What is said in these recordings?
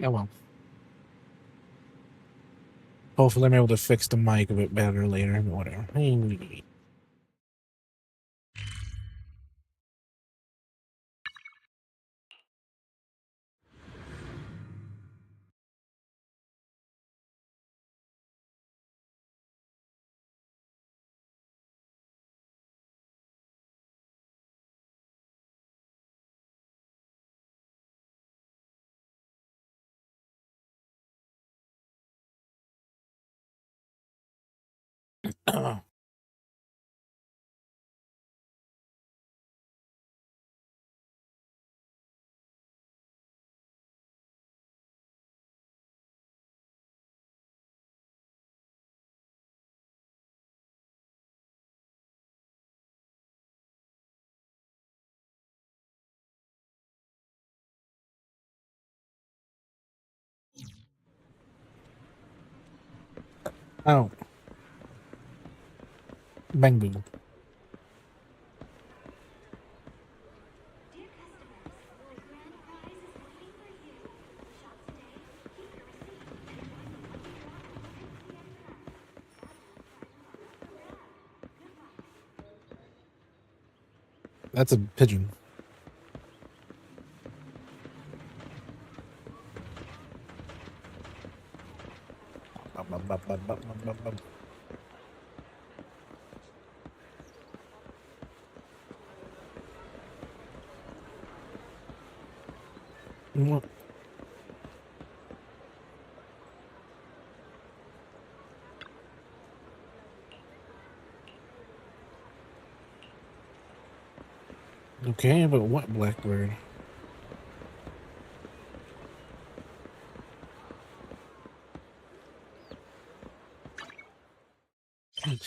Yeah, well. Hopefully I'm able to fix the mic a bit better later, but whatever. Oh. Bang boom. That's a pigeon. Okay, but what blackbird?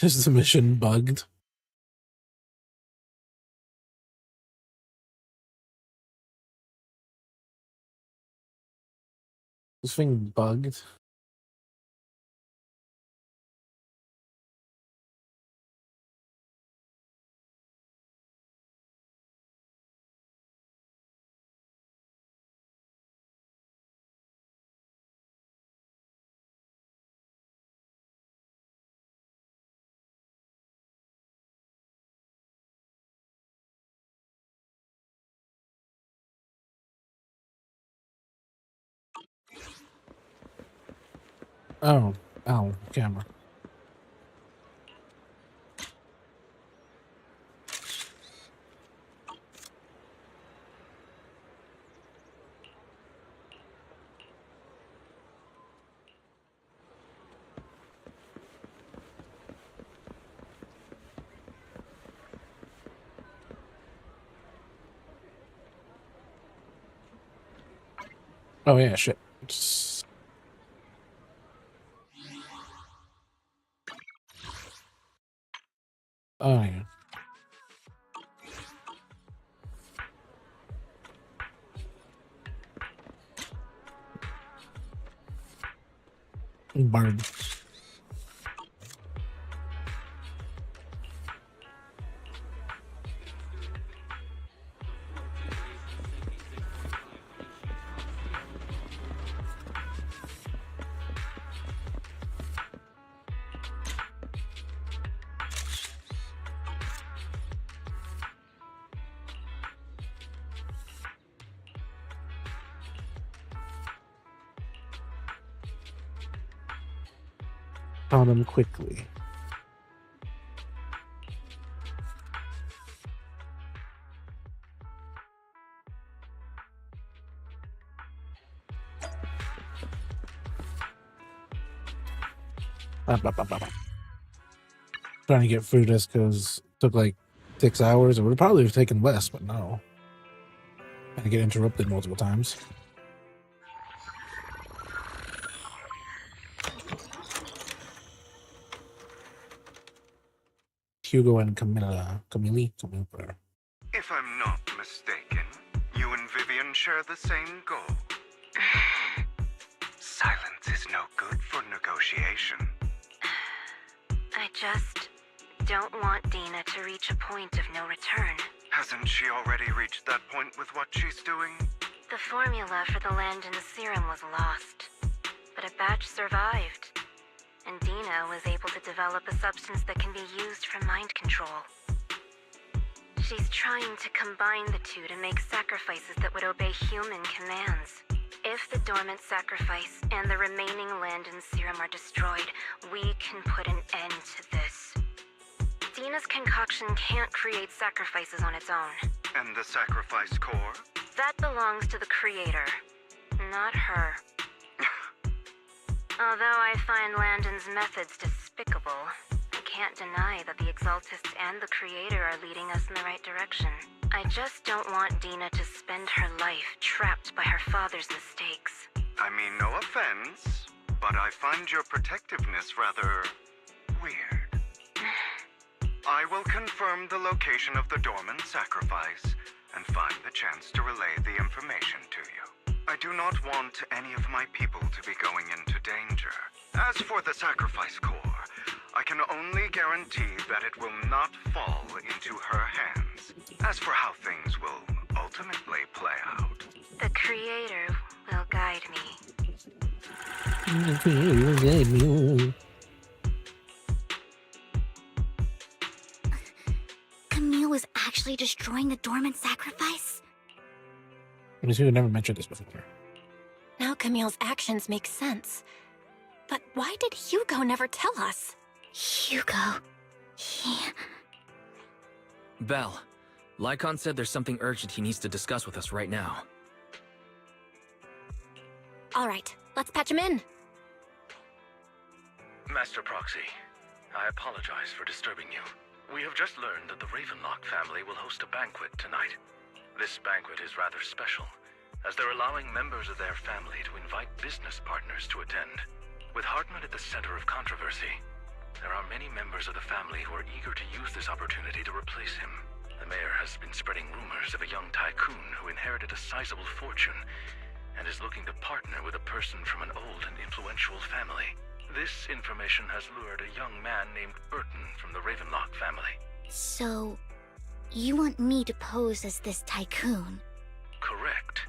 Is the mission bugged? This thing bugged? Oh, camera. Oh yeah, shit. Oh yeah. Bird. Found him quickly. Trying to get through this because it took like 6 hours. It would probably have taken less, but no. And get interrupted multiple times. Hugo and Camille. If I'm not mistaken, you and Vivian share the same goal. Silence is no good for negotiation. I just don't want Dina to reach a point of no return. Hasn't she already reached that point with what she's doing? The formula for the Landon serum was lost, but a batch survived, and Dina was able to develop a substance that can be used for mind control. She's trying to combine the two to make sacrifices that would obey human commands. If the dormant sacrifice and the remaining Landon serum are destroyed, we can put an end to this. Dina's concoction can't create sacrifices on its own. And the sacrifice core? That belongs to the creator, not her. Although I find Landon's methods despicable, I can't deny that the Exaltists and the creator are leading us in the right direction. I just don't want Dina to spend her life trapped by her father's mistakes. I mean, no offense, but I find your protectiveness rather weird. I will confirm the location of the dormant sacrifice and find the chance to relay the information to you. I do not want any of my people to be going into danger. As for the sacrifice core, I can only guarantee that it will not fall into her hands. As for how things will ultimately play out, the creator will guide me. Camille was actually destroying the dormant sacrifice? I mean, you never mentioned this before. Now Camille's actions make sense. But why did Hugo never tell us? Hugo... Belle, Lycon said there's something urgent he needs to discuss with us right now. All right, let's patch him in. Master Proxy, I apologize for disturbing you. We have just learned that the Ravenlock family will host a banquet tonight. This banquet is rather special, as they're allowing members of their family to invite business partners to attend. With Hartman at the center of controversy, there are many members of the family who are eager to use this opportunity to replace him. The mayor has been spreading rumors of a young tycoon who inherited a sizable fortune and is looking to partner with a person from an old and influential family. This information has lured a young man named Burton from the Ravenlock family. So, you want me to pose as this tycoon? Correct.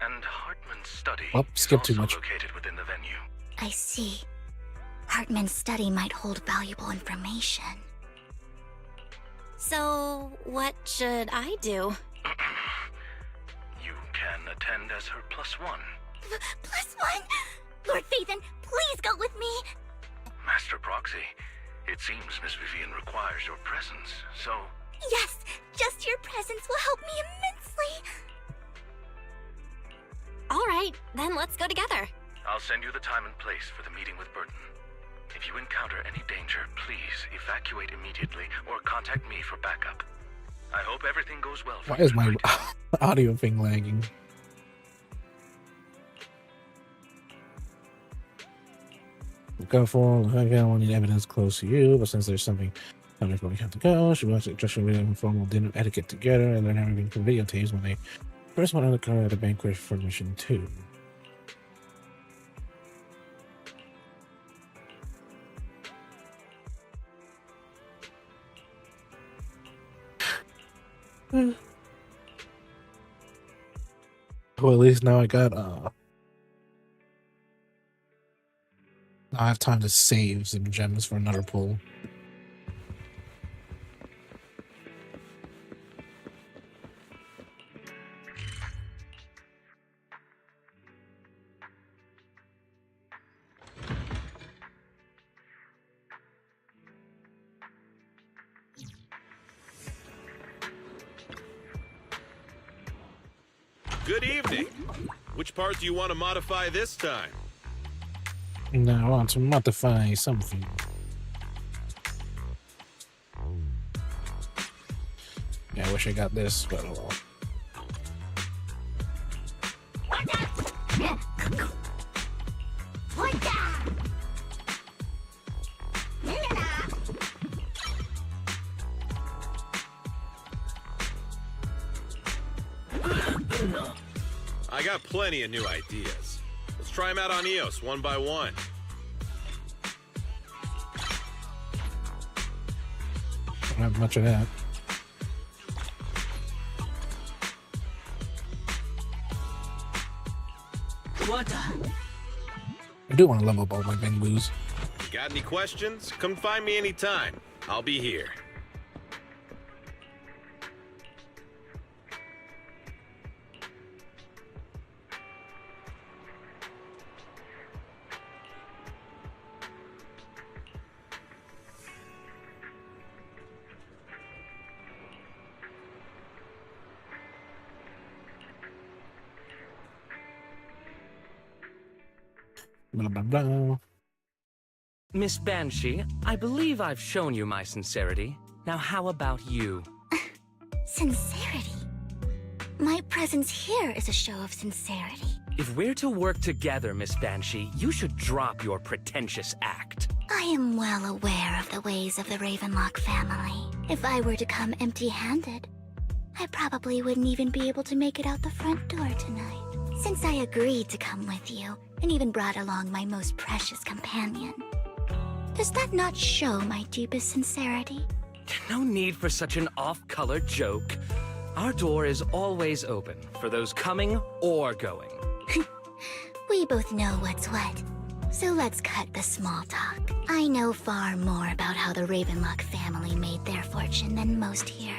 And Hartman's study Skip is too also much. located within the venue. I see. Hartman's study might hold valuable information. So, what should I do? You can attend as her +1. +1? Lord Phaethon, please go with me! Master Proxy, it seems Miss Vivian requires your presence, so... Yes, just your presence will help me immensely! All right, then let's go together. I'll send you the time and place for the meeting with Burton. If you encounter any danger, please evacuate immediately or contact me for backup. I hope everything goes well for Why you is my tonight. audio thing lagging? Go for I won't need evidence close to you, but since there's something coming before we have to go, should we watch just a informal dinner etiquette together and then having videotapes when they first went on the car at a banquet for mission 2. Well, at least now I got now I have time to save some gems for another pull. Good evening. Which part do you want to modify this time? Now I want to modify something. Yeah, I wish I got this, but oh well. got plenty of new ideas. Let's try them out on Eos one by one. Don't have much of that. What? I do want to level up all my Bengus. Got any questions? Come find me anytime. I'll be here. Blah, blah, blah. Miss Banshee, I believe I've shown you my sincerity. Now how about you? Sincerity? My presence here is a show of sincerity. If we're to work together, Miss Banshee, you should drop your pretentious act. I am well aware of the ways of the Ravenlock family. If I were to come empty-handed, I probably wouldn't even be able to make it out the front door tonight. Since I agreed to come with you, and even brought along my most precious companion. Does that not show my deepest sincerity? No need for such an off-color joke. Our door is always open for those coming or going. We both know what's what, so let's cut the small talk. I know far more about how the Ravenlock family made their fortune than most here.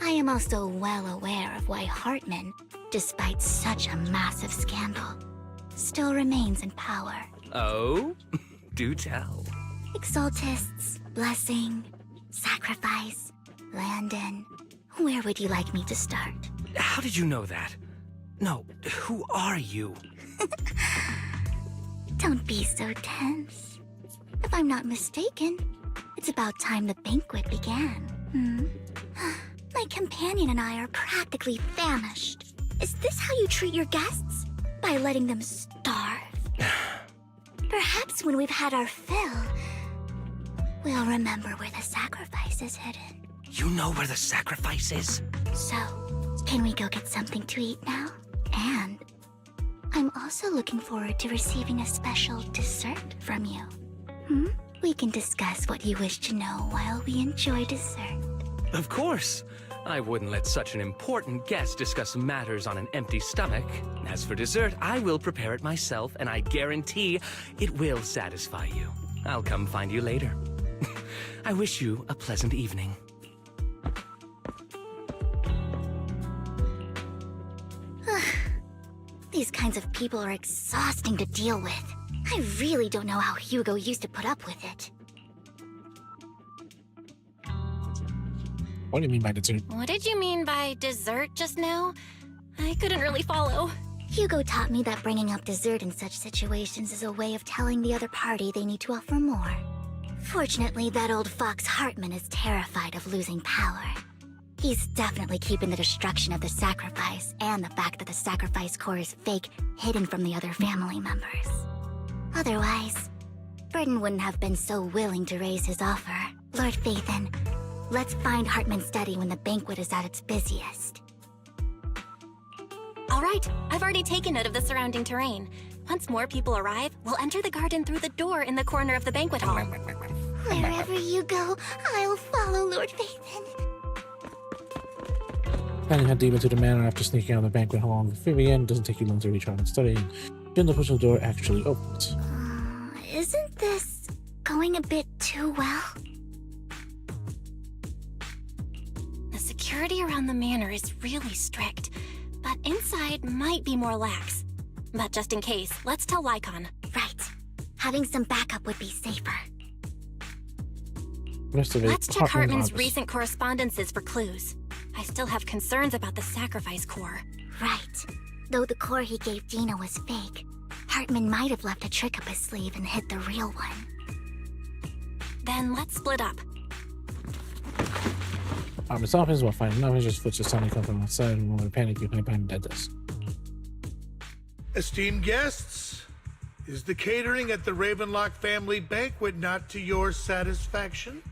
I am also well aware of why Hartman, despite such a massive scandal, still remains in power. Oh? Do tell. Exaltists, blessing, sacrifice, Landon. Where would you like me to start? How did you know that? No, who are you? Don't be so tense. If I'm not mistaken, it's about time the banquet began. My companion and I are practically famished. Is this how you treat your guests? By letting them starve? Perhaps when we've had our fill, we'll remember where the sacrifice is hidden. You know where the sacrifice is? So, can we go get something to eat now? And I'm also looking forward to receiving a special dessert from you. We can discuss what you wish to know while we enjoy dessert. Of course. I wouldn't let such an important guest discuss matters on an empty stomach. As for dessert, I will prepare it myself, and I guarantee it will satisfy you. I'll come find you later. I wish you a pleasant evening. These kinds of people are exhausting to deal with. I really don't know how Hugo used to put up with it. What do you mean by dessert? What did you mean by dessert just now? I couldn't really follow. Hugo taught me that bringing up dessert in such situations is a way of telling the other party they need to offer more. Fortunately, that old fox Hartman is terrified of losing power. He's definitely keeping the destruction of the sacrifice and the fact that the sacrifice core is fake hidden from the other family members. Otherwise, Burden wouldn't have been so willing to raise his offer. Lord Phaethon, let's find Hartman's study when the banquet is at its busiest. All right, I've already taken note of the surrounding terrain. Once more people arrive, we'll enter the garden through the door in the corner of the banquet hall. Wherever you go, I'll follow, Lord Phaethon. Planning head deep into the manor after sneaking out of the banquet hall with Vivian. Doesn't take you long to reach Hartman's study, and then the push of the door actually opens. Isn't this going a bit too well? The security around the manor is really strict, but inside might be more lax. But just in case, let's tell Lycon. Right. Having some backup would be safer. Rest of it, Let's check Hartman's office. recent correspondences for clues. I still have concerns about the sacrifice core. Right. Though the core he gave Dina was fake, Hartman might have left a trick up his sleeve and hid the real one. Then let's split up. Hartman's office, while finding nothing, just foots suddenly come from outside and moment of panic you hide behind the dead desk. Esteemed guests, is the catering at the Ravenlock family banquet not to your satisfaction?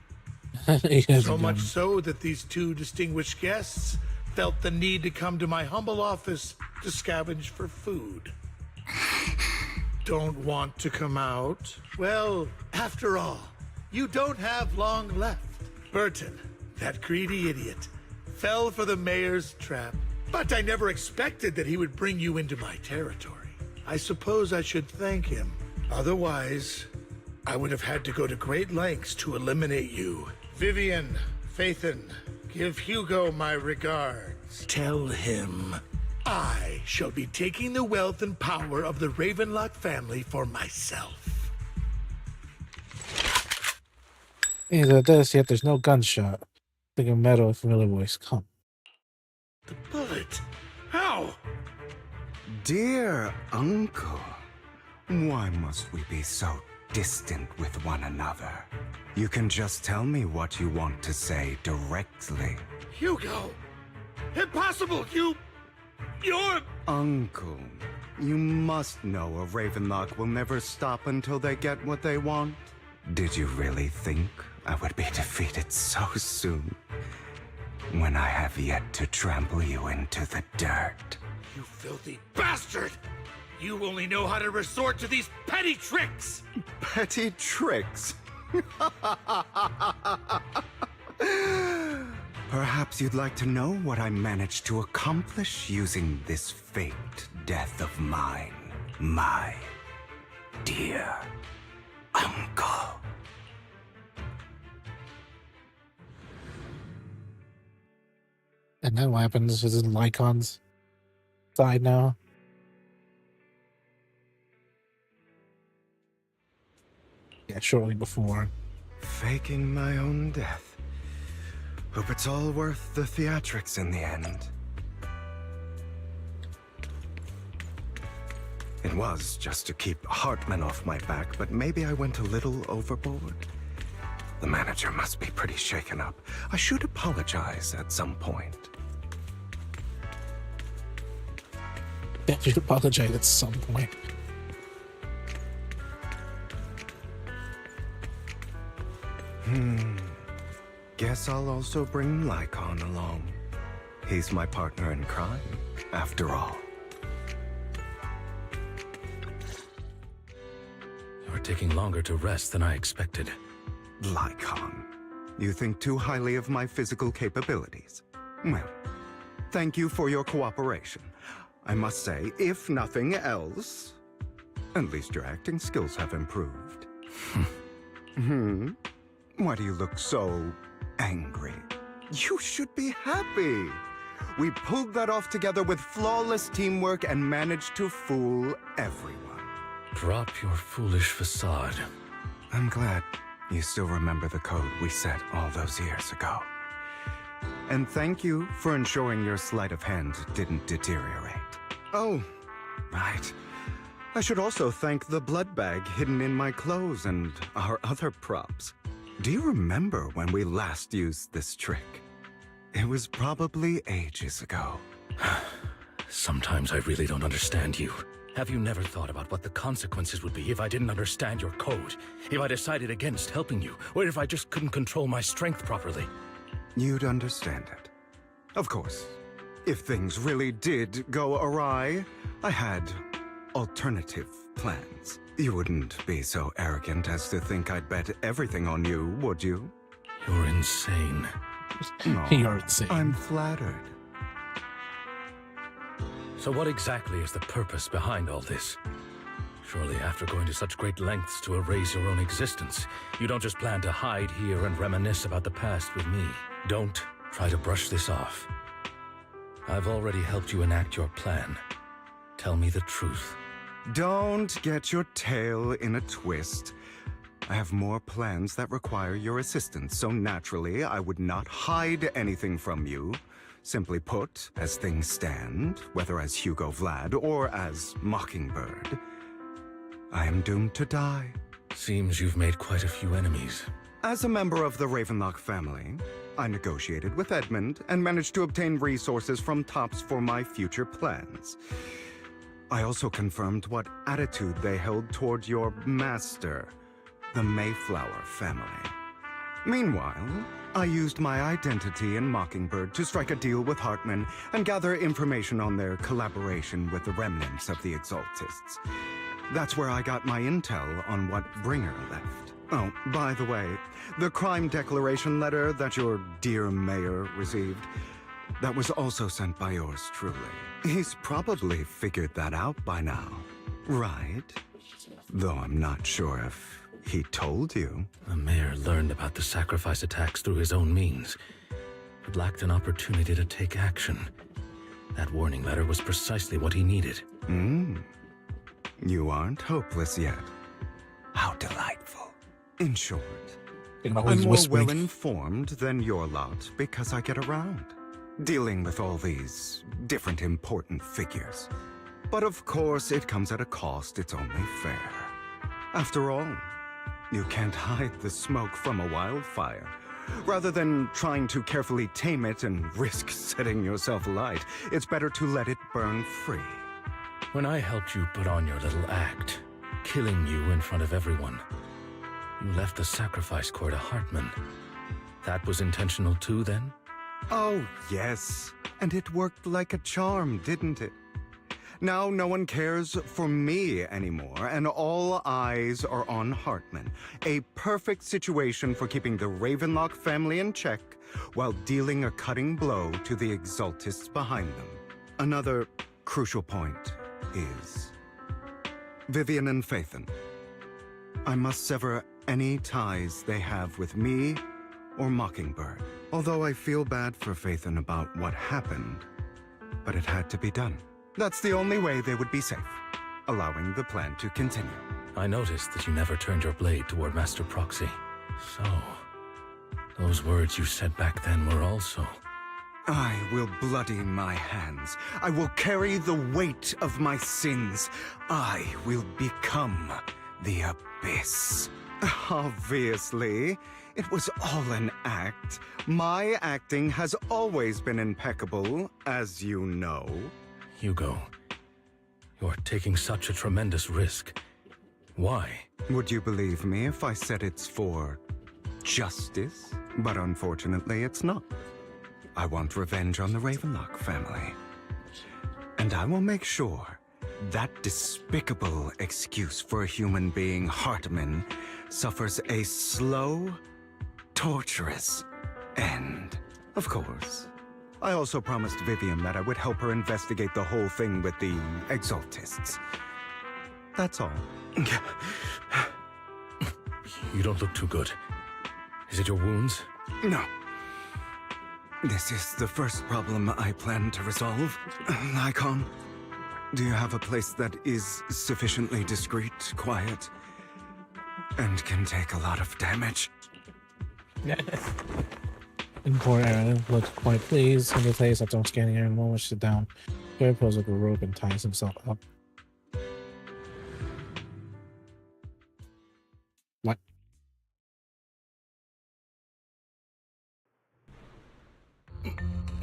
So much so that these two distinguished guests felt the need to come to my humble office to scavenge for food. Don't want to come out? Well, after all, you don't have long left. Burton, that greedy idiot, fell for the mayor's trap. But I never expected that he would bring you into my territory. I suppose I should thank him. Otherwise, I would have had to go to great lengths to eliminate you. Vivian, Phaethon, give Hugo my regards. Tell him I shall be taking the wealth and power of the Ravenlock family for myself. Either this, yet there's no gunshot. Think of metal, familiar voice. Come. The bullet? How? Dear uncle, why must we be so distant with one another? You can just tell me what you want to say directly. Hugo! Impossible! You're... Uncle, you must know a Ravenlock will never stop until they get what they want. Did you really think I would be defeated so soon? When I have yet to trample you into the dirt. You filthy bastard! You only know how to resort to these petty tricks! Petty tricks? Perhaps you'd like to know what I managed to accomplish using this faked death of mine, my dear uncle. And then what happens? Is it Lycon's side now? Yeah, shortly before. Faking my own death. Hope it's all worth the theatrics in the end. It was just to keep Hartman off my back, but maybe I went a little overboard. The manager must be pretty shaken up. I should apologize at some point. Yeah, you should apologize at some point. Guess I'll also bring Lycon along. He's my partner in crime, after all. You're taking longer to rest than I expected. Lycon, you think too highly of my physical capabilities. Well, thank you for your cooperation. I must say, if nothing else, at least your acting skills have improved. Why do you look so angry? You should be happy. We pulled that off together with flawless teamwork and managed to fool everyone. Drop your foolish facade. I'm glad you still remember the code we set all those years ago. And thank you for ensuring your sleight of hand didn't deteriorate. Oh, right. I should also thank the blood bag hidden in my clothes and our other props. Do you remember when we last used this trick? It was probably ages ago. Sometimes I really don't understand you. Have you never thought about what the consequences would be if I didn't understand your code? If I decided against helping you? Or if I just couldn't control my strength properly? You'd understand it. Of course. If things really did go awry, I had alternative plans. You wouldn't be so arrogant as to think I'd bet everything on you, would you? You're insane. You're insane. I'm flattered. So what exactly is the purpose behind all this? Surely after going to such great lengths to erase your own existence, you don't just plan to hide here and reminisce about the past with me. Don't try to brush this off. I've already helped you enact your plan. Tell me the truth. Don't get your tail in a twist. I have more plans that require your assistance, so naturally I would not hide anything from you. Simply put, as things stand, whether as Hugo Vlad or as Mockingbird, I am doomed to die. Seems you've made quite a few enemies. As a member of the Ravenlock family, I negotiated with Edmund and managed to obtain resources from Tops for my future plans. I also confirmed what attitude they held toward your master, the Mayflower family. Meanwhile, I used my identity in Mockingbird to strike a deal with Hartman and gather information on their collaboration with the remnants of the Exaltists. That's where I got my intel on what Bringer left. Oh, by the way, the crime declaration letter that your dear mayor received, that was also sent by yours truly. He's probably figured that out by now, right? Though I'm not sure if he told you. The mayor learned about the sacrifice attacks through his own means, but lacked an opportunity to take action. That warning letter was precisely what he needed. You aren't hopeless yet. How delightful. In short, I'm I'm more whispering. well-informed than your lot because I get around, dealing with all these different important figures. But of course, it comes at a cost. It's only fair. After all, you can't hide the smoke from a wildfire. Rather than trying to carefully tame it and risk setting yourself alight, it's better to let it burn free. When I helped you put on your little act, killing you in front of everyone, you left the sacrifice core to Hartman. That was intentional too, then? Oh, yes. And it worked like a charm, didn't it? Now no one cares for me anymore, and all eyes are on Hartman. A perfect situation for keeping the Ravenlock family in check while dealing a cutting blow to the Exaltists behind them. Another crucial point is Vivian and Phaethon. I must sever any ties they have with me or Mockingbird. Although I feel bad for Phaethon about what happened, but it had to be done. That's the only way they would be safe, allowing the plan to continue. I noticed that you never turned your blade toward Master Proxy. So, those words you said back then were also... I will bloody my hands. I will carry the weight of my sins. I will become the Abyss. Obviously, it was all an act. My acting has always been impeccable, as you know. Hugo, you're taking such a tremendous risk. Why? Would you believe me if I said it's for justice? But unfortunately, it's not. I want revenge on the Ravenlock family. And I will make sure that despicable excuse for a human being, Hartman, suffers a slow, torturous end. Of course. I also promised Vivian that I would help her investigate the whole thing with the Exaltists. That's all. You don't look too good. Is it your wounds? No. This is the first problem I plan to resolve. Lycon, do you have a place that is sufficiently discreet, quiet, and can take a lot of damage? And poor Aaron looks quite pleased in the place after scanning Aaron. One sit down. Harry pulls up a rope and ties himself up. What?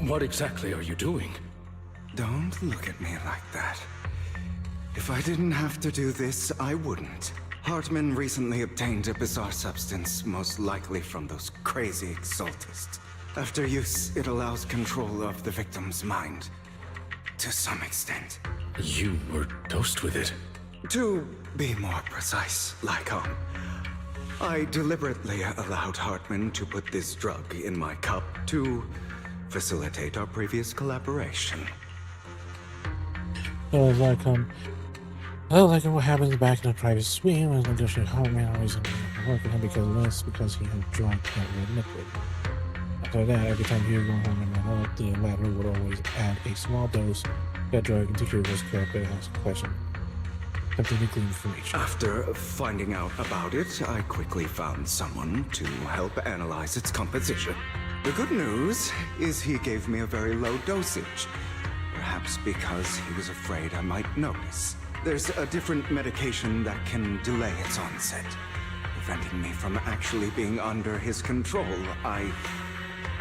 What exactly are you doing? Don't look at me like that. If I didn't have to do this, I wouldn't. Hartman recently obtained a bizarre substance, most likely from those crazy Exaltists. After use, it allows control of the victim's mind. To some extent. You were dosed with it. To be more precise, Lycon, I deliberately allowed Hartman to put this drug in my cup to facilitate our previous collaboration. Oh, like what happens back in the private suite when negotiating Hartman always work with him because he had drunk that liquid. After that, every time Hugo and Hartman went out, the latter would always add a small dose of that drug into Hugo's cup and ask a question. Something to glean information. After finding out about it, I quickly found someone to help analyze its composition. The good news is he gave me a very low dosage. Perhaps because he was afraid I might notice. There's a different medication that can delay its onset, preventing me from actually being under his control. I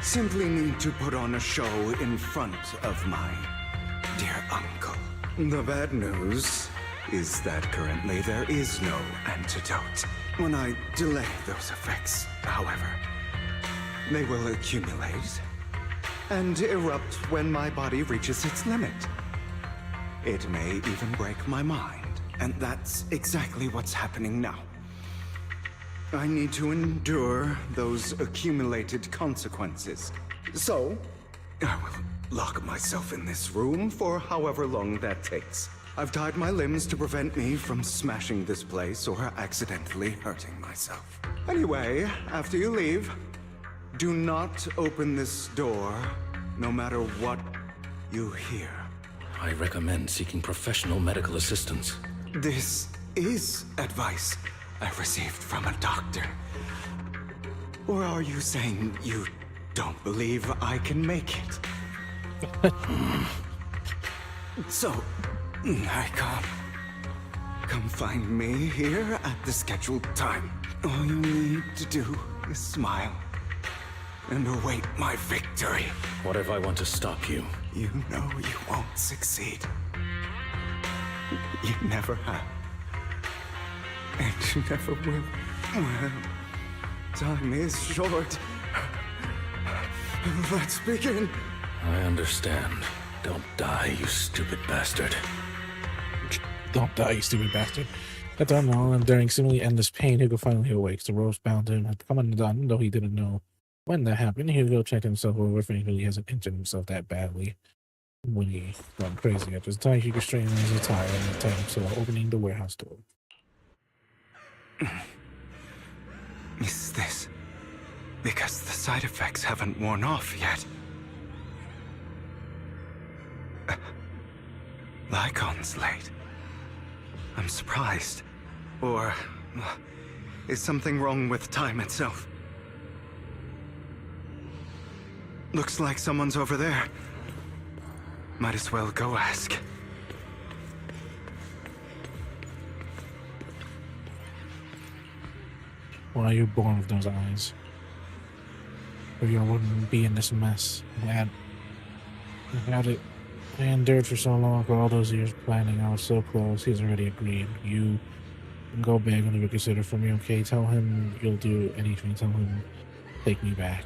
simply need to put on a show in front of my dear uncle. The bad news is that currently there is no antidote. When I delay those effects, however, They will accumulate and erupt when my body reaches its limit. It may even break my mind, and that's exactly what's happening now. I need to endure those accumulated consequences. So, I will lock myself in this room for however long that takes. I've tied my limbs to prevent me from smashing this place or accidentally hurting myself. Anyway, after you leave, do not open this door, no matter what you hear. I recommend seeking professional medical assistance. This is advice I received from a doctor. Or are you saying you don't believe I can make it? So, Nikon, come find me here at the scheduled time. All you need to do is smile and await my victory. What if I want to stop you? You know you won't succeed. You never have. And you never will. Well, time is short. Let's begin. I understand. Don't die, you stupid bastard. Don't die, you stupid bastard. At dawn, and during seemingly endless pain, Hugo finally awakes. The ropes bound him had come undone, though he didn't know when that happened. Hugo checked himself over if he really hasn't injured himself that badly when he went crazy. After his time, Hugo straightened his attire and tied himself, opening the warehouse door. Is this because the side effects haven't worn off yet? Lycon's late. I'm surprised. Or is something wrong with time itself? Looks like someone's over there. Might as well go ask. Why are you born with those eyes? Or you wouldn't be in this mess. I endured for so long, for all those years planning. I was so close. He's already agreed. You can go beg and reconsider for me, okay? Tell him you'll do anything. Tell him take me back.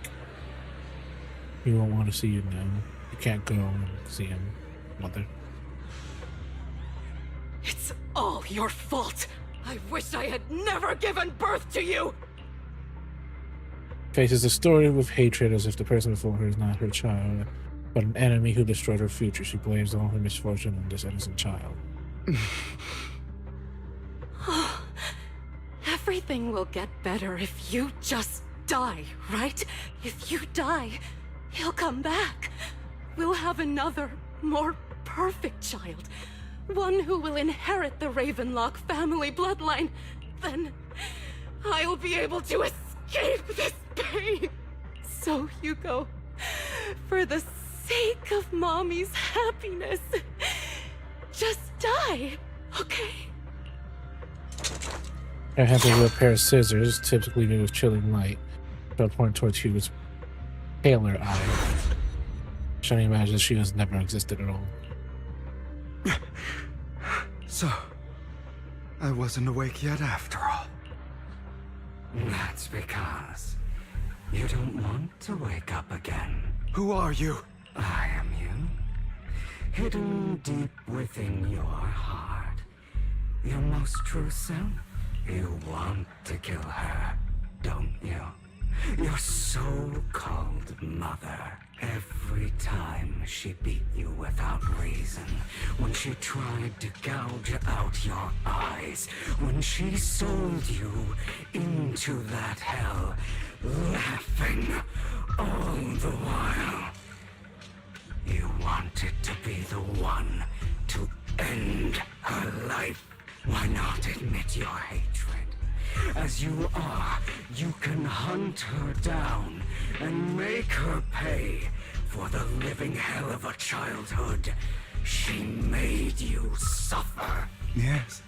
He won't want to see you now. You can't go and see him, Mother. It's all your fault. I wish I had never given birth to you! Faces the story with hatred as if the person before her is not her child, but an enemy who destroyed her future. She blames all her misfortune on this innocent child. Everything will get better if you just die, right? If you die, he'll come back. We'll have another, more perfect child. One who will inherit the Ravenlock family bloodline. Then I'll be able to escape this pain. So, Hugo, for the sake of Mommy's happiness, just die, okay? Her hand over a pair of scissors, typically made with chilling light, but pointing towards Hugo's paler eye. Shiny imagines she has never existed at all. So, I wasn't awake yet after all. That's because you don't want to wake up again. Who are you? I am you. Hidden deep within your heart. Your most true self. You want to kill her, don't you? Your so-called mother. Every time she beat you without reason, when she tried to gouge out your eyes, when she sold you into that hell, laughing all the while. You wanted to be the one to end her life. Why not admit your hatred? As you are, you can hunt her down and make her pay for the living hell of a childhood she made you suffer. Yes,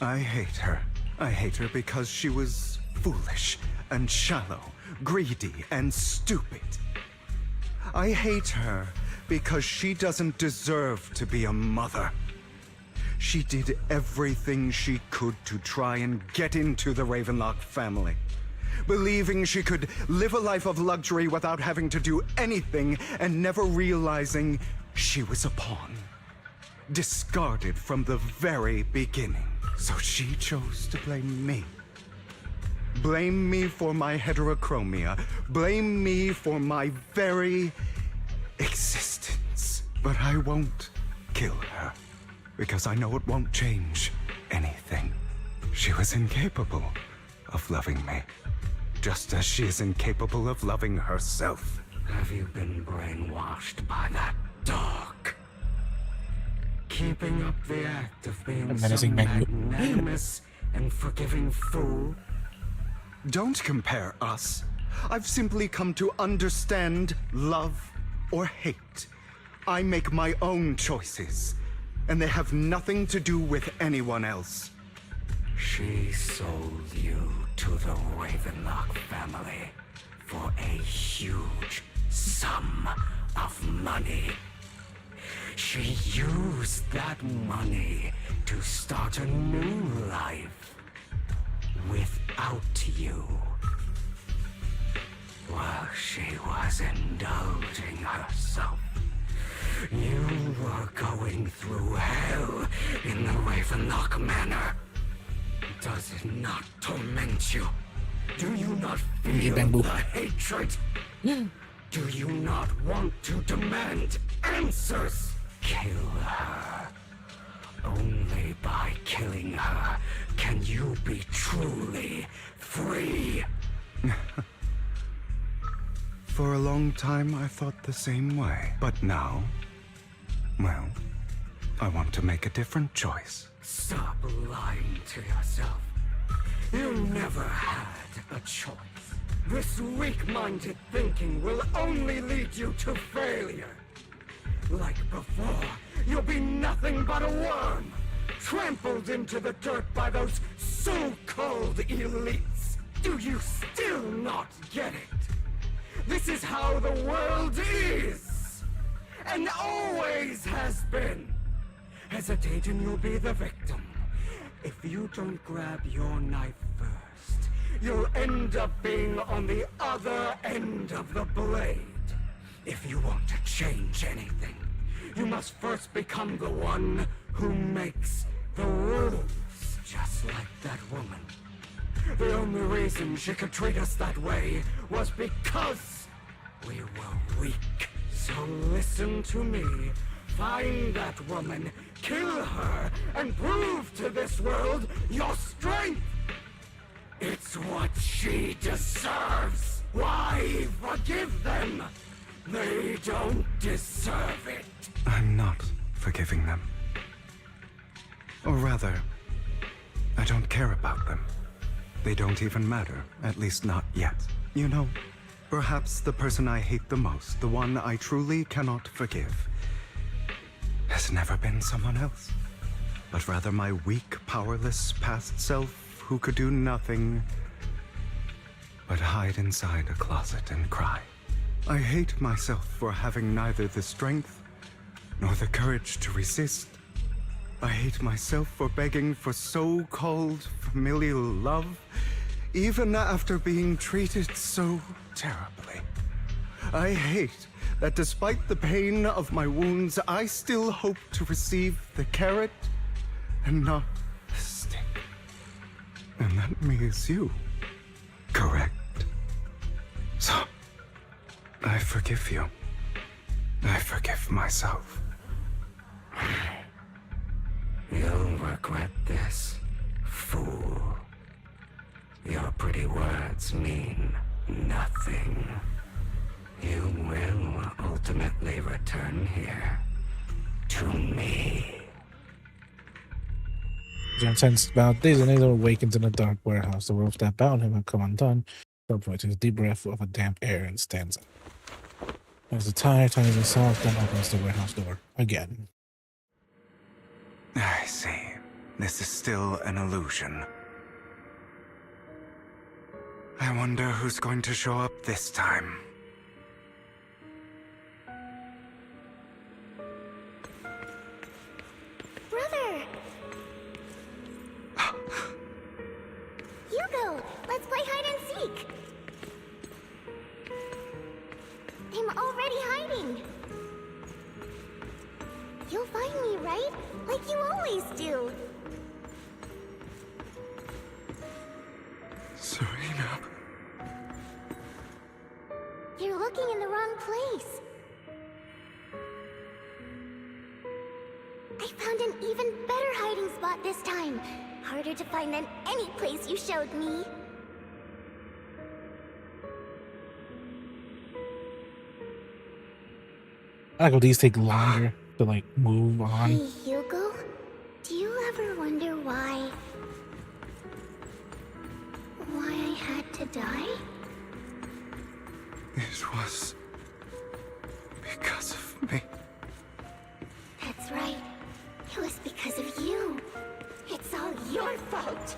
I hate her. I hate her because she was foolish and shallow, greedy and stupid. I hate her because she doesn't deserve to be a mother. She did everything she could to try and get into the Ravenlock family. believing she could live a life of luxury without having to do anything, and never realizing she was a pawn. Discarded from the very beginning. So she chose to blame me. Blame me for my heterochromia. Blame me for my very existence. But I won't kill her, because I know it won't change anything. She was incapable of loving me, just as she is incapable of loving herself. Have you been brainwashed by that dog? Keeping up the act of being some magnanimous and forgiving fool? Don't compare us. I've simply come to understand love or hate. I make my own choices, and they have nothing to do with anyone else. She sold you to the Ravenlock family for a huge sum of money. She used that money to start a new life without you. While she was indulging herself, you were going through hell in the Ravenlock Manor. Does it not torment you? Do you not feel the hatred? Do you not want to demand answers? Kill her. Only by killing her can you be truly free. For a long time, I thought the same way. But now, well, I want to make a different choice. Stop lying to yourself. You never had a choice. This weak-minded thinking will only lead you to failure. Like before, you'll be nothing but a worm, trampled into the dirt by those so-called elites. Do you still not get it? This is how the world is, and always has been. Hesitate and you'll be the victim. If you don't grab your knife first, you'll end up being on the other end of the blade. If you want to change anything, you must first become the one who makes the rules. Just like that woman. The only reason she could treat us that way was because we were weak. So listen to me. Find that woman, kill her, and prove to this world your strength. It's what she deserves. Why forgive them? They don't deserve it. I'm not forgiving them. Or rather, I don't care about them. They don't even matter, at least not yet. You know, perhaps the person I hate the most, the one I truly cannot forgive, has never been someone else, but rather my weak, powerless past self who could do nothing but hide inside a closet and cry. I hate myself for having neither the strength nor the courage to resist. I hate myself for begging for so-called familial love, even after being treated so terribly. I hate that despite the pain of my wounds, I still hope to receive the carrot and not the stick. And that means you. Correct. So, I forgive you. I forgive myself. You'll regret this, fool. Your pretty words mean nothing. You will ultimately return here to me. John sensed about this, and he awakens in a dark warehouse. The ropes that bound him have come undone. Philip takes a deep breath of a damp air and stands up. As the tire tightens himself, then opens the warehouse door again. I see. This is still an illusion. I wonder who's going to show up this time. Brother! Hugo! Let's play hide and seek. I'm already hiding. You'll find me, right? Like you always do. Serena. You're looking in the wrong place. I found an even better hiding spot this time. Harder to find than any place you showed me. I like how these take longer to like move on. Hey, Hugo, do you ever wonder why I had to die? It was because of me. That's right. It was because of you. It's all your fault.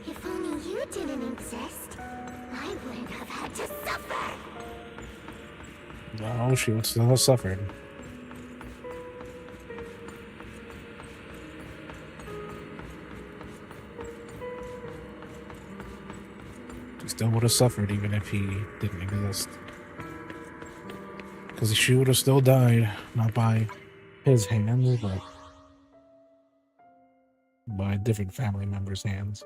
If only you didn't exist, I wouldn't have had to suffer. No, she would still have suffered. She still would have suffered even if he didn't exist. Because she would have still died, not by his hands, but by different family members' hands.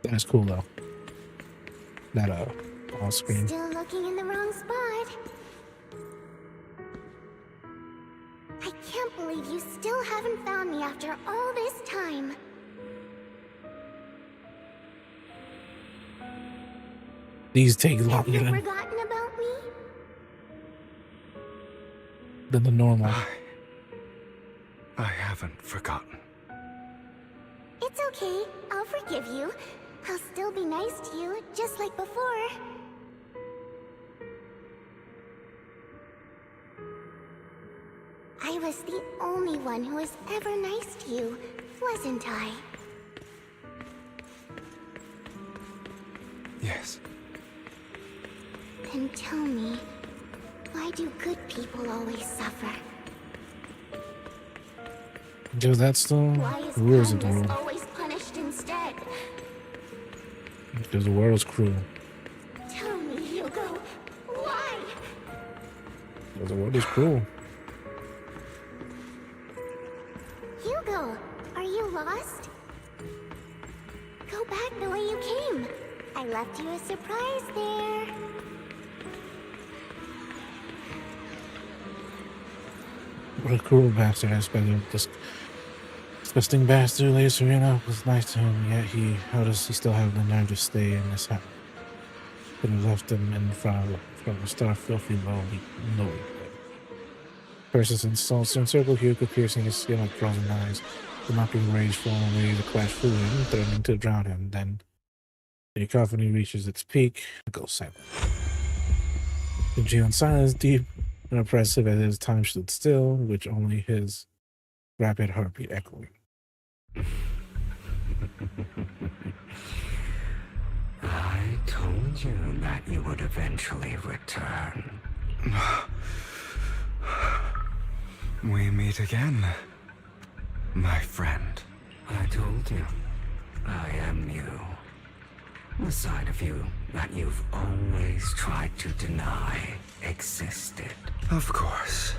That's cool though. That on screen. Still looking in the wrong spot. I can't believe you still haven't found me after all this time. These take Have longer you than forgotten about me? the normal. I haven't forgotten. It's okay. I'll forgive you. I'll still be nice to you, just like before. I was the only one who was ever nice to you, wasn't I? Yes. Then tell me, why do good people always suffer? Because that's the Why is rules of the kindness world. always punished instead? Because the world is cruel. Tell me, Hugo, why? Because the world is cruel. Hugo, are you lost? Go back the way you came. I left you a surprise there. What a cruel bastard. I spent this disgusting bastard, Lady Serena, was nice to him, yet how does he still have the nerve to stay in this house? Could have left him in front from the start, filthy, lonely. Persis insults to encircle Hugo, piercing his skin like frozen knives. The mocking rage flowing away to clash through him, threatening to drown him. Then the cacophony reaches its peak and goes silent. The jail in silence, deep and oppressive as his time stood still, which only his rapid heartbeat echoing. I told you that you would eventually return. We meet again, my friend. I told you, I am you. The side of you that you've always tried to deny existed. Of course.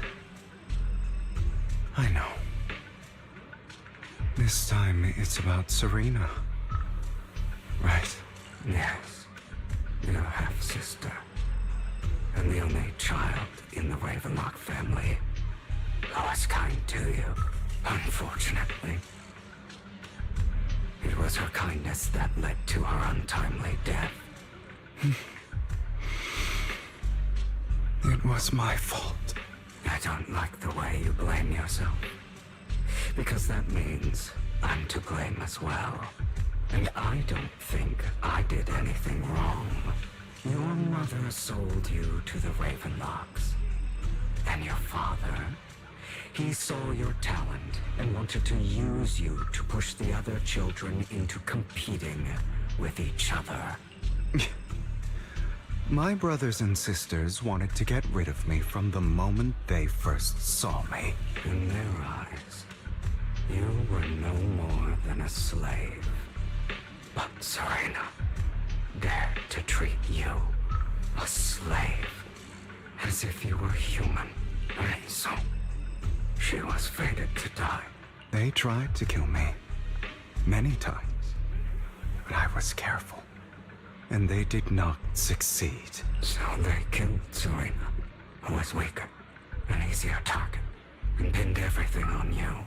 I know. This time it's about Serena. Right? Yes, your half-sister. And the only child in the Ravenlock family who was kind to you, unfortunately. It was her kindness that led to her untimely death. It was my fault. I don't like the way you blame yourself. Because that means I'm to blame as well. And I don't think I did anything wrong. Your mother sold you to the Ravenlocks. And your father, He saw your talent and wanted to use you to push the other children into competing with each other. My brothers and sisters wanted to get rid of me from the moment they first saw me. In their eyes, you were no more than a slave. But Serena dared to treat you, a slave, as if you were human. And so, she was fated to die. They tried to kill me many times, but I was careful, and they did not succeed. So they killed Serena, who was weaker, an easier target, and pinned everything on you.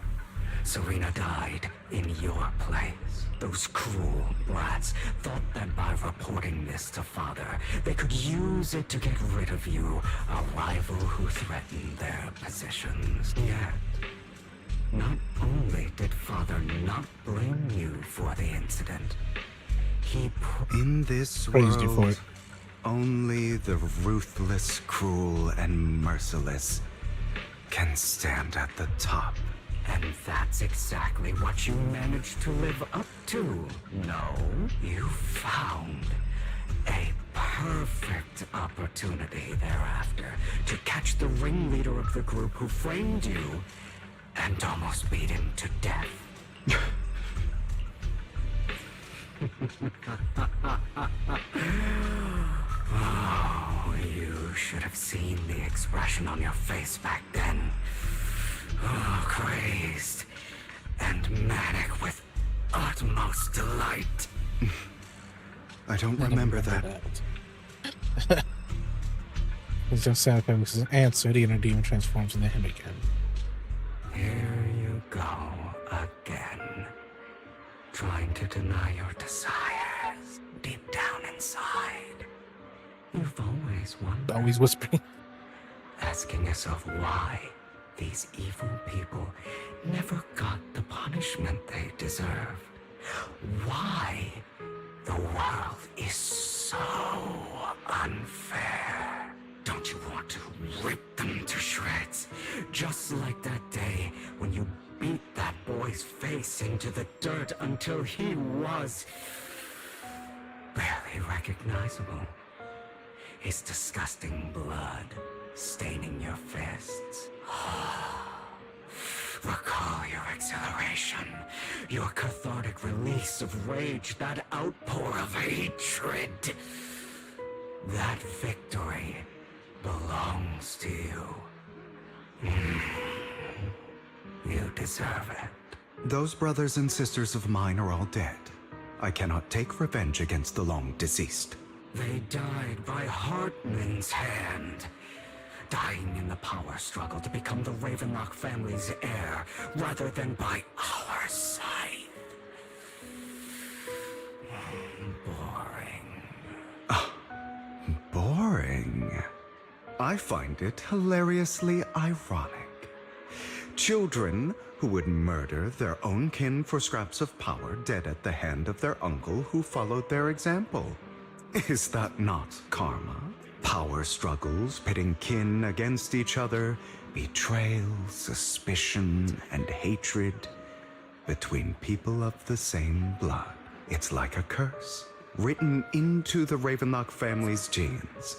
Serena died in your place. Those cruel brats thought that by reporting this to Father, they could use it to get rid of you, a rival who threatened their positions. Yet, not only did Father not blame you for the incident, he in this praised you for world, it. only the ruthless, cruel, and merciless can stand at the top. And that's exactly what you managed to live up to. No, you found a perfect opportunity thereafter to catch the ringleader of the group who framed you and almost beat him to death. Oh, you should have seen the expression on your face back then. Oh, crazed and manic with utmost delight. I don't remember that. It's just sad because an answer, the inner demon transforms into him again. Here you go again. Trying to deny your desires deep down inside. You've always wondered. Always whispering. Asking yourself why these evil people never got the punishment they deserved. Why the world is so unfair. Don't you want to rip them to shreds? Just like that day when you beat that boy's face into the dirt until he was barely recognizable. His disgusting blood staining your fists. Recall your exhilaration, your cathartic release of rage, that outpour of hatred. That victory belongs to you. You deserve it. Those brothers and sisters of mine are all dead. I cannot take revenge against the long deceased. They died by Hartman's hand. Dying in the power struggle to become the Ravenlock family's heir, rather than by our side. Boring. Boring? I find it hilariously ironic. Children who would murder their own kin for scraps of power dead at the hand of their uncle who followed their example. Is that not karma? Power struggles, pitting kin against each other, betrayal, suspicion, and hatred between people of the same blood. It's like a curse, written into the Ravenlock family's genes.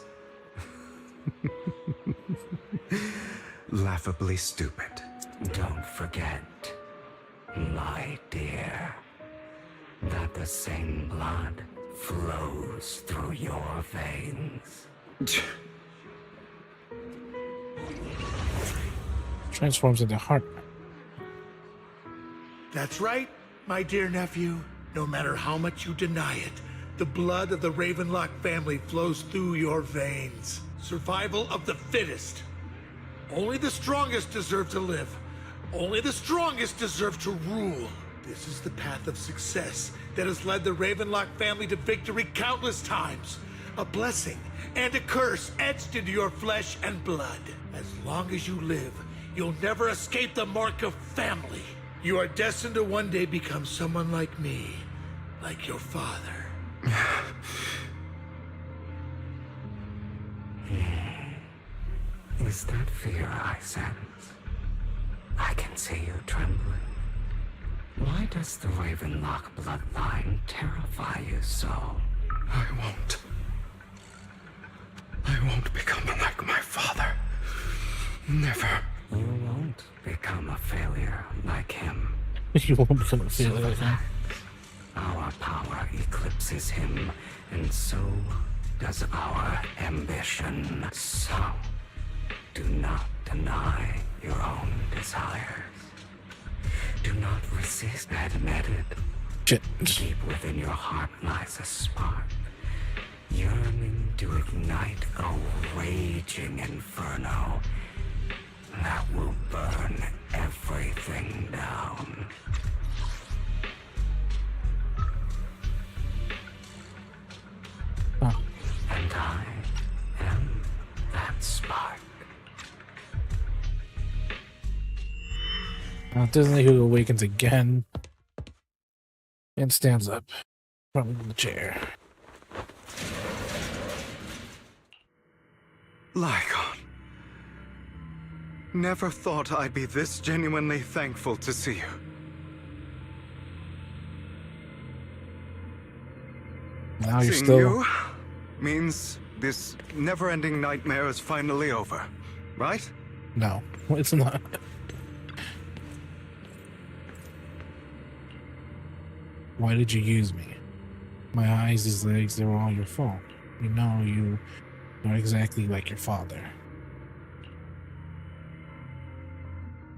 Laughably stupid. Don't forget, my dear, that the same blood flows through your veins. Transforms into heart. That's right, my dear nephew. No matter how much you deny it, the blood of the Ravenlock family flows through your veins. Survival of the fittest. Only the strongest deserve to live. Only the strongest deserve to rule. This is the path of success that has led the Ravenlock family to victory countless times. A blessing and a curse etched into your flesh and blood. As long as you live, you'll never escape the mark of family. You are destined to one day become someone like me, like your father. Is that fear I sense? I can see you trembling. Why does the Ravenlock bloodline terrify you so? I won't become like my father. Never. You won't become a failure like him. You won't become a failure like him. Our power eclipses him, and so does our ambition. So, do not deny your own desires. Do not resist. Admit it. Shit. Deep within your heart lies a spark, yearning to ignite a raging inferno that will burn everything down. Huh. And I am that spark. Disney who awakens again and stands up from the chair. Lycon. Never thought I'd be this genuinely thankful to see you. Now you're Seeing still. you means this never-ending nightmare is finally over, right? No, it's not. Why did you use me? My eyes, his legs, they were all your fault. You know you are exactly like your father.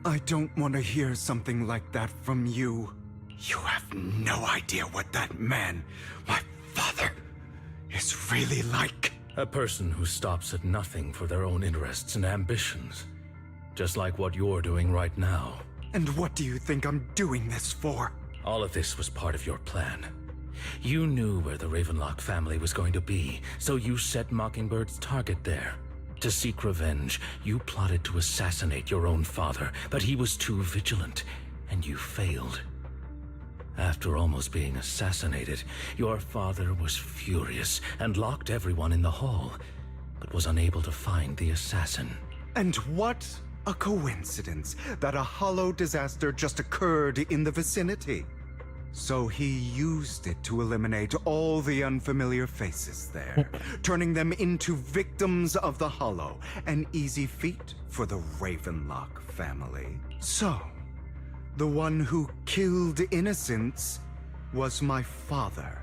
I don't want to hear something like that from you. You have no idea what that man, my father, is really like. A person who stops at nothing for their own interests and ambitions. Just like what you're doing right now. And what do you think I'm doing this for? All of this was part of your plan. You knew where the Ravenlock family was going to be, so you set Mockingbird's target there. To seek revenge, you plotted to assassinate your own father, but he was too vigilant, and you failed. After almost being assassinated, your father was furious and locked everyone in the hall, but was unable to find the assassin. And what a coincidence that a hollow disaster just occurred in the vicinity. So he used it to eliminate all the unfamiliar faces there, turning them into victims of the Hollow, an easy feat for the Ravenlock family. So, the one who killed innocents was my father,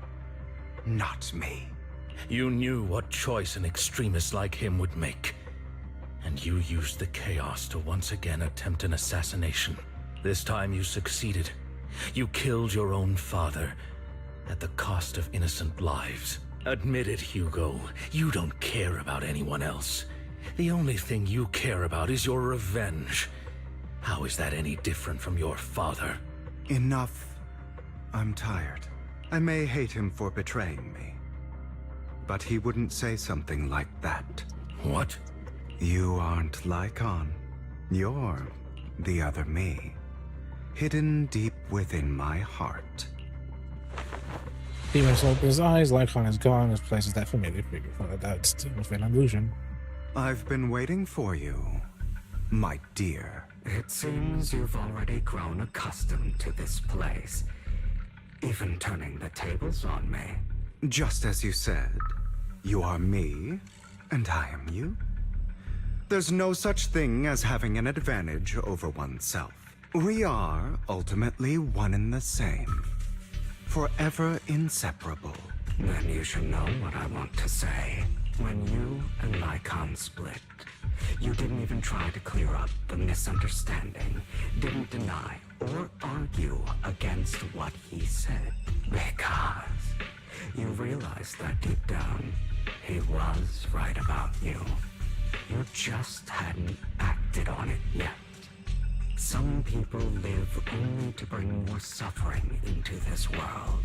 not me. You knew what choice an extremist like him would make, and you used the chaos to once again attempt an assassination. This time you succeeded. You killed your own father, at the cost of innocent lives. Admit it, Hugo. You don't care about anyone else. The only thing you care about is your revenge. How is that any different from your father? Enough. I'm tired. I may hate him for betraying me, but he wouldn't say something like that. What? You aren't Lycon. You're the other me. Hidden deep within my heart. He must open his eyes, Lycon is gone, his place is that familiar figure. That's still an illusion. I've been waiting for you, my dear. It seems you've already grown accustomed to this place, even turning the tables on me. Just as you said, you are me, and I am you. There's no such thing as having an advantage over oneself. We are ultimately one and the same, forever inseparable. Then you should know what I want to say. When you and Lycon split, you didn't even try to clear up the misunderstanding, didn't deny or argue against what he said, because you realized that deep down, he was right about you. You just hadn't acted on it yet. Some people live only to bring more suffering into this world.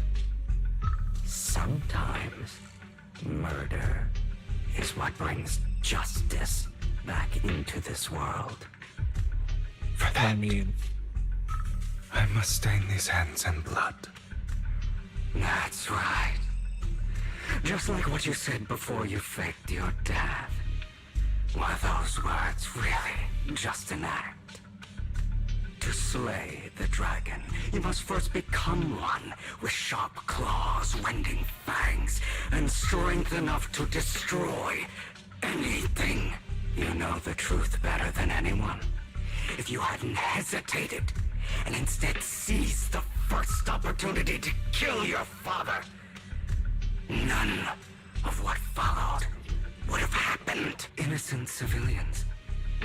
Sometimes, murder is what brings justice back into this world. For that, I must stain these hands in blood. That's right. Just like what you said before you faked your death. Were those words really just an act? To slay the dragon, you must first become one, with sharp claws, rending fangs, and strength enough to destroy anything. You know the truth better than anyone. If you hadn't hesitated, and instead seized the first opportunity to kill your father, none of what followed would have happened. Innocent civilians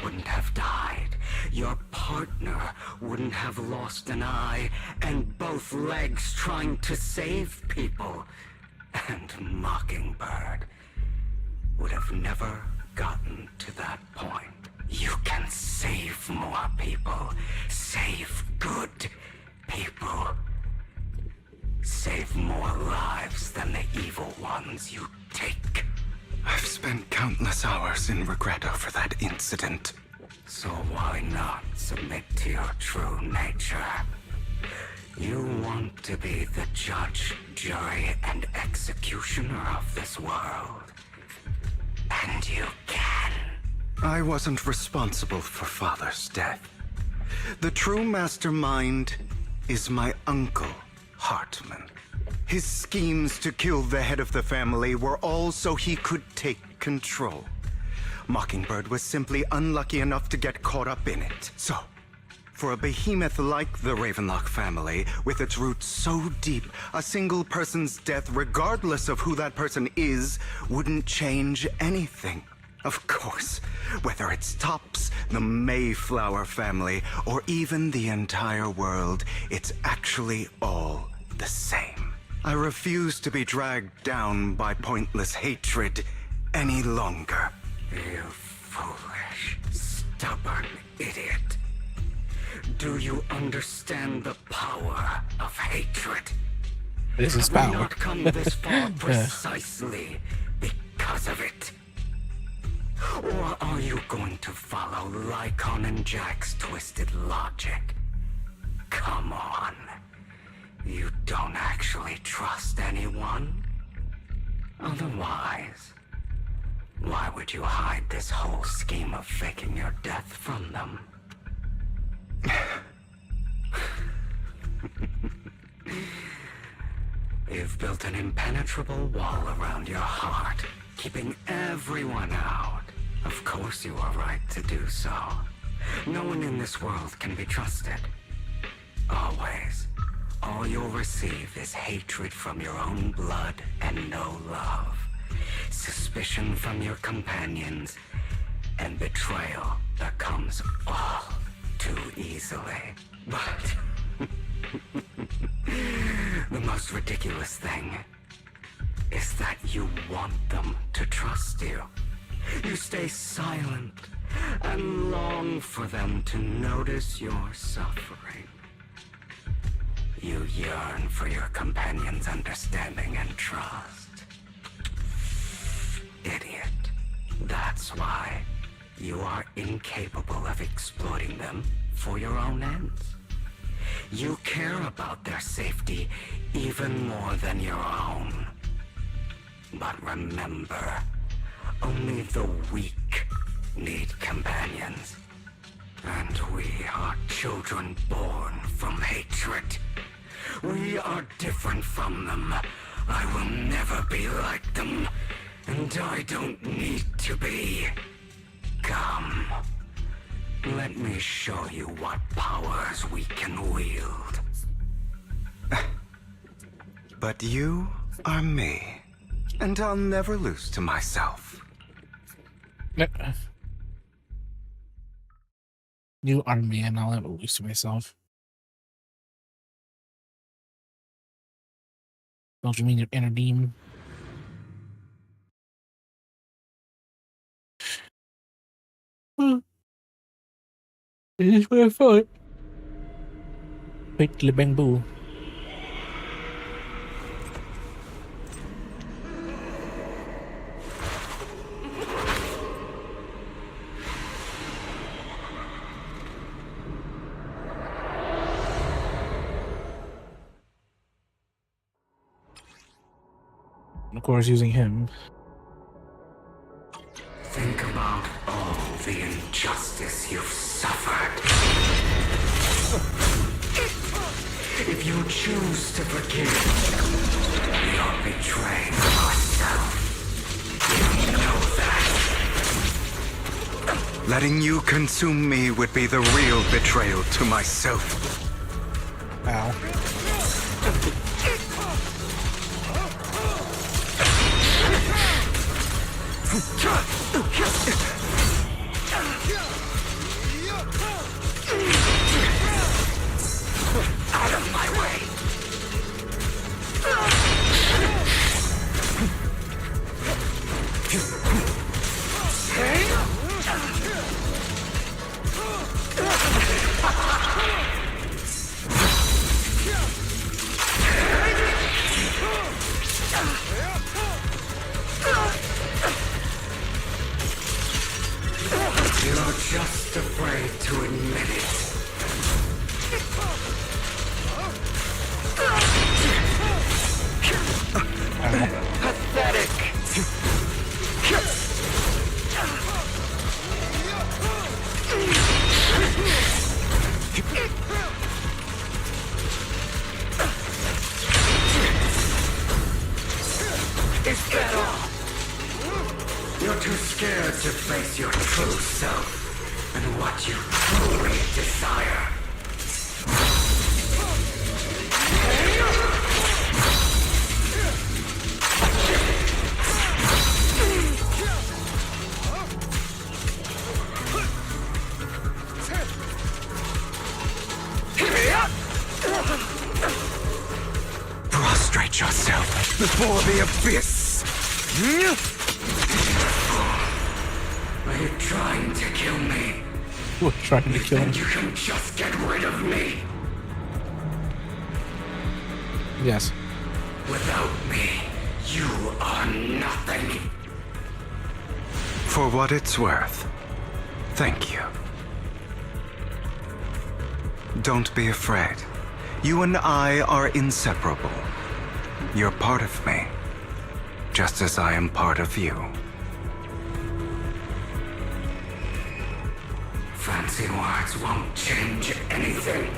wouldn't have died. Your partner wouldn't have lost an eye and both legs trying to save people. And Mockingbird would have never gotten to that point. You can save more people. Save good people. Save more lives than the evil ones you take. I've spent countless hours in regret over that incident. So why not submit to your true nature? You want to be the judge, jury, and executioner of this world. And you can. I wasn't responsible for Father's death. The true mastermind is my uncle, Hartman. His schemes to kill the head of the family were all so he could take control. Mockingbird was simply unlucky enough to get caught up in it. So, for a behemoth like the Ravenlock family, with its roots so deep, a single person's death, regardless of who that person is, wouldn't change anything. Of course, whether it's Topps, the Mayflower family, or even the entire world, it's actually all the same. I refuse to be dragged down by pointless hatred any longer. You foolish, stubborn idiot. Do you understand the power of hatred? This is Have we power. not come this far precisely because of it? Or are you going to follow Lycon and Jack's twisted logic? Come on. You don't actually trust anyone? Otherwise, why would you hide this whole scheme of faking your death from them? You've built an impenetrable wall around your heart, keeping everyone out. Of course you are right to do so. No one in this world can be trusted. Always. All you'll receive is hatred from your own blood and no love. Suspicion from your companions, and betrayal that comes all too easily. But the most ridiculous thing is that you want them to trust you. You stay silent and long for them to notice your suffering. You yearn for your companions' understanding and trust. Idiot. That's why you are incapable of exploiting them for your own ends. You care about their safety even more than your own. But remember, only the weak need companions. And we are children born from hatred. We are different from them. I will never be like them. And I don't need to be. Come. Let me show you what powers we can wield. But you are me, and I'll never lose to myself. You are me, and I'll never lose to myself. Don't you mean your inner demon? Well, it is what I thought. Wait till the bang boo. Of course, using him. Think about all the injustice you've suffered. If you choose to forgive, you're betraying yourself. You know that. Letting you consume me would be the real betrayal to myself. Ow. Out of my way! You're just afraid to admit it. Pathetic! Is that all? You're too scared to face your true self and what you truly desire. Prostrate yourself before the abyss. Are you trying to kill me? We're trying to kill him. You can just get rid of me. Yes. Without me, you are nothing. For what it's worth, thank you. Don't be afraid. You and I are inseparable. You're part of me, just as I am part of you. Fancy words won't change anything.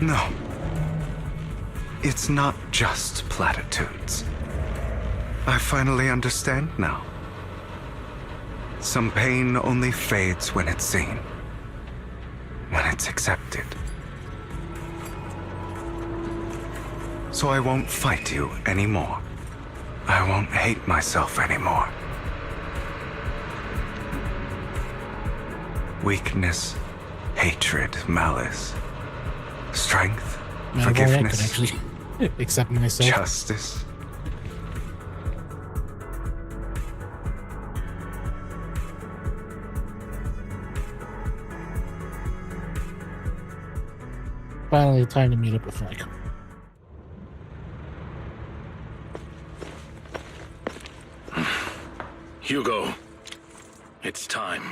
No. It's not just platitudes. I finally understand now. Some pain only fades when it's seen, when it's accepted. So I won't fight you anymore. I won't hate myself anymore. Weakness, hatred, malice, strength, forgiveness, I could actually accept myself. justice. Finally, time to meet up with Michael. Hugo, it's time.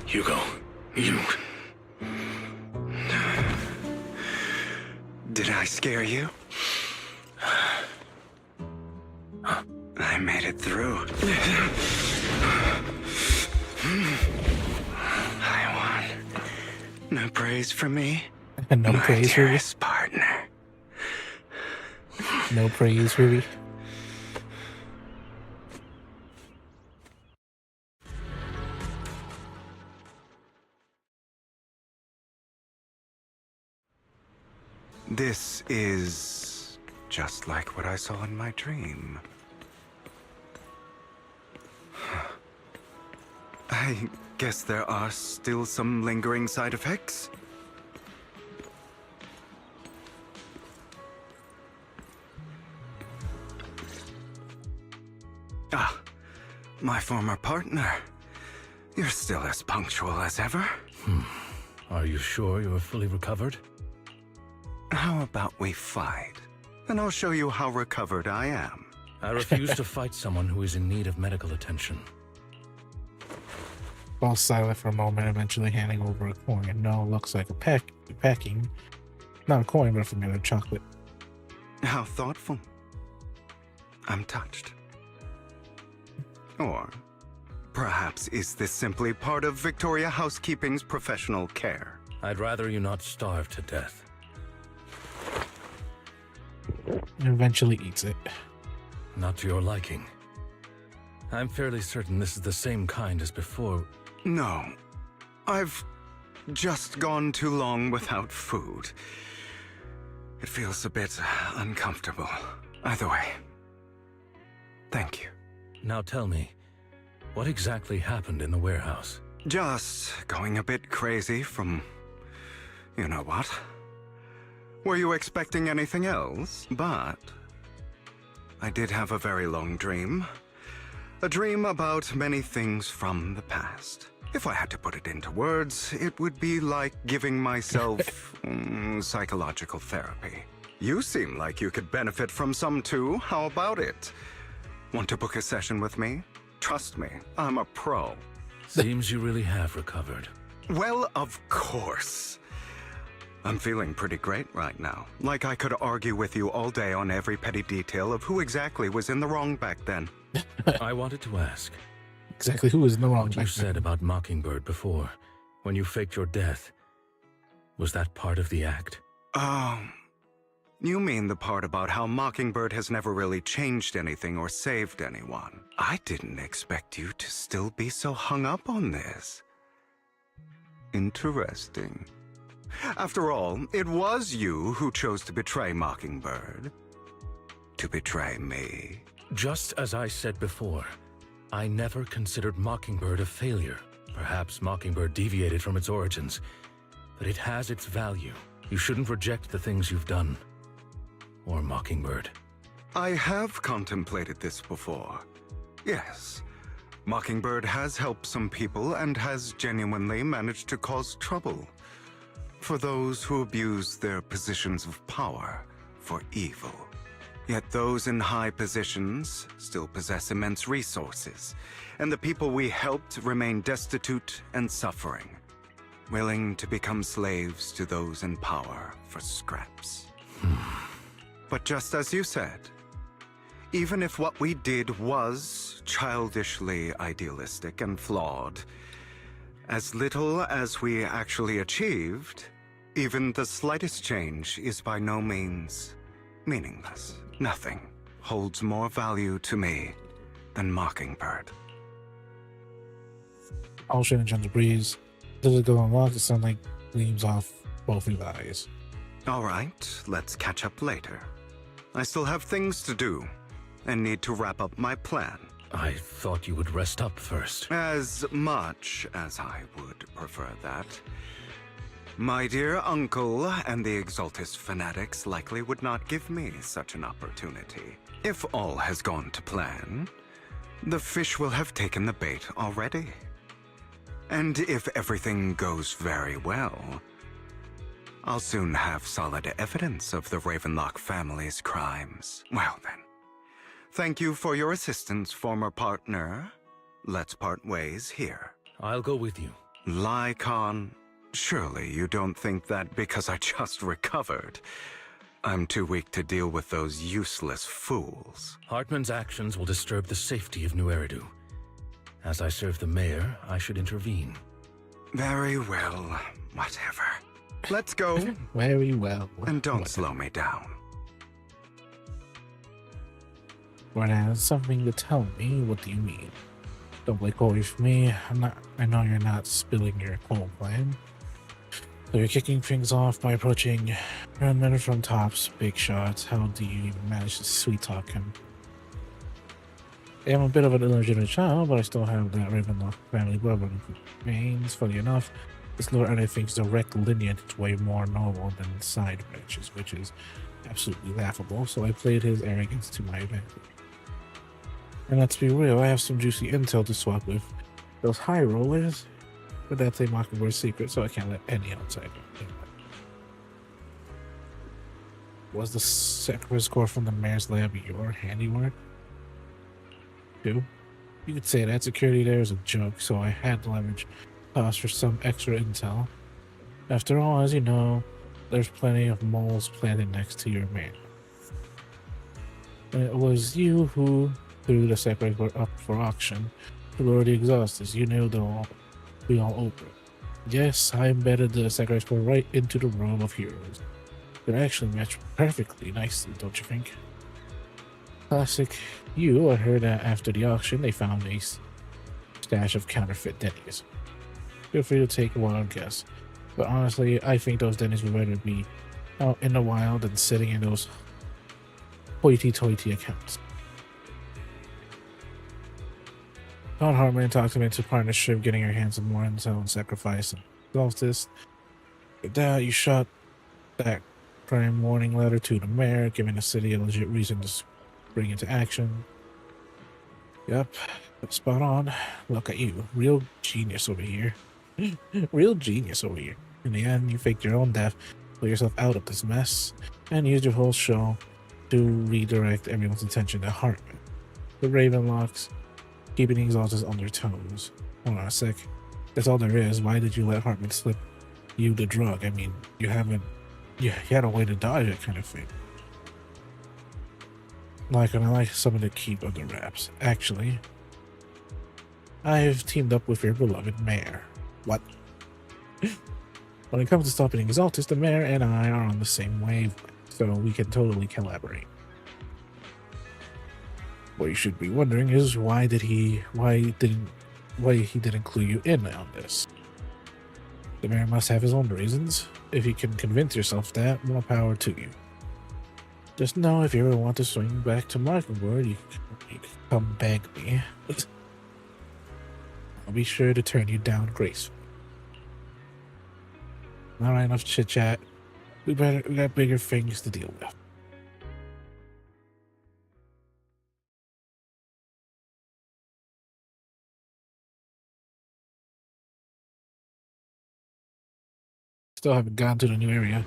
Hugo, you... Did I scare you? I made it through. I won. No praise for me. No praise for me. Partner. No praise, Ruby. This is just like what I saw in my dream. I guess there are still some lingering side effects. Ah, my former partner. You're still as punctual as ever. Are you sure you're fully recovered? How about we fight? And I'll show you how recovered I am. I refuse to fight someone who is in need of medical attention. Falls silent for a moment, eventually handing over a coin. No, looks like a packing Not a coin, but from the other chocolate. How thoughtful. I'm touched. Or perhaps is this simply part of Victoria Housekeeping's professional care? I'd rather you not starve to death. And eventually eats it. Not to your liking. I'm fairly certain this is the same kind as before. No. I've just gone too long without food. It feels a bit uncomfortable. Either way. Thank you. Now tell me, what exactly happened in the warehouse? Just going a bit crazy from... you know what? Were you expecting anything else? But... I did have a very long dream. A dream about many things from the past. If I had to put it into words, it would be like giving myself psychological therapy. You seem like you could benefit from some too. How about it? Want to book a session with me? Trust me, I'm a pro. Seems you really have recovered. Well, of course. I'm feeling pretty great right now. Like I could argue with you all day on every petty detail of who exactly was in the wrong back then. I wanted to ask. Exactly who was in the wrong What you said about Mockingbird before, when you faked your death, was that part of the act? You mean the part about how Mockingbird has never really changed anything or saved anyone? I didn't expect you to still be so hung up on this. Interesting. After all, it was you who chose to betray Mockingbird. To betray me. Just as I said before, I never considered Mockingbird a failure. Perhaps Mockingbird deviated from its origins, but it has its value. You shouldn't reject the things you've done. Or Mockingbird. I have contemplated this before. Yes. Mockingbird has helped some people and has genuinely managed to cause trouble. For those who abuse their positions of power for evil. Yet those in high positions still possess immense resources, and the people we helped remain destitute and suffering, willing to become slaves to those in power for scraps. But just as you said, even if what we did was childishly idealistic and flawed, as little as we actually achieved, even the slightest change is by no means meaningless. Nothing holds more value to me than Mockingbird. Ocean and gentle breeze. Does it go on walk? The sunlight gleams off both his eyes. All right, let's catch up later. I still have things to do and need to wrap up my plan. I thought you would rest up first. As much as I would prefer that. My dear uncle and the Exaltus fanatics likely would not give me such an opportunity. If all has gone to plan, the fish will have taken the bait already. And if everything goes very well, I'll soon have solid evidence of the Ravenlock family's crimes. Well then, thank you for your assistance, former partner. Let's part ways here. I'll go with you. Lycon, surely you don't think that because I just recovered, I'm too weak to deal with those useless fools. Hartman's actions will disturb the safety of New Eridu. As I serve the mayor, I should intervene. Very well, whatever. Let's go. Very well. And don't slow me down. When I have something to tell me, what do you mean? Don't play coy for me. I know you're not spilling your whole plan. So you're kicking things off by approaching men from tops, big shots. How do you even manage to sweet talk him? I'm a bit of an illegitimate child, but I still have that Ravenlock family bloodline veins. Funny enough, this Lord Anything's direct lineage is way more noble than side branches, which is absolutely laughable, so I played his arrogance to my advantage. And let's be real, I have some juicy intel to swap with those high rollers, but that's a Mockingbird's secret, so I can't let any outsider know. Was the Sacrifice Core from the Mayor's Lab your handiwork? You could say that. Security there is a joke, so I had to leverage costs for some extra intel. After all, as you know, there's plenty of moles planted next to your man. And it was you who threw the sacrifice up for auction to lure the exhausters. You knew they'll be all over. Yes, I embedded the sacrifice board right into the room of heroes. It actually matched perfectly nicely, don't you think? Classic you. I heard that after the auction they found a stash of counterfeit Denny's. Feel free to take a wild guess, but honestly, I think those Denny's would rather be out in the wild than sitting in those hoity-toity accounts. Don Hartman talked him into partnership, getting your hands on more intel and sacrifice and Solstice. With that, you shot that crime warning letter to the mayor, giving the city a legit reason to bring into action. Yep, spot on. Look at you. Real genius over here. Real genius over here. In the end, you faked your own death, pulled yourself out of this mess, and used your whole show to redirect everyone's attention to Hartman. The Ravenlocks, keeping the Exalters on their toes. Hold on a sec. That's all there is. Why did you let Hartman slip you the drug? I mean, you had a way to dodge that kind of thing. And I like something to keep under wraps. Actually, I've teamed up with your beloved mayor. What? When it comes to stopping Exaltus, the mayor and I are on the same wavelength, so we can totally collaborate. What you should be wondering is why he didn't clue you in on this. The mayor must have his own reasons. If you can convince yourself that, more power to you. Just know if you ever want to swing back to Mockingbird, you can come beg me. I'll be sure to turn you down gracefully. Alright, enough chit chat. We got bigger things to deal with. Still haven't gone to the new area.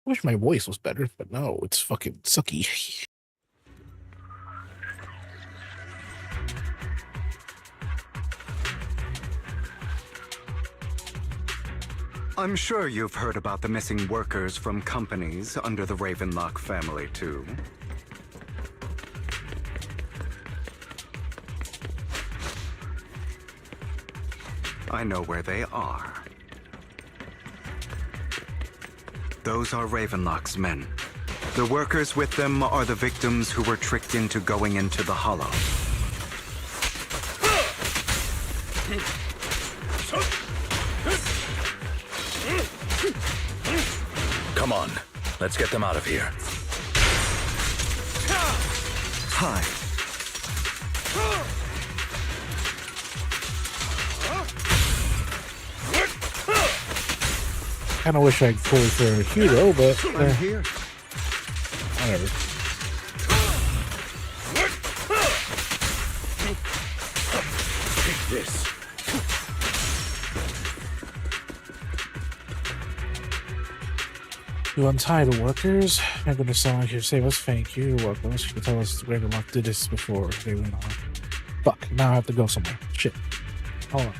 Wish my voice was better, but no, it's fucking sucky. I'm sure you've heard about the missing workers from companies under the Ravenlock family, too. I know where they are. Those are Ravenlock's men. The workers with them are the victims who were tricked into going into the Hollow. Come on, let's get them out of here. Hi. Kinda wish I'd pull for a hero, but I'm here. Whatever. Take this. You untie the workers. I'm gonna sound like you save us. Thank you. You're welcome. You can tell us Ravenlock did this before they went on. Fuck. Now I have to go somewhere. Shit. Hold on.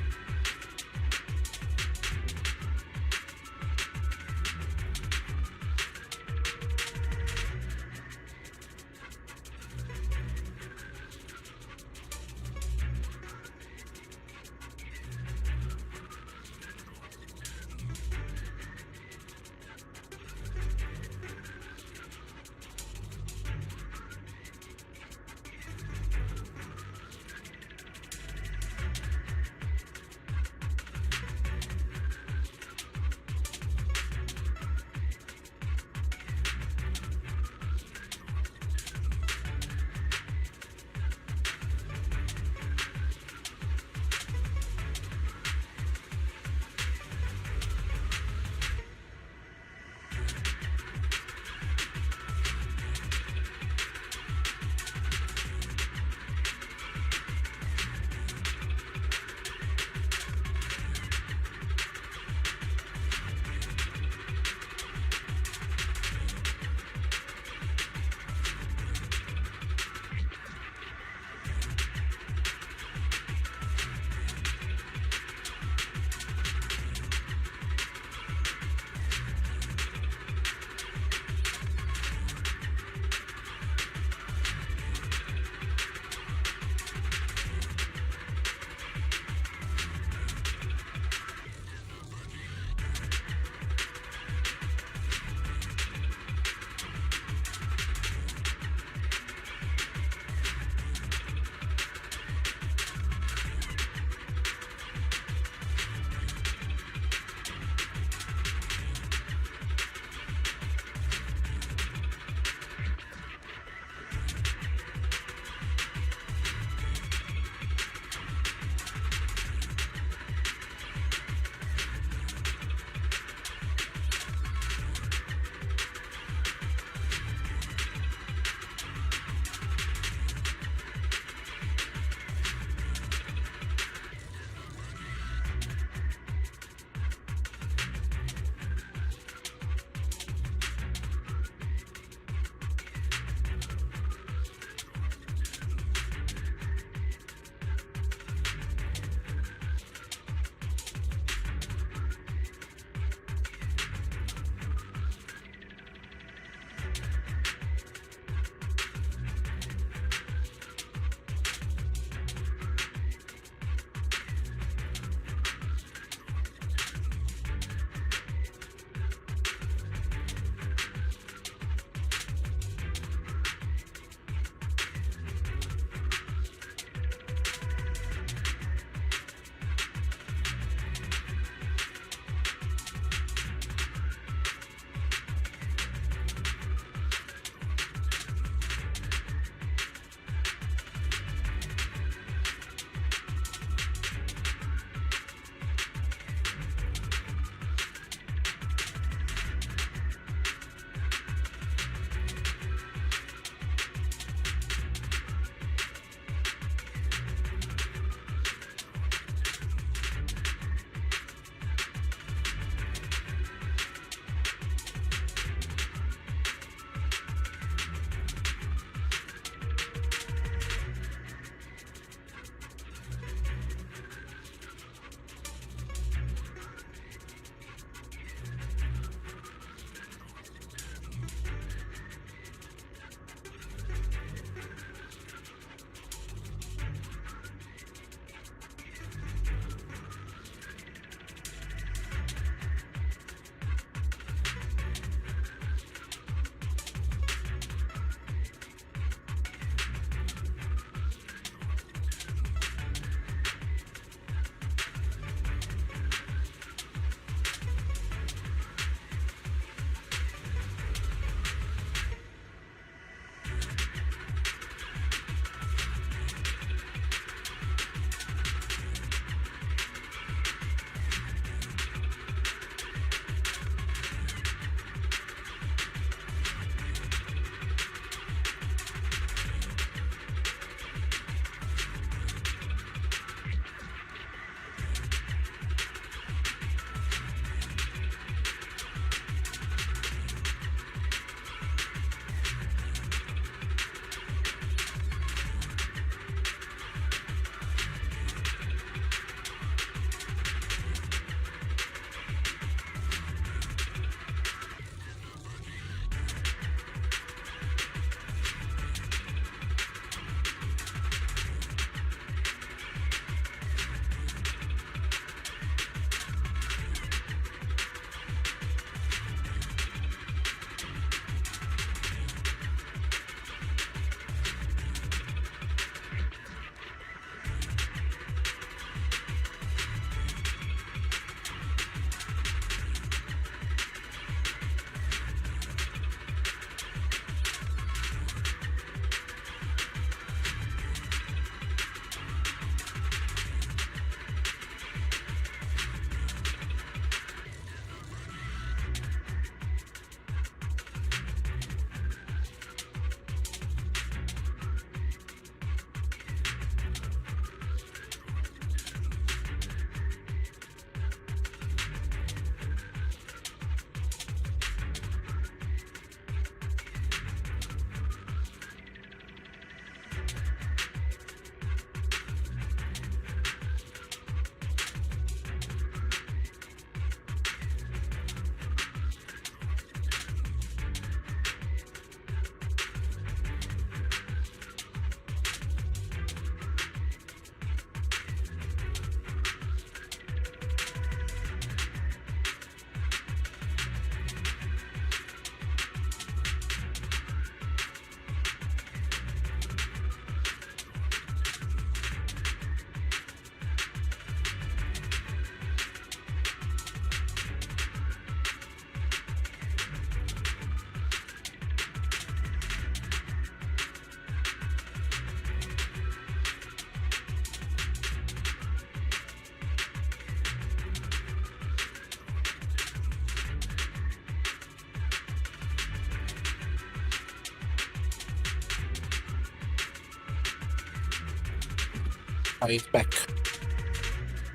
he's back.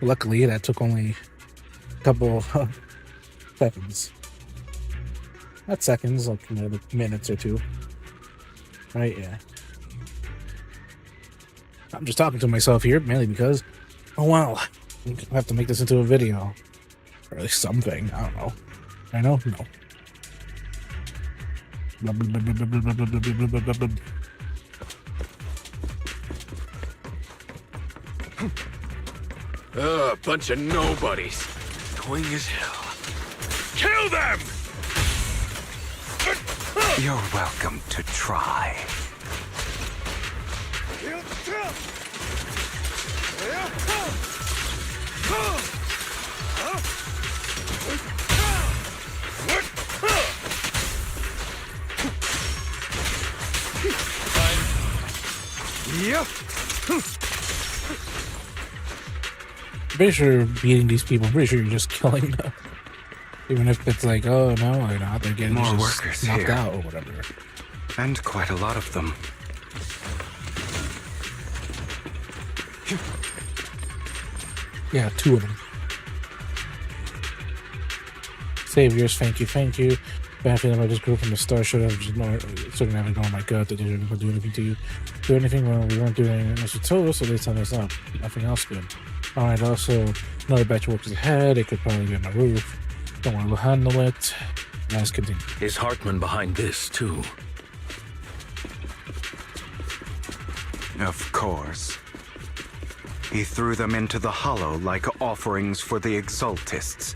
Luckily, that took only a couple seconds. Not seconds, like minutes or two. Right? Yeah. I'm just talking to myself here, mainly because, oh wow, I have to make this into a video. Or at least something. I don't know. I know? No. Bunch of nobodies. Annoying as hell. Kill them! You're welcome to try. Pretty sure beating these people, pretty sure you're just killing them. Even if it's like, oh no, they're not, they're getting more just workers knocked here. out or whatever. And quite a lot of them. Yeah, 2 of them. Saviors, thank you, thank you. Bad feeling about this group from the start. Should have just should have ignored my gut. They didn't do anything to you. Do anything when we weren't doing anything else. Told us, so they turned us up. Nothing else good. Alright, also, another batch of workers ahead. It could probably be on the roof. Don't want to handle it. Let's continue. Is Hartman behind this, too? Of course. He threw them into the Hollow like offerings for the Exaltists.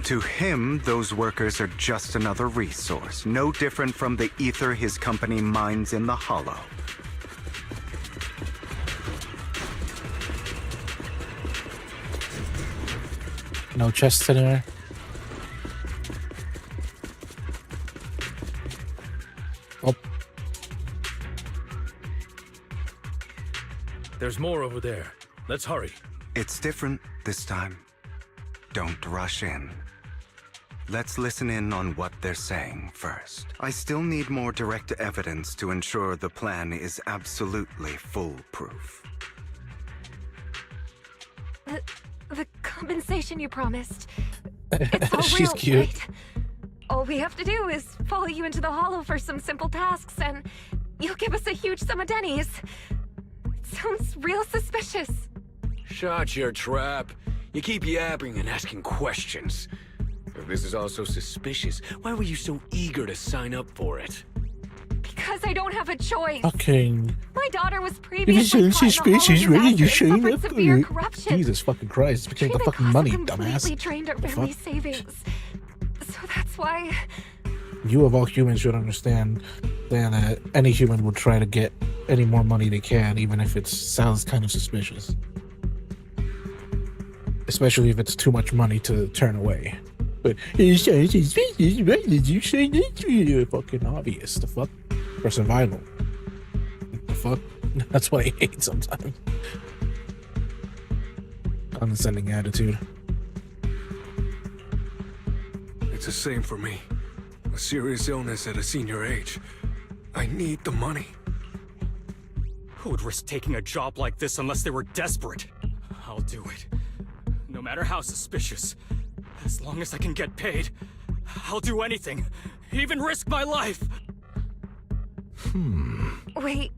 To him, those workers are just another resource, no different from the ether his company mines in the Hollow. No chests anywhere. Oh. There's more over there. Let's hurry. It's different this time. Don't rush in. Let's listen in on what they're saying first. I still need more direct evidence to ensure the plan is absolutely foolproof. The compensation you promised. It's all She's real, cute. right? All we have to do is follow you into the Hollow for some simple tasks, and you'll give us a huge sum of dennies. It sounds real suspicious. Shut your trap. You keep yapping and asking questions. If this is all so suspicious, why were you so eager to sign up for it? Because I don't have a choice. Fucking. My daughter was If previously it's caught in a suspicious, Hollow why did you disaster and sign suffered up for severe it? corruption. Jesus fucking Christ. It's because of the fucking money, dumbass. Completely drained our The family fuck? savings. So that's why. You of all humans should understand that any human will try to get any more money they can, even if it sounds kind of suspicious. Especially if it's too much money to turn away. But it's so suspicious, why did you say that to me? Fucking obvious. The fuck? For survival. The fuck? That's what I hate sometimes. Condescending attitude. It's the same for me. A serious illness at a senior age. I need the money. Who would risk taking a job like this unless they were desperate? I'll do it. No matter how suspicious. As long as I can get paid, I'll do anything. Even risk my life. Wait,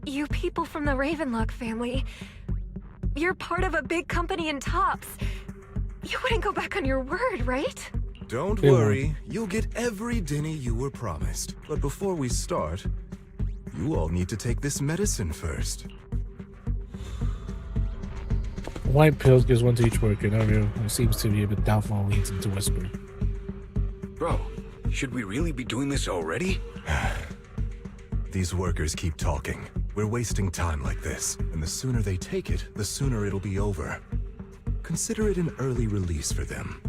you people from the Ravenlock family. You're part of a big company in Tops. You wouldn't go back on your word, right? Don't Yeah. worry, you'll get every denny you were promised. But before we start, you all need to take this medicine first. White pills gives one to each worker. No real. It seems to be a bit doubtful and leads into whisper. Bro, should we really be doing this already? These workers keep talking. We're wasting time like this, and the sooner they take it, the sooner it'll be over. Consider it an early release for them.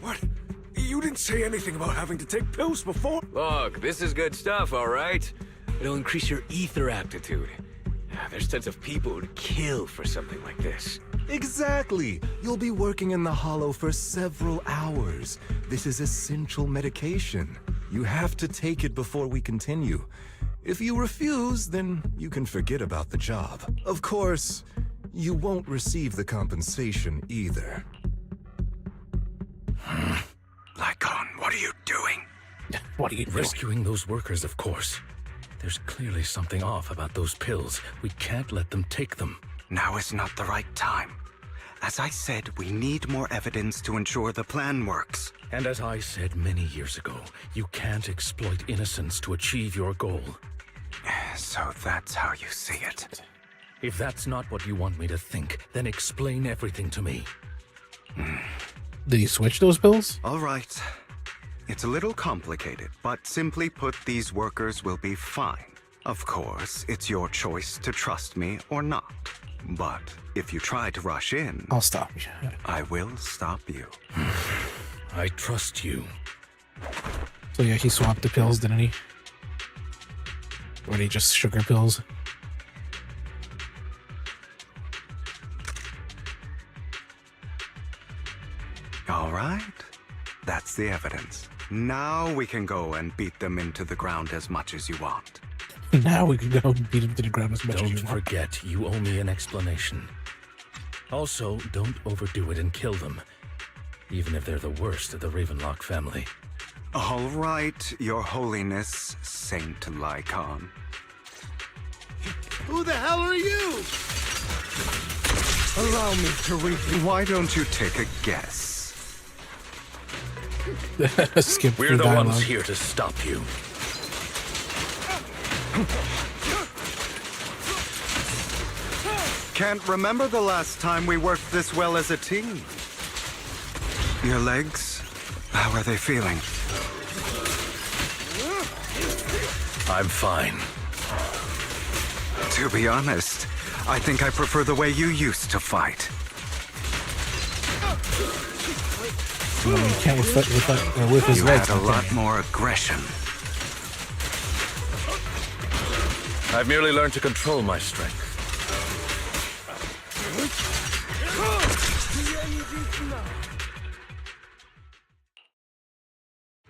What? You didn't say anything about having to take pills before? Look, this is good stuff, alright? It'll increase your ether aptitude. There's tons of people who'd kill for something like this. Exactly! You'll be working in the Hollow for several hours. This is essential medication. You have to take it before we continue. If you refuse, then you can forget about the job. Of course, you won't receive the compensation either. Lycon, what are you doing? What are you doing? Rescuing those workers, of course. There's clearly something off about those pills. We can't let them take them. Now is not the right time. As I said, we need more evidence to ensure the plan works. And as I said many years ago, you can't exploit innocence to achieve your goal. So that's how you see it. If that's not what you want me to think, then explain everything to me. Did he switch those pills? All right. It's a little complicated, but simply put, these workers will be fine. Of course, it's your choice to trust me or not. But if you try to rush in, I'll stop you. I will stop you. I trust you. So yeah, he swapped the pills, didn't he? Or did he just sugar pills? All right. That's the evidence. Now we can go and beat them into the ground as much as you want. Now we can go and beat him to the ground as much as you Don't want. forget, you owe me an explanation. Also, don't overdo it and kill them. Even if they're the worst of the Ravenlock family. All right, Your Holiness, Saint Lycon. Who the hell are you? Allow me to read. Why don't you take a guess? Skip We're through the dialogue. ones here to stop you. Can't remember the last time we worked this well as a team. Your legs? How are they feeling? I'm fine. To be honest, I think I prefer the way you used to fight. No, you can't with his You legs. had a okay. lot more aggression. I've merely learned to control my strength.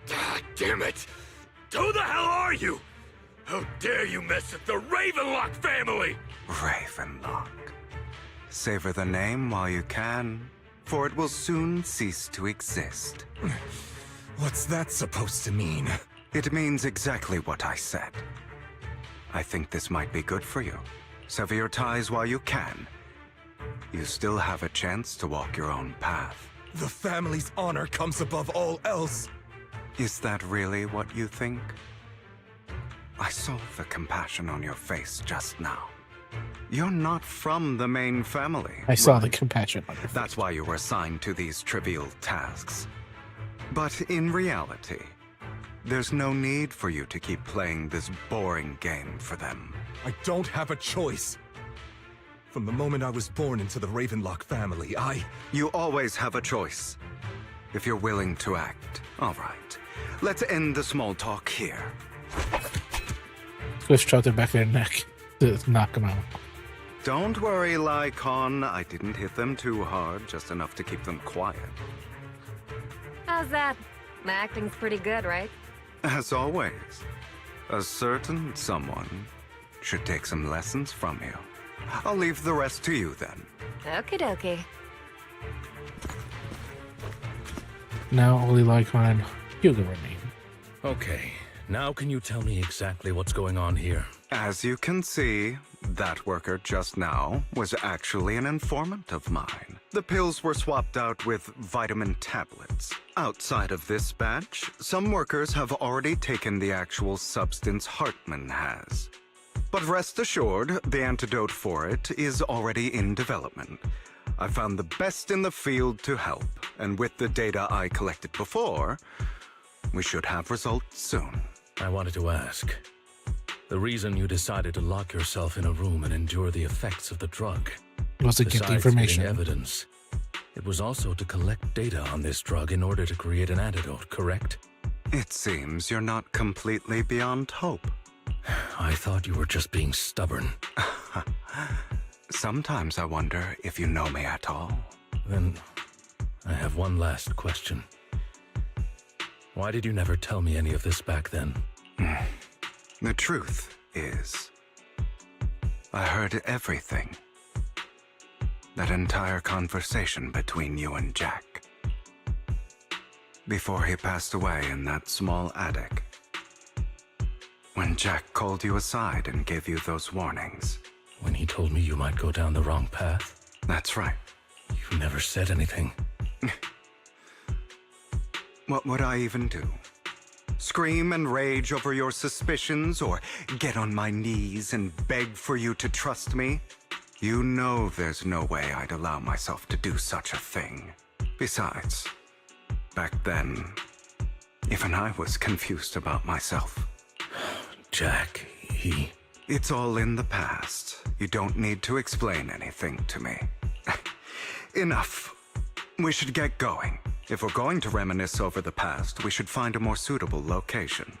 God damn it! Who the hell are you? How dare you mess with the Ravenlock family? Ravenlock. Savor the name while you can, for it will soon cease to exist. What's that supposed to mean? It means exactly what I said. I think this might be good for you. Sever your ties while you can. You still have a chance to walk your own path. The family's honor comes above all else. Is that really what you think? I saw the compassion on your face just now. You're not from the main family. I saw right? the compassion on your face. That's why you were assigned to these trivial tasks. But in reality, there's no need for you to keep playing this boring game for them. I don't have a choice. From the moment I was born into the Ravenlock family, You always have a choice. If you're willing to act. All right. Let's end the small talk here. Swift shot their back of their neck to knock him out. Don't worry, Lycon. I didn't hit them too hard, just enough to keep them quiet. How's that? My acting's pretty good, right? As always, a certain someone should take some lessons from you. I'll leave the rest to you then. Okie dokie. Now only Lycon and Hugo remain. Okay, now can you tell me exactly what's going on here? As you can see, that worker just now was actually an informant of mine. The pills were swapped out with vitamin tablets. Outside of this batch, some workers have already taken the actual substance Hartman has. But rest assured, the antidote for it is already in development. I found the best in the field to help, and with the data I collected before, we should have results soon. I wanted to ask. The reason you decided to lock yourself in a room and endure the effects of the drug. Was to get the besides information. getting evidence, it was also to collect data on this drug in order to create an antidote, correct? It seems you're not completely beyond hope. I thought you were just being stubborn. Sometimes I wonder if you know me at all. Then I have one last question. Why did you never tell me any of this back then? The truth is, I heard everything. That entire conversation between you and Jack. Before he passed away in that small attic. When Jack called you aside and gave you those warnings. When he told me you might go down the wrong path? That's right. You never said anything. What would I even do? Scream and rage over your suspicions, or get on my knees and beg for you to trust me? You know there's no way I'd allow myself to do such a thing. Besides, back then, even I was confused about myself. Jack, he... It's all in the past. You don't need to explain anything to me. Enough. We should get going. If we're going to reminisce over the past, we should find a more suitable location.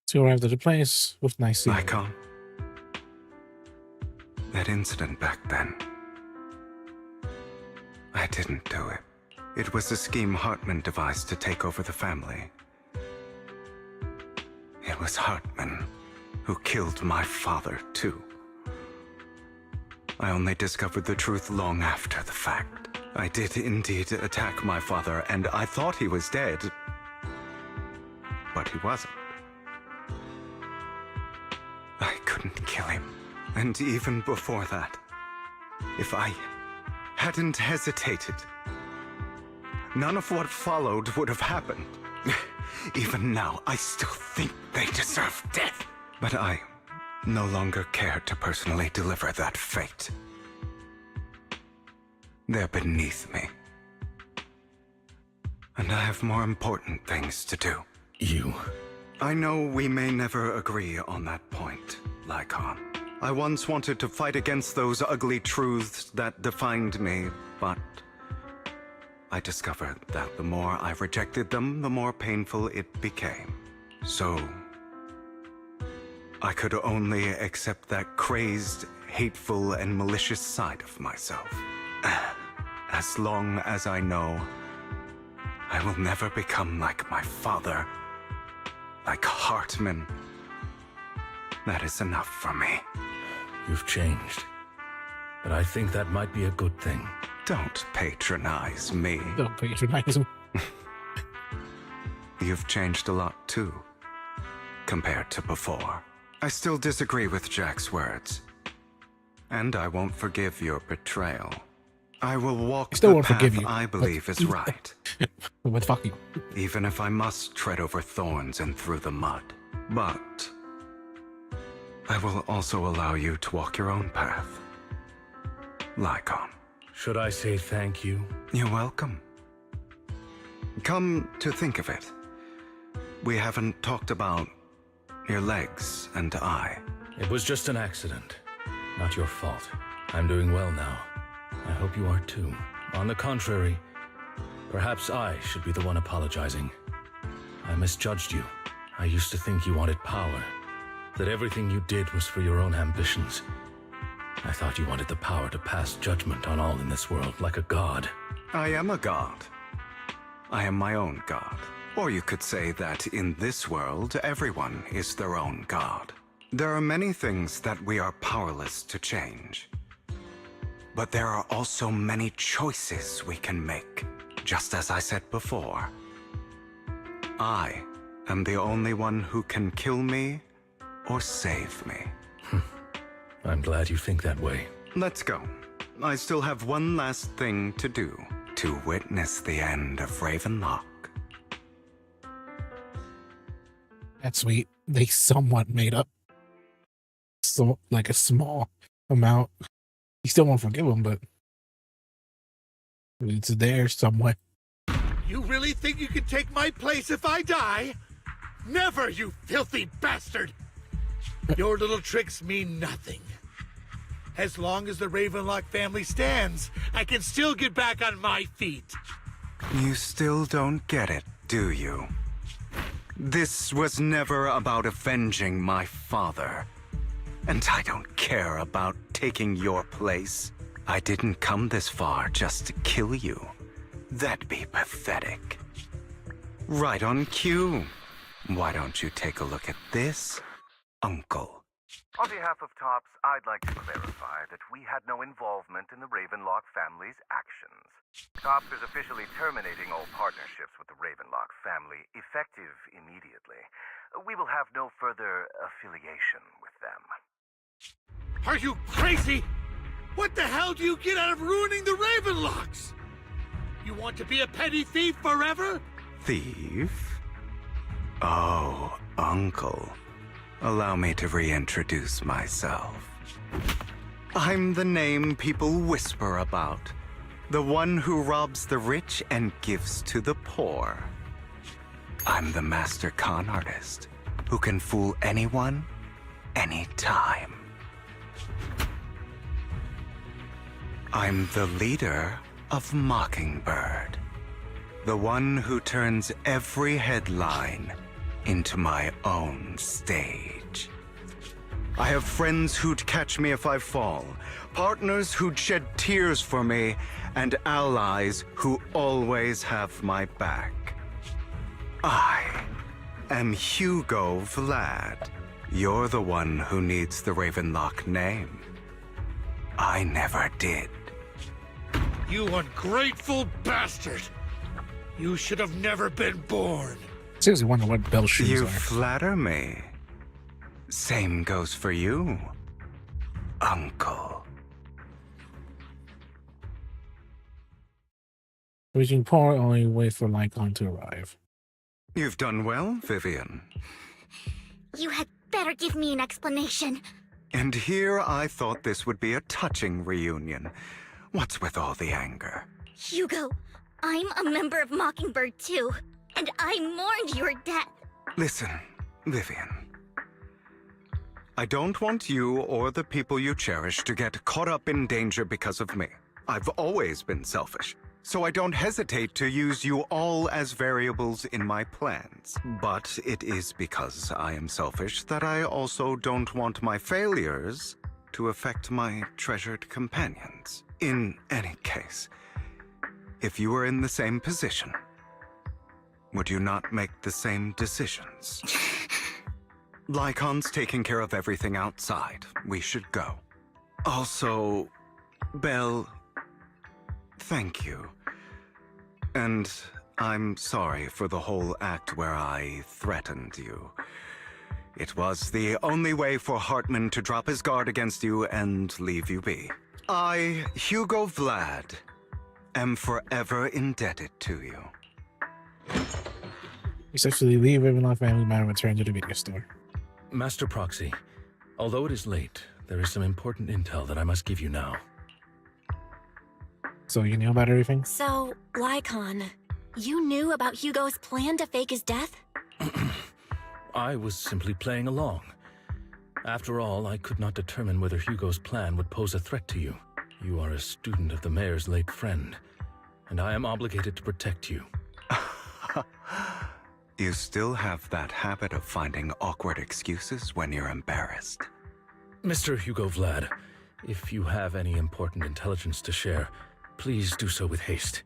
So you arrived at a place with nice scenery. Lycon. That incident back then. I didn't do it. It was a scheme Hartman devised to take over the family. It was Hartman who killed my father, too. I only discovered the truth long after the fact. I did indeed attack my father, and I thought he was dead. But he wasn't. I couldn't kill him. And even before that, if I hadn't hesitated, none of what followed would have happened. Even now, I still think they deserve death. But I no longer care to personally deliver that fate. They're beneath me. And I have more important things to do. You? I know we may never agree on that point, Lycon. I once wanted to fight against those ugly truths that defined me, but I discovered that the more I rejected them, the more painful it became. So I could only accept that crazed, hateful, and malicious side of myself. As long as I know I will never become like my father, like Hartman, that is enough for me. You've changed. But I think that might be a good thing. Don't patronize me. Don't patronize him. You've changed a lot, too, compared to before. I still disagree with Jack's words. And I won't forgive your betrayal. I will walk the path I believe is right. But fuck you. Even if I must tread over thorns and through the mud. But I will also allow you to walk your own path. Lycon. Should I say thank you? You're welcome. Come to think of it, we haven't talked about your legs and eye. It was just an accident. Not your fault. I'm doing well now. I hope you are too. On the contrary, perhaps I should be the one apologizing. I misjudged you. I used to think you wanted power, that everything you did was for your own ambitions. I thought you wanted the power to pass judgment on all in this world, like a god. I am a god. I am my own god. Or you could say that in this world, everyone is their own god. There are many things that we are powerless to change. But there are also many choices we can make. Just as I said before, I am the only one who can kill me or save me. I'm glad you think that way. Let's go. I still have one last thing to do. To witness the end of Ravenlock. That's sweet. They somewhat made up. So, like a small amount. You still won't forgive them, but it's there somewhat. You really think you can take my place if I die? Never, you filthy bastard! Your little tricks mean nothing. As long as the Ravenlock family stands, I can still get back on my feet. You still don't get it, do you? This was never about avenging my father. And I don't care about taking your place. I didn't come this far just to kill you. That'd be pathetic. Right on cue. Why don't you take a look at this, Uncle? On behalf of TOPS, I'd like to clarify that we had no involvement in the Ravenlock family's actions. TOPS is officially terminating all partnerships with the Ravenlock family, effective immediately. We will have no further affiliation with them. Are you crazy? What the hell do you get out of ruining the Ravenlocks? You want to be a petty thief forever? Thief? Oh, Uncle. Allow me to reintroduce myself. I'm the name people whisper about. The one who robs the rich and gives to the poor. I'm the master con artist who can fool anyone, anytime. I'm the leader of Mockingbird. The one who turns every headline into my own stage. I have friends who'd catch me if I fall, partners who'd shed tears for me, and allies who always have my back. I am Hugo Vlad. You're the one who needs the Ravenlock name. I never did. You ungrateful bastard! You should have never been born. Seriously wonder what Bell's shoes You are. flatter me. Same goes for you, Uncle. Reaching port, only wait for Lycon to arrive. You've done well, Vivian. You had better give me an explanation. And here I thought this would be a touching reunion. What's with all the anger? Hugo, I'm a member of Mockingbird too, and I mourned your death. Listen, Vivian. I don't want you or the people you cherish to get caught up in danger because of me. I've always been selfish, so I don't hesitate to use you all as variables in my plans. But it is because I am selfish that I also don't want my failures to affect my treasured companions. In any case, if you were in the same position, would you not make the same decisions? Lycon's taking care of everything outside. We should go. Also, Belle, thank you. And I'm sorry for the whole act where I threatened you. It was the only way for Hartman to drop his guard against you and leave you be. I, Hugo Vlad, am forever indebted to you. You successfully leave Ravenlock family man and return to the video store. Master Proxy, although it is late, there is some important intel that I must give you now. So you knew about everything? So, Lycon, you knew about Hugo's plan to fake his death? I was simply playing along. After all, I could not determine whether Hugo's plan would pose a threat to you. You are a student of the mayor's late friend, and I am obligated to protect you. You still have that habit of finding awkward excuses when you're embarrassed. Mr. Hugo Vlad, if you have any important intelligence to share, please do so with haste.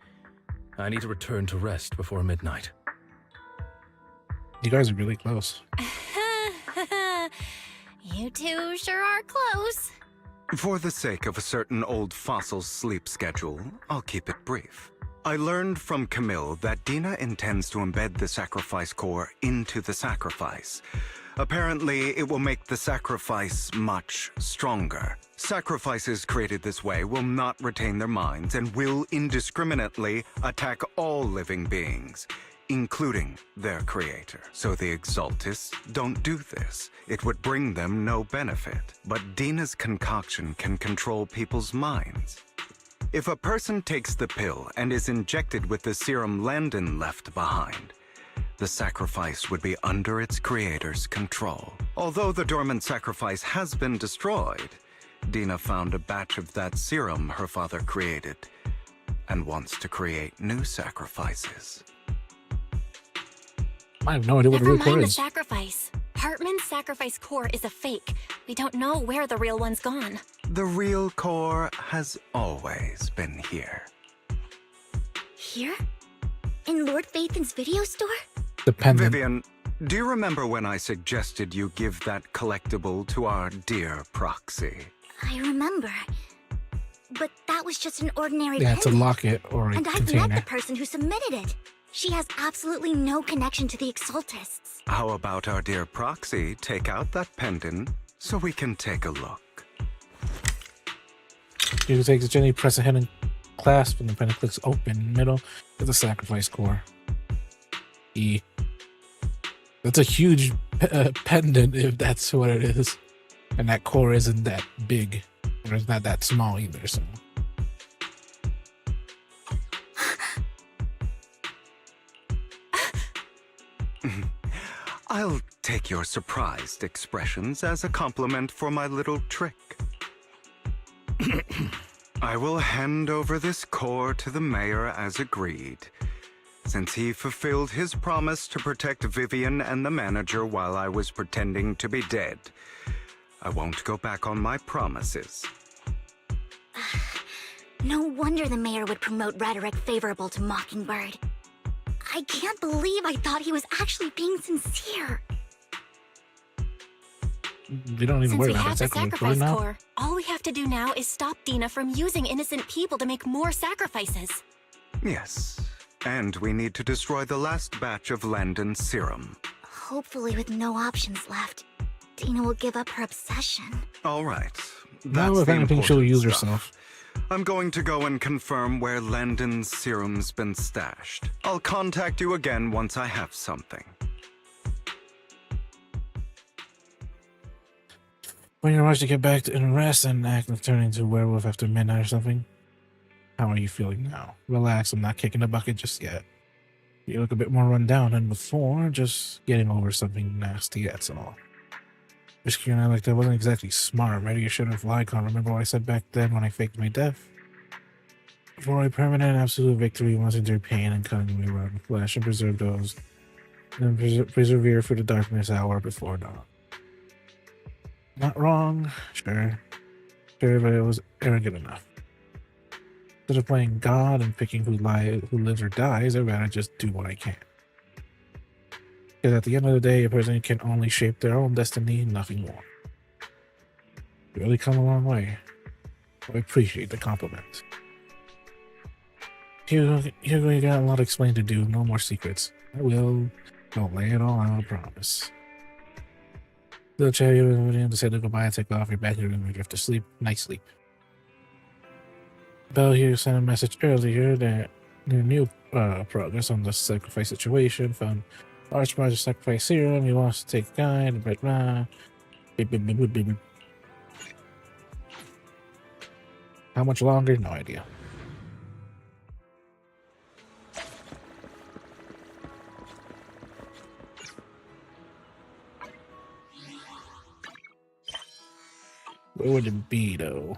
I need to return to rest before midnight. You guys are really close. You two sure are close. For the sake of a certain old fossil's sleep schedule, I'll keep it brief. I learned from Camille that Dina intends to embed the sacrifice core into the sacrifice. Apparently, it will make the sacrifice much stronger. Sacrifices created this way will not retain their minds and will indiscriminately attack all living beings, including their creator. So the Exaltists don't do this. It would bring them no benefit. But Dina's concoction can control people's minds. If a person takes the pill and is injected with the serum Landon left behind, the sacrifice would be under its creator's control. Although the dormant sacrifice has been destroyed, Dina found a batch of that serum her father created and wants to create new sacrifices. I have no idea what the real core Never mind the is. sacrifice. Hartman's sacrifice core is a fake. We don't know where the real one's gone. The real core has always been here. Here? In Lord Phaethon's video store? The pendant. Vivian, do you remember when I suggested you give that collectible to our dear proxy? I remember. But that was just an ordinary Yeah, it's a pendant. locket or a And I've container. met the person who submitted it. She has absolutely no connection to the Exaltists. How about our dear proxy take out that pendant so we can take a look? You can take the gently press ahead and clasp, and the pendant clicks open. Middle is the sacrifice core. E. That's a huge pendant if that's what it is. And that core isn't that big. Or it's not that small either, so. I'll take your surprised expressions as a compliment for my little trick. I will hand over this core to the mayor as agreed. Since he fulfilled his promise to protect Vivian and the manager while I was pretending to be dead, I won't go back on my promises. No wonder the mayor would promote rhetoric favorable to Mockingbird. I can't believe I thought he was actually being sincere. We don't even Since worry we about have it. the Exactly. sacrifice Now. core, all we have to do now is stop Dina from using innocent people to make more sacrifices. Yes, and we need to destroy the last batch of Landon's serum. Hopefully with no options left, Dina will give up her obsession. All right. Now, That's if the anything, she'll important use stuff. herself. I'm going to go and confirm where Landon's serum's been stashed. I'll contact you again once I have something. When you're rushed to get back to rest and act like turning into a werewolf after midnight or something, how are you feeling now? Relax, I'm not kicking the bucket just yet. You look a bit more run down than before, just getting over something nasty, that's all. Risking out like that wasn't exactly smart, right? You should have Lycon. Remember what I said back then when I faked my death? For a permanent absolute victory, once endure pain and cutting away around the flesh, and preserve those, and persevere for the darkness hour before dawn. Not wrong, sure, but it was arrogant enough. Instead of playing God and picking who lives or dies, I'd rather just do what I can. Because at the end of the day, a person can only shape their own destiny, nothing more. You really come a long way. I appreciate the compliment. Hugo, you got a lot of explaining to do, no more secrets. I will. Don't lay it all out, I promise. Little cherry, you to say goodbye and take off your back in your room and drift to sleep. Nice sleep. Bell here sent a message earlier that your new progress on the sacrifice situation found Archmage's sacrifice serum. He wants to take a guide, but how much longer? No idea. Where would it be, though?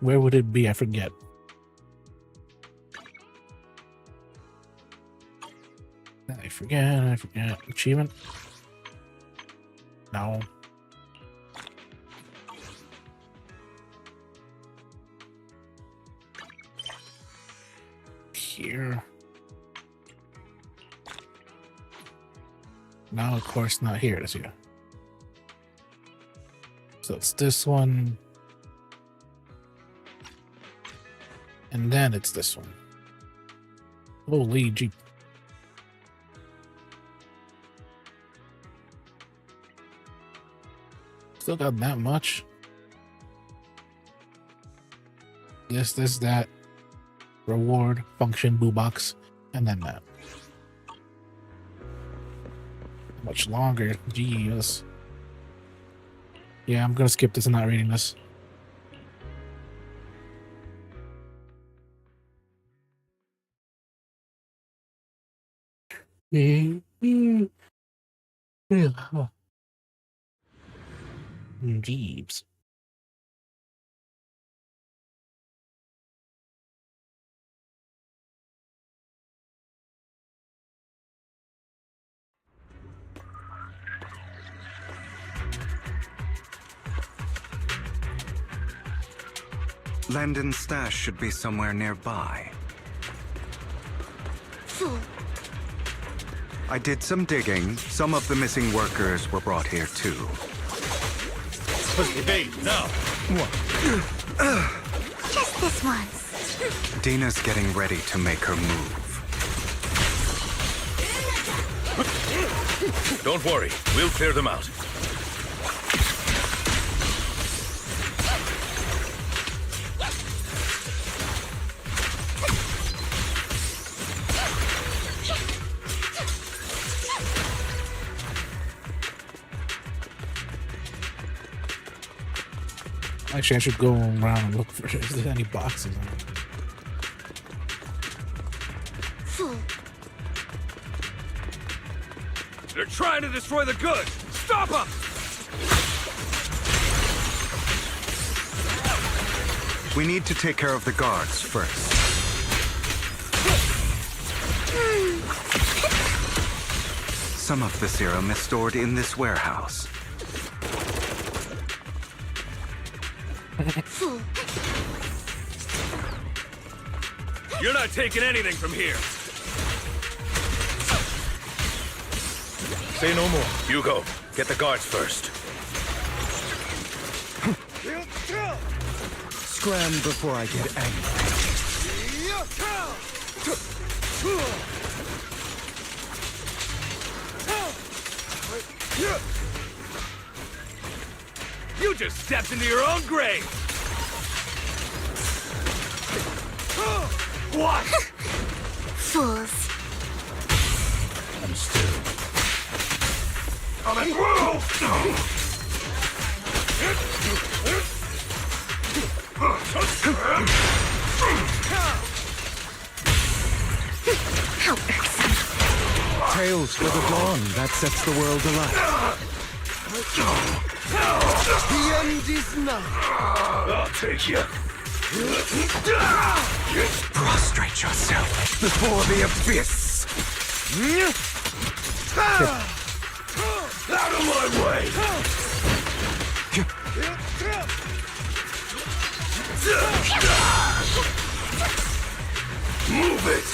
Where would it be? I forget. I forget. Achievement? No. Here. No, of course not here. It's here. So it's this one. And then it's this one. Holy Jeep. Still got that much. Yes, this, that. Reward, function, boo box, and then that. Much longer. Jeez. Yeah, I'm gonna skip this and not reading this. Jeeves. Landon's stash should be somewhere nearby. I did some digging. Some of the missing workers were brought here too. Hey, now! Just this once. Dina's getting ready to make her move. Don't worry, we'll clear them out. Actually, I should go around and look for if there's any boxes on it. They're trying to destroy the goods! Stop them! We need to take care of the guards first. Some of the serum is stored in this warehouse. You're not taking anything from here! Say no more. Hugo, get the guards first. Scram before I get angry. You just stepped into your own grave! What? Fools. I'm still. Coming through! How irksome. Tales for the dawn that sets the world alight. The end is now! I'll take you. Prostrate yourself before the abyss. Out of my way! Move it!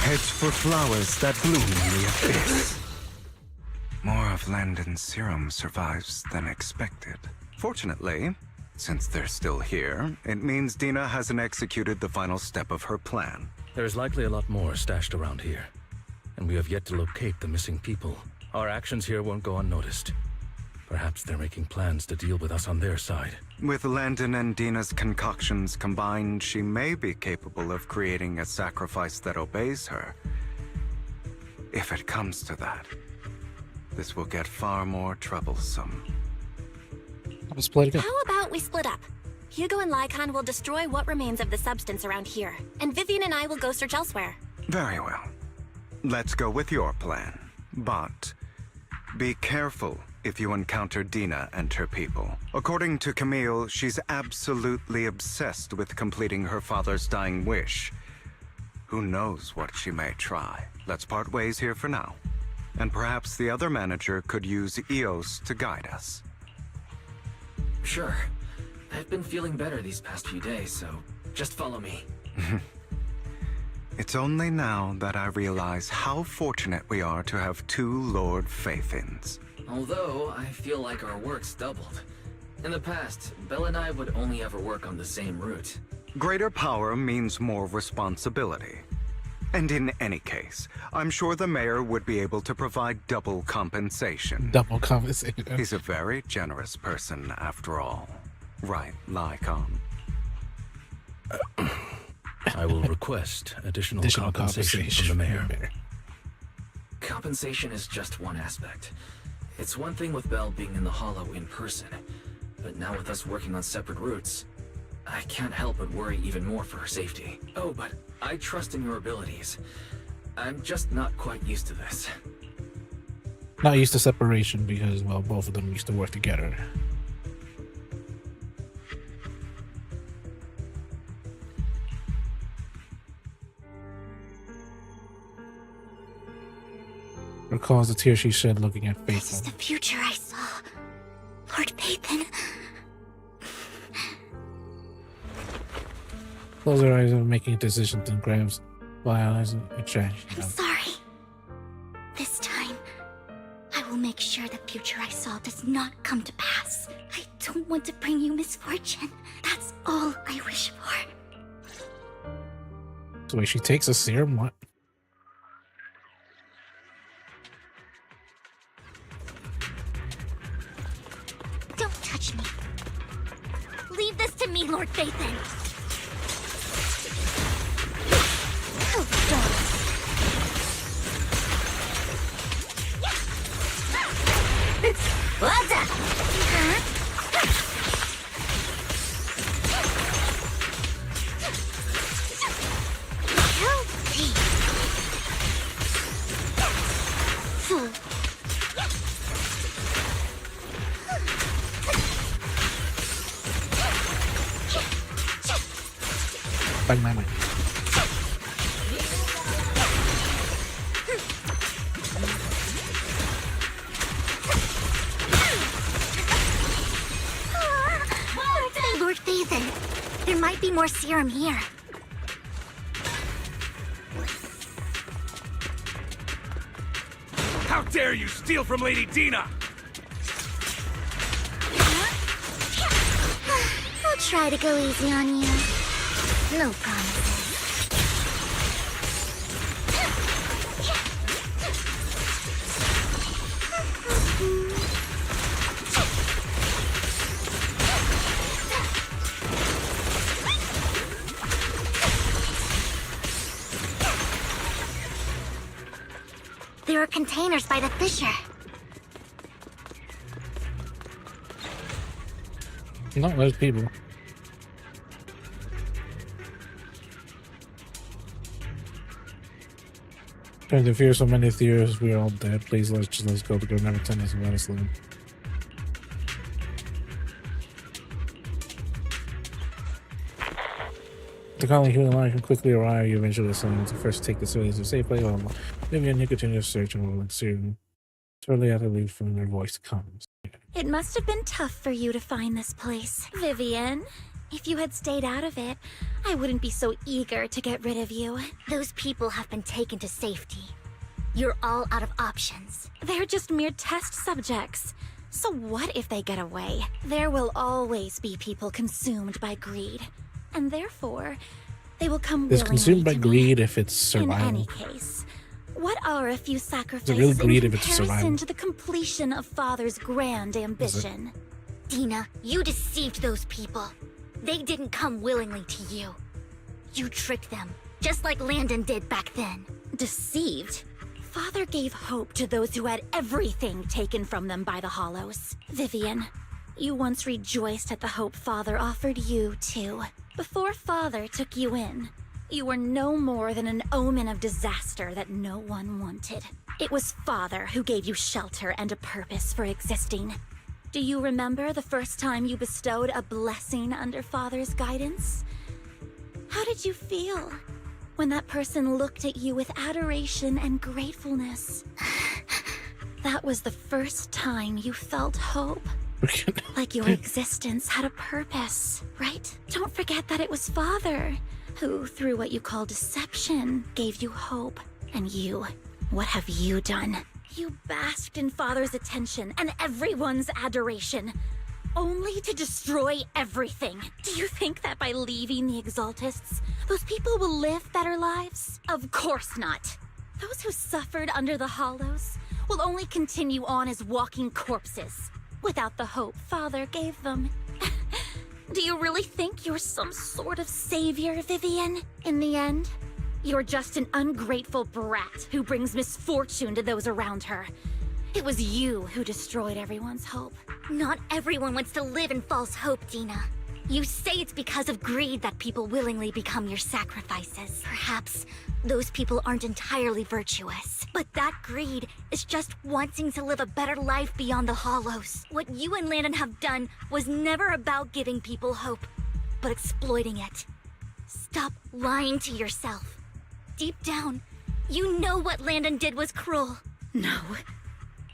Heads for flowers that bloom in the abyss. More of Landon's serum survives than expected. Fortunately, since they're still here, it means Dina hasn't executed the final step of her plan. There's likely a lot more stashed around here, and we have yet to locate the missing people. Our actions here won't go unnoticed. Perhaps they're making plans to deal with us on their side. With Landon and Dina's concoctions combined, she may be capable of creating a sacrifice that obeys her. If it comes to that, this will get far more troublesome. How about we split up? Hugo and Lycon will destroy what remains of the substance around here, and Vivian and I will go search elsewhere. Very well. Let's go with your plan. But be careful if you encounter Dina and her people. According to Camille, she's absolutely obsessed with completing her father's dying wish. Who knows what she may try? Let's part ways here for now. And perhaps the other manager could use Eos to guide us. Sure. I've been feeling better these past few days, so just follow me. It's only now that I realize how fortunate we are to have two Lord Faithins. Although, I feel like our work's doubled. In the past, Belle and I would only ever work on the same route. Greater power means more responsibility. And in any case, I'm sure the mayor would be able to provide double compensation. Double compensation. He's a very generous person, after all. Right, Lycon? I will request additional compensation from the mayor. Compensation is just one aspect. It's one thing with Belle being in the Hollow in person, but now with us working on separate routes, I can't help but worry even more for her safety. Oh, but I trust in your abilities. I'm just not quite used to this. Not used to separation because, well, both of them used to work together. recalls the tears she shed looking at This is Faithful. the future I saw. Lord Phaethon. Close her eyes and making a decision, then grabs vial as a tragedy. I'm sorry. This time, I will make sure the future I saw does not come to pass. I don't want to bring you misfortune. That's all I wish for. So wait, she takes a serum? What? Don't touch me. Leave this to me, Lord Phaethon. Oh, God. What the? Bang my mind. Lord Phaethon, there might be more serum here. How dare you steal from Lady Dina! I'll try to go easy on you. No promises. There are containers by the fissure. Not those people. Trying to fear so many theories, we're all dead. Please let's go. The girl never tell us and let us live. The colony human line can quickly arrive. You eventually assign to first take the civilians to a safe place. Vivian, you continue to search and will soon. Shortly after leave from their voice comes. It must have been tough for you to find this place, Vivian. If you had stayed out of it, I wouldn't be so eager to get rid of you. Those people have been taken to safety. You're all out of options. They're just mere test subjects. So what if they get away? There will always be people consumed by greed. And therefore, they will come willingly. It's consumed by to greed me. if it's survival. In any case, what are a few sacrifices real greed in if it's comparison survival. to the completion of Father's grand ambition? Dina, you deceived those people. They didn't come willingly to you. You tricked them, just like Landon did back then. Deceived? Father gave hope to those who had everything taken from them by the Hollows. Vivian, you once rejoiced at the hope Father offered you, too. Before Father took you in, you were no more than an omen of disaster that no one wanted. It was Father who gave you shelter and a purpose for existing. Do you remember the first time you bestowed a blessing under Father's guidance? How did you feel when that person looked at you with adoration and gratefulness? That was the first time you felt hope. Like your existence had a purpose, right? Don't forget that it was Father who, through what you call deception, gave you hope. And you, what have you done? You basked in Father's attention and everyone's adoration, only to destroy everything. Do you think that by leaving the Exaltists, those people will live better lives? Of course not. Those who suffered under the Hollows will only continue on as walking corpses, without the hope Father gave them. Do you really think you're some sort of savior, Vivian? In the end, you're just an ungrateful brat who brings misfortune to those around her. It was you who destroyed everyone's hope. Not everyone wants to live in false hope, Dina. You say it's because of greed that people willingly become your sacrifices. Perhaps those people aren't entirely virtuous. But that greed is just wanting to live a better life beyond the Hollows. What you and Landon have done was never about giving people hope, but exploiting it. Stop lying to yourself. Deep down, you know what Landon did was cruel. No.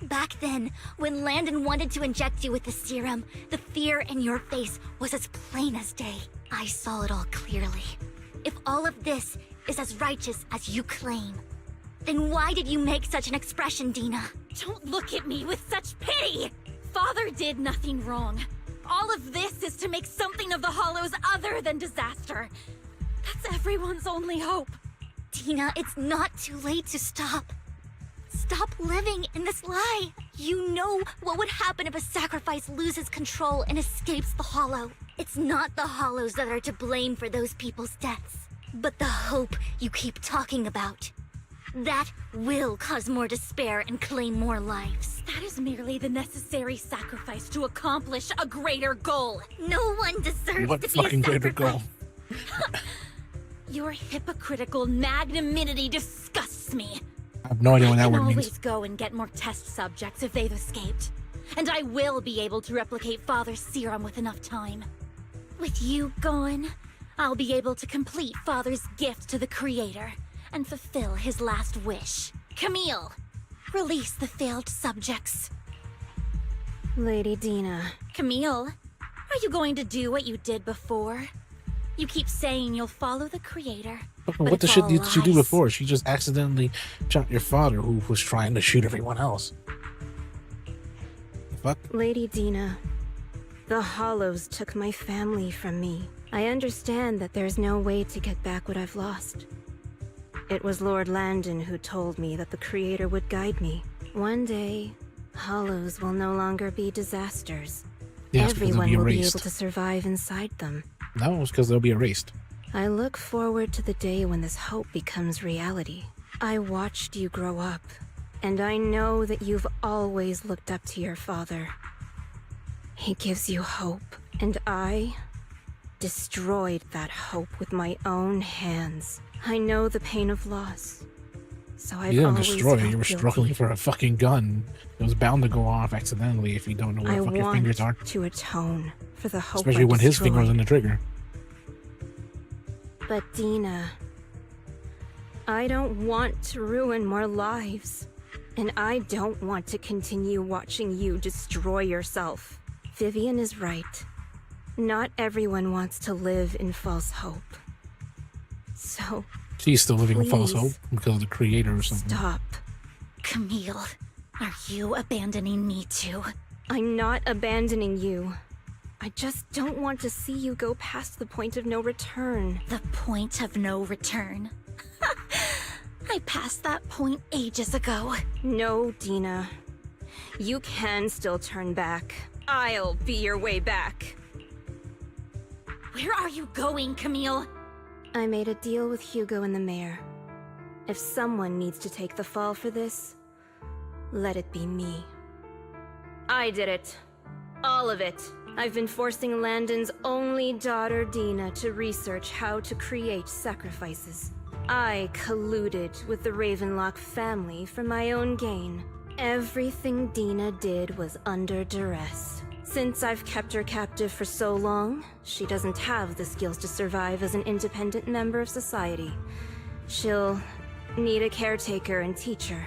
Back then, when Landon wanted to inject you with the serum, the fear in your face was as plain as day. I saw it all clearly. If all of this is as righteous as you claim, then why did you make such an expression, Dina? Don't look at me with such pity! Father did nothing wrong. All of this is to make something of the Hollows other than disaster. That's everyone's only hope. Dina, it's not too late to stop. Stop living in this lie. You know what would happen if a sacrifice loses control and escapes the Hollow. It's not the Hollows that are to blame for those people's deaths, but the hope you keep talking about. That will cause more despair and claim more lives. That is merely the necessary sacrifice to accomplish a greater goal. No one deserves What to be a fucking greater sacrifice. goal? Your hypocritical magnanimity disgusts me. I have no idea what I that can word always means. go and get more test subjects if they've escaped. And I will be able to replicate Father's serum with enough time. With you gone, I'll be able to complete Father's gift to the Creator and fulfill his last wish. Camille, release the failed subjects. Lady Dina. Camille, are you going to do what you did before? You keep saying you'll follow the Creator. But but what the it's shit all did she do lies. before? She just accidentally shot your father, who was trying to shoot everyone else. The fuck? Lady Dina. The Hollows took my family from me. I understand that there's no way to get back what I've lost. It was Lord Landon who told me that the Creator would guide me. One day, Hollows will no longer be disasters. Yes, because they'll Everyone be will be erased. able to survive inside them. No, it's because they'll be erased. I look forward to the day when this hope becomes reality. I watched you grow up, and I know that you've always looked up to your father. He gives you hope, and I destroyed that hope with my own hands. I know the pain of loss, so I've You didn't always destroy it. felt You were guilty. struggling for a fucking gun. It was bound to go off accidentally if you don't know where I the fuck your want fingers are. to atone for the hope Especially I when his finger was destroyed. in the trigger. But Dina, I don't want to ruin more lives. And I don't want to continue watching you destroy yourself. Vivian is right. Not everyone wants to live in false hope. So, She's still living in false please, hope because of the Creator or something. stop. Camille, are you abandoning me too? I'm not abandoning you. I just don't want to see you go past the point of no return. The point of no return? I passed that point ages ago. No, Dina. You can still turn back. I'll be your way back. Where are you going, Camille? I made a deal with Hugo and the mayor. If someone needs to take the fall for this, let it be me. I did it. All of it. I've been forcing Landon's only daughter, Dina, to research how to create sacrifices. I colluded with the Ravenlock family for my own gain. Everything Dina did was under duress. Since I've kept her captive for so long, she doesn't have the skills to survive as an independent member of society. She'll need a caretaker and teacher.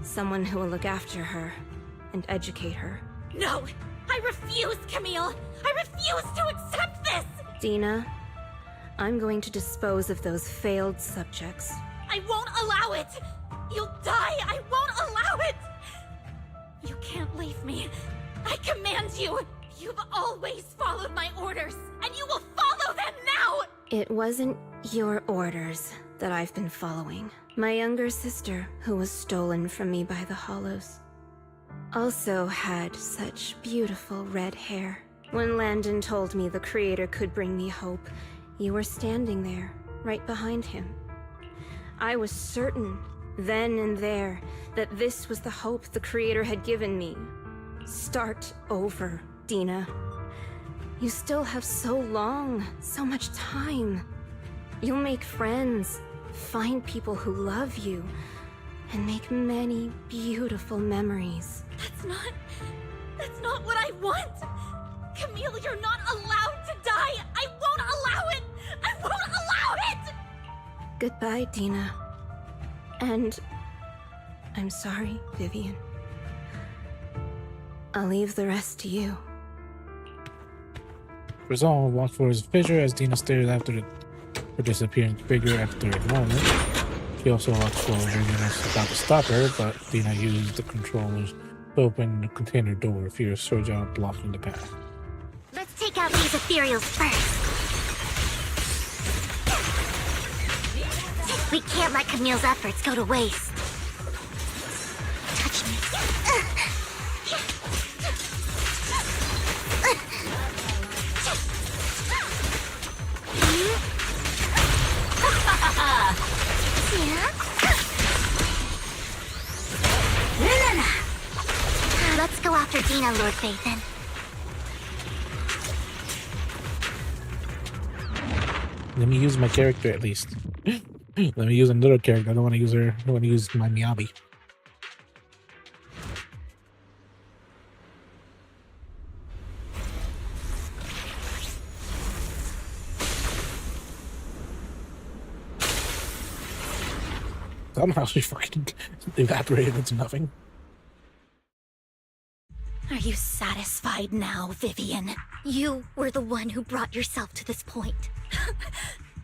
Someone who will look after her and educate her. No! I refuse, Camille! I refuse to accept this! Dina, I'm going to dispose of those failed subjects. I won't allow it! You'll die! I won't allow it! You can't leave me. I command you! You've always followed my orders, and you will follow them now! It wasn't your orders that I've been following. My younger sister, who was stolen from me by the Hollows, also had such beautiful red hair. When Landon told me the Creator could bring me hope, you were standing there, right behind him. I was certain, then and there, that this was the hope the Creator had given me. Start over, Dina. You still have so long, so much time. You'll make friends, find people who love you, and make many beautiful memories. That's not what I want! Camille, you're not allowed to die! I won't allow it! I won't allow it! Goodbye, Dina. And I'm sorry, Vivian. I'll leave the rest to you. Resolve walked for his fissure as Dina stared after her disappearing figure after a moment. She also watched for Vivian was about to stop her, but Dina used the controllers to open the container door, fear surge out, blocking the path. Let's take out these ethereals first. We can't let Camille's efforts go to waste. Touch me. Let's go after Dina, Lord Phaethon. Let me use my character at least. Let me use another character. I don't want to use her. I want to use my Miyabi. Somehow she fucking evaporated into nothing. Are you satisfied now, Vivian? You were the one who brought yourself to this point.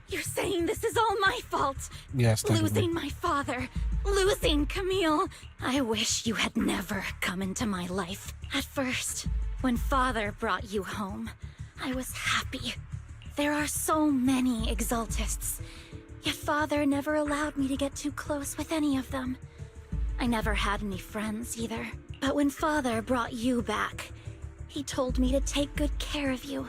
You're saying this is all my fault? Yes, technically. Losing my father, losing Camille. I wish you had never come into my life. At first, when Father brought you home, I was happy. There are so many Exaltists, yet Father never allowed me to get too close with any of them. I never had any friends either. But when Father brought you back, he told me to take good care of you.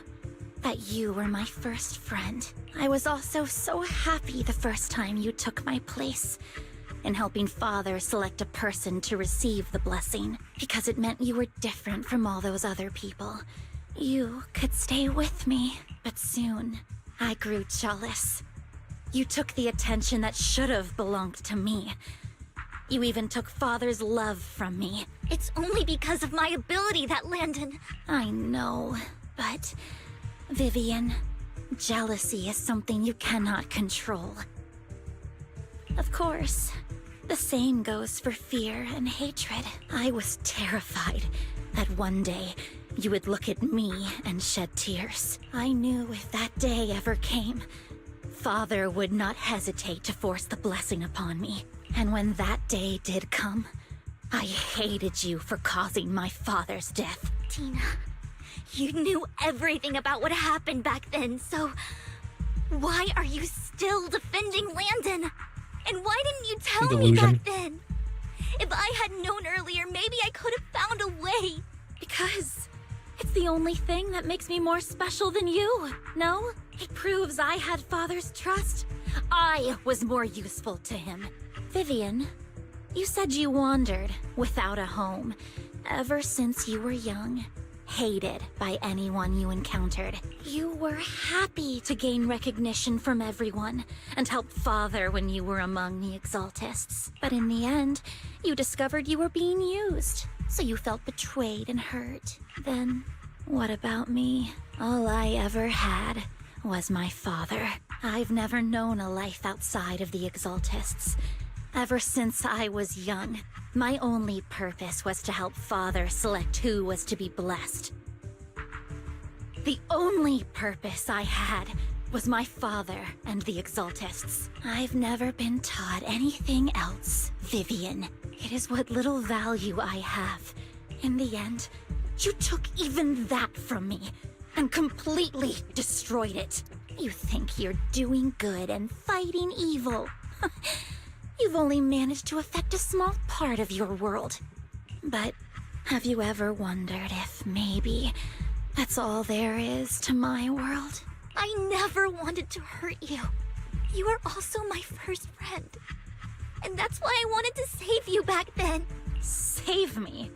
That you were my first friend. I was also so happy the first time you took my place in helping Father select a person to receive the blessing, because it meant you were different from all those other people. You could stay with me, but soon I grew jealous. You took the attention that should have belonged to me. You even took Father's love from me. It's only because of my ability that Landon... I know, but... Vivian, jealousy is something you cannot control. Of course, the same goes for fear and hatred. I was terrified that one day you would look at me and shed tears. I knew if that day ever came, Father would not hesitate to force the blessing upon me. And when that day did come, I hated you for causing my father's death. Tina, you knew everything about what happened back then, so... why are you still defending Landon? And why didn't you tell me back then? If I had known earlier, maybe I could have found a way. Because it's the only thing that makes me more special than you, no? It proves I had Father's trust. I was more useful to him. Vivian, you said you wandered without a home ever since you were young, hated by anyone you encountered. You were happy to gain recognition from everyone and help Father when you were among the Exaltists. But in the end, you discovered you were being used, so you felt betrayed and hurt. Then, what about me? All I ever had was my father. I've never known a life outside of the Exaltists. Ever since I was young, my only purpose was to help Father select who was to be blessed. The only purpose I had was my father and the Exaltists. I've never been taught anything else, Vivian. It is what little value I have. In the end, you took even that from me and completely destroyed it. You think you're doing good and fighting evil. You've only managed to affect a small part of your world. But have you ever wondered if maybe that's all there is to my world? I never wanted to hurt you. You were also my first friend. And that's why I wanted to save you back then. Save me?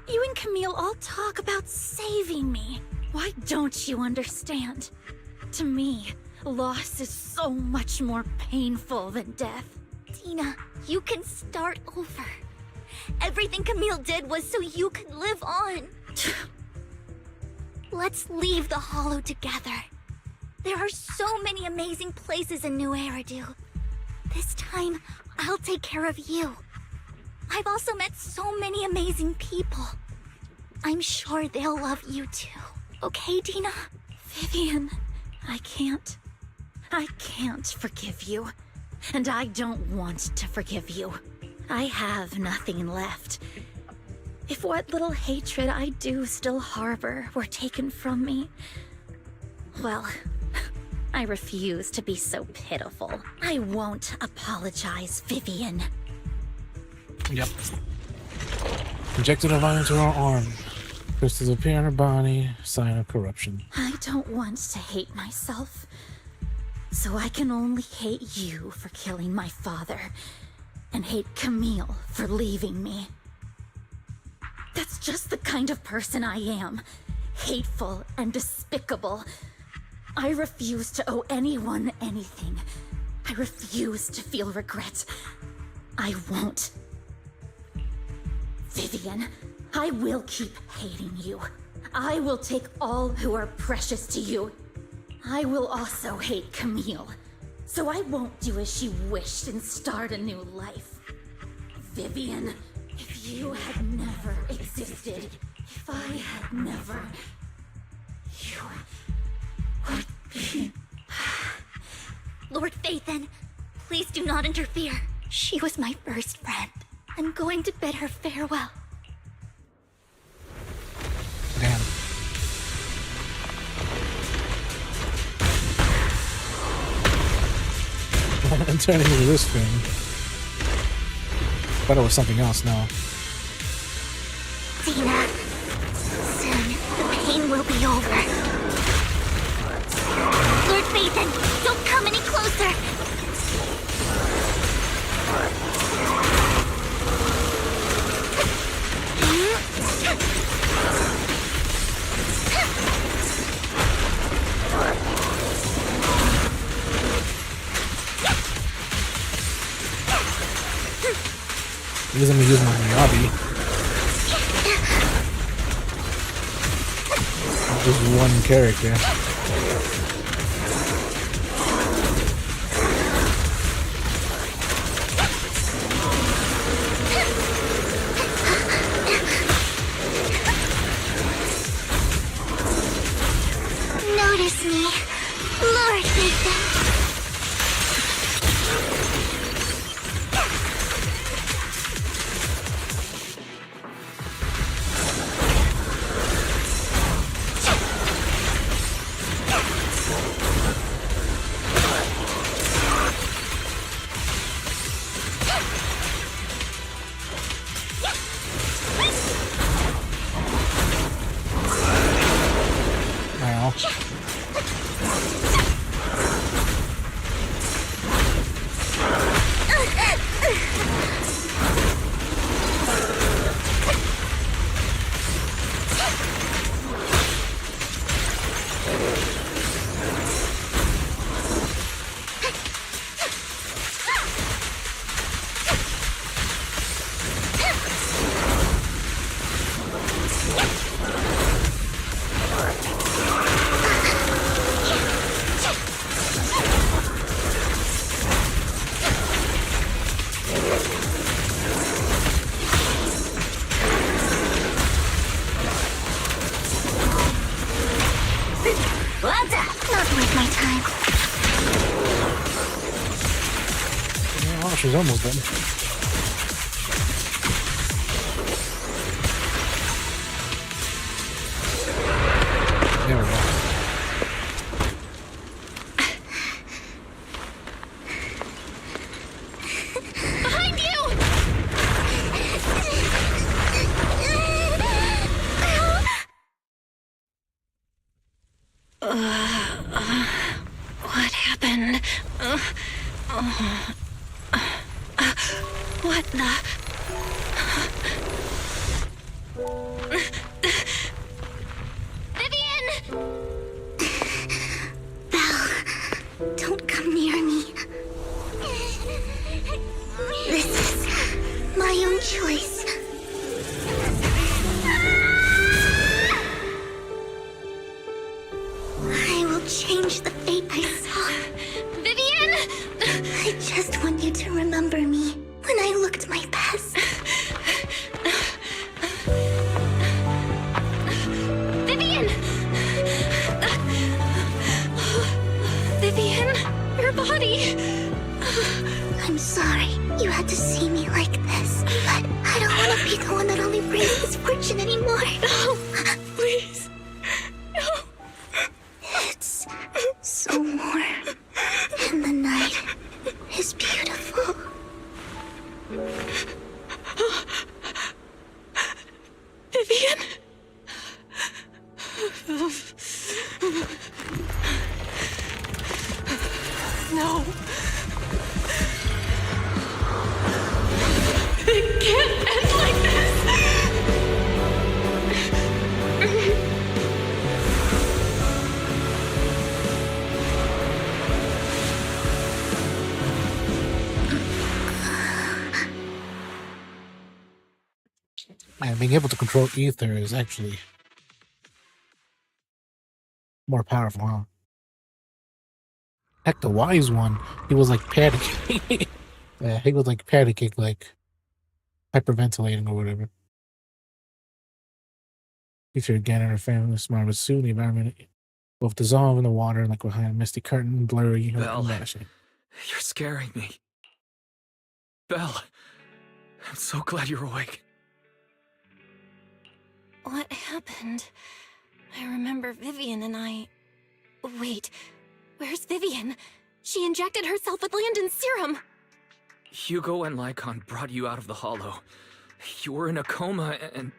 You and Camille all talk about saving me. Why don't you understand? To me, loss is so much more painful than death. Tina, you can start over. Everything Camille did was so you could live on. Let's leave the Hollow together. There are so many amazing places in New Eridu. This time, I'll take care of you. I've also met so many amazing people. I'm sure they'll love you too. Okay, Dina? Vivian, I can't forgive you. And I don't want to forgive you. I have nothing left. If what little hatred I do still harbor were taken from me, well, I refuse to be so pitiful. I won't apologize, Vivian. Yep. Injected a vine into her arm. Crystals appear in her body, sign of corruption. I don't want to hate myself. So I can only hate you for killing my father, and hate Camille for leaving me. That's just the kind of person I am. Hateful and despicable. I refuse to owe anyone anything. I refuse to feel regret. I won't. Vivian, I will keep hating you. I will take all who are precious to you. I will also hate Camille, so I won't do as she wished and start a new life. Vivian, if you had never existed, if I had never, you would be... Lord Phaethon, please do not interfere. She was my first friend. I'm going to bid her farewell. Damn. I'm turning into this thing. Thought it was something else now. Dina, soon the pain will be over. Lord Phaethon, don't come any closer! He doesn't use my Miyabi. Just one character. Notice me, Lord Phaethon. She's almost done. There we go. Behind you! What happened? Man, being able to control ether is actually more powerful, huh? Heck, the wise one, he was like panicking. Yeah, he was like panicking, like hyperventilating or whatever. Ether again and her family smart, but soon the environment both dissolve in the water like behind a misty curtain, blurry, Belle, vanishing. you're scaring me. Belle, I'm so glad you're awake. What happened? I remember Vivian and I... Wait, where's Vivian? She injected herself with Landon's serum! Hugo and Lycon brought you out of the Hollow. You were in a coma and...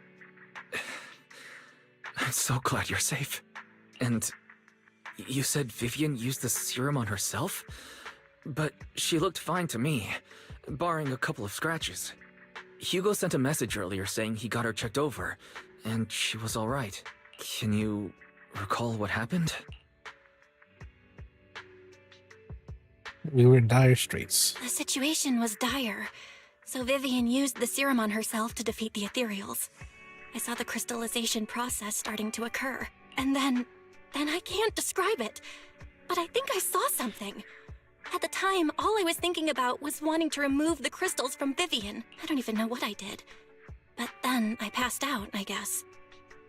I'm so glad you're safe. And you said Vivian used the serum on herself? But she looked fine to me, barring a couple of scratches. Hugo sent a message earlier saying he got her checked over, and she was alright. Can you recall what happened? We were in dire straits. The situation was dire, so Vivian used the serum on herself to defeat the Ethereals. I saw the crystallization process starting to occur, and then I can't describe it, but I think I saw something. At the time, all I was thinking about was wanting to remove the crystals from Vivian. I don't even know what I did. But then I passed out, I guess.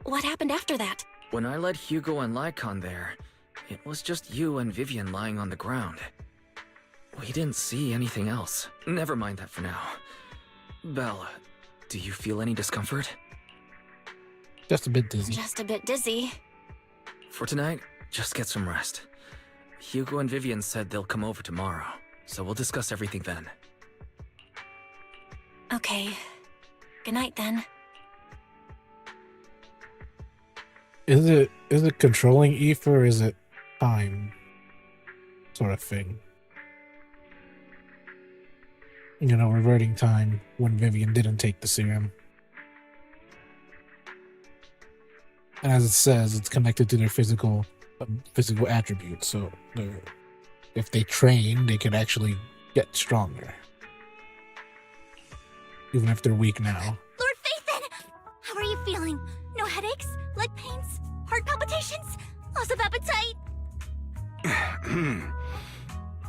What happened after that? When I led Hugo and Lycon there, it was just you and Vivian lying on the ground. We didn't see anything else. Never mind that for now. Belle, do you feel any discomfort? Just a bit dizzy. Just a bit dizzy. For tonight, just get some rest. Hugo and Vivian said they'll come over tomorrow, so we'll discuss everything then. Okay. Good night then. Is it controlling ether or is it time sort of thing? You know, reverting time when Vivian didn't take the serum. And as it says, it's connected to their physical attributes. So if they train, they could actually get stronger. Even if they're weak now. Lord Phaethon! How are you feeling? No headaches? Leg pains? Heart palpitations? Loss of appetite?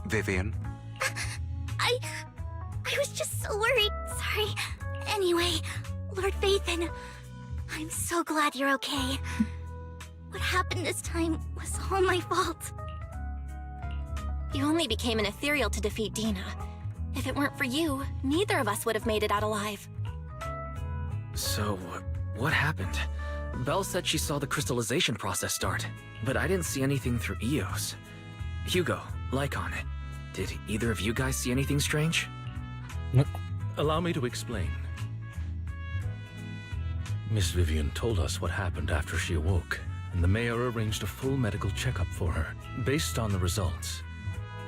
Vivian? I was just so worried. Sorry. Anyway, Lord Phaethon, I'm so glad you're okay. What happened this time was all my fault. You only became an ethereal to defeat Dina. If it weren't for you, neither of us would have made it out alive. So, what happened? Belle said she saw the crystallization process start, but I didn't see anything through Eos. Hugo, Lycon, did either of you guys see anything strange? No. Allow me to explain. Miss Vivian told us what happened after she awoke, and the mayor arranged a full medical checkup for her. Based on the results,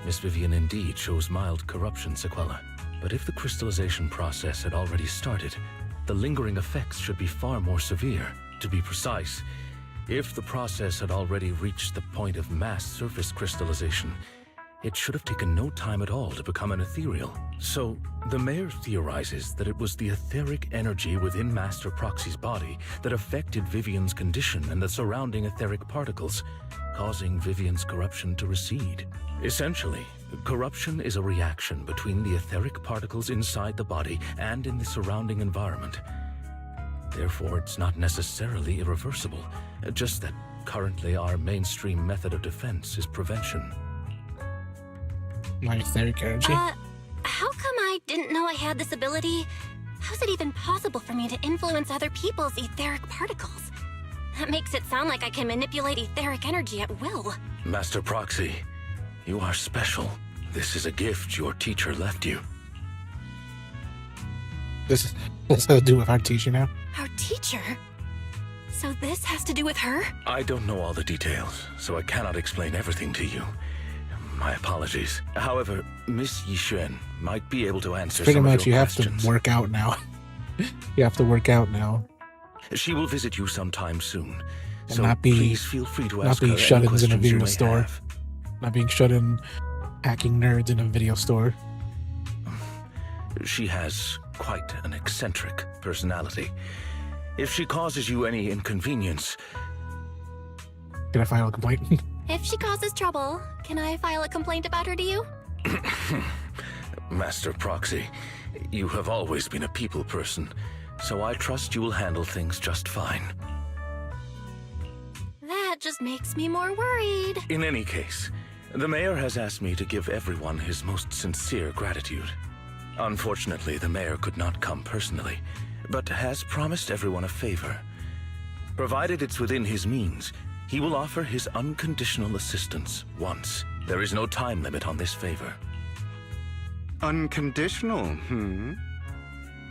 Miss Vivian indeed shows mild corruption sequela. But if the crystallization process had already started, the lingering effects should be far more severe. To be precise, if the process had already reached the point of mass surface crystallization, it should have taken no time at all to become an ethereal. So, the mayor theorizes that it was the etheric energy within Master Proxy's body that affected Vivian's condition and the surrounding etheric particles, causing Vivian's corruption to recede. Essentially, corruption is a reaction between the etheric particles inside the body and in the surrounding environment. Therefore, it's not necessarily irreversible, just that currently our mainstream method of defense is prevention. My etheric energy? How come I didn't know I had this ability? How's it even possible for me to influence other people's etheric particles? That makes it sound like I can manipulate etheric energy at will. Master Proxy, you are special. This is a gift your teacher left you. This has to do with our teacher now? Our teacher? So this has to do with her? I don't know all the details, so I cannot explain everything to you. My apologies. However, Miss Yixuan might be able to answer Pretty some much, of your you have questions. to work out now. You have to work out now. She will visit you sometime soon. And So not be, please feel free to not ask her be any shut-ins in a questions you video may store. have. Not being shut in hacking nerds in a video store. She has quite an eccentric personality. If she causes you any inconvenience... Can I file a complaint? If she causes trouble, can I file a complaint about her to you? Master Proxy, you have always been a people person, so I trust you will handle things just fine. That just makes me more worried. In any case, the mayor has asked me to give everyone his most sincere gratitude. Unfortunately, the mayor could not come personally, but has promised everyone a favor. Provided it's within his means, he will offer his unconditional assistance once. There is no time limit on this favor. Unconditional,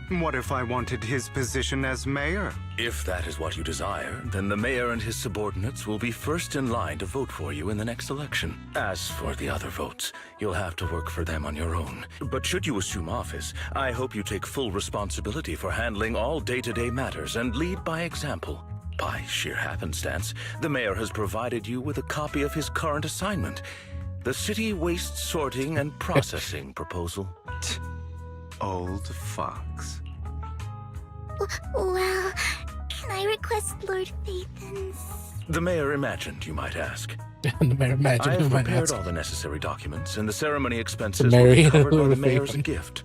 What if I wanted his position as mayor? If that is what you desire, then the mayor and his subordinates will be first in line to vote for you in the next election. As for the other votes, you'll have to work for them on your own. But should you assume office, I hope you take full responsibility for handling all day-to-day matters and lead by example. By sheer happenstance, the mayor has provided you with a copy of his current assignment, the City Waste Sorting and Processing proposal. Old fox. Well, can I request Lord Phaethon's? The mayor imagined you might ask. The mayor imagined I have you might prepared ask. all the necessary documents, and the ceremony expenses The will be mayor- covered by the Lord mayor's Phaethon. gift.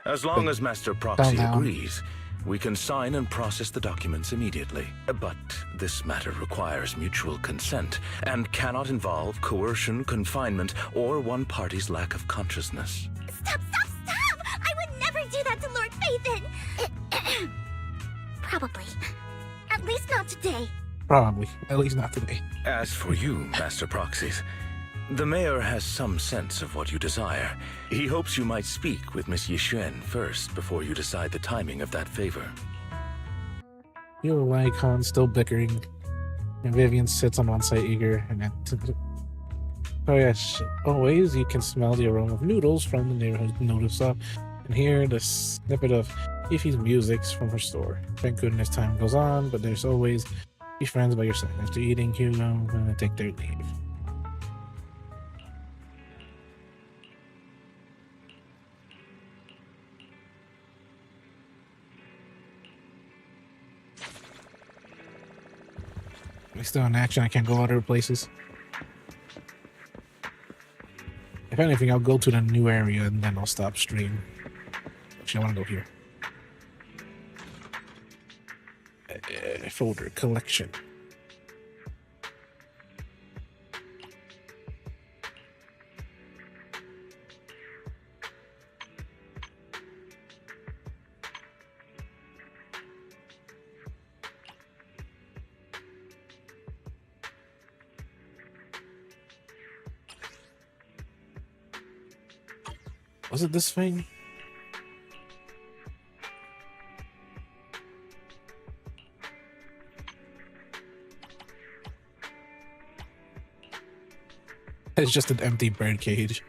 As long as Master Proxy down. agrees, we can sign and process the documents immediately. But this matter requires mutual consent and cannot involve coercion, confinement, or one party's lack of consciousness. Stop! I would never do that to Lord Phaethon! Probably. At least not today. Probably. At least not today. As for you, Master Proxies, the mayor has some sense of what you desire. He hopes you might speak with Miss Yixuan first before you decide the timing of that favor. You and Lycon still bickering, and Vivian sits on one side eager and oh yes, always you can smell the aroma of noodles from the neighborhood noodle shop and hear the snippet of Ify's music from her store. Thank goodness time goes on, but there's always be friends by your side. After eating, Hugo and take their leave. We're still in action. I can't go other places. If anything, I'll go to the new area and then I'll stop stream. Actually, I want to go here. Folder collection. Was it this thing? It's just an empty bird cage.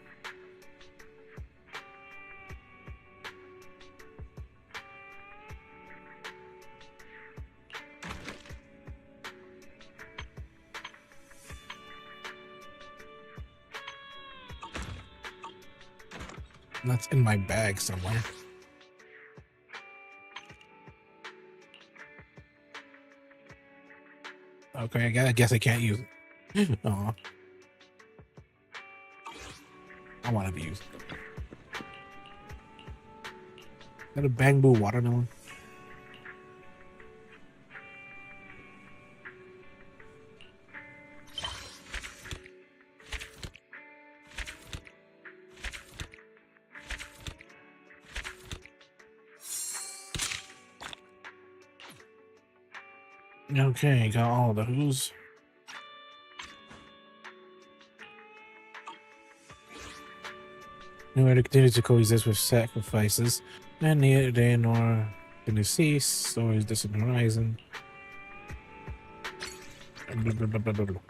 That's in my bag somewhere. Okay, I guess I can't use it. Aw. I want to use it. Is that a bamboo watermelon? Okay, got all those. New area continues to coexist with sacrifices, and neither they nor can cease. Stories distant horizon. Blah, blah, blah, blah, blah, blah.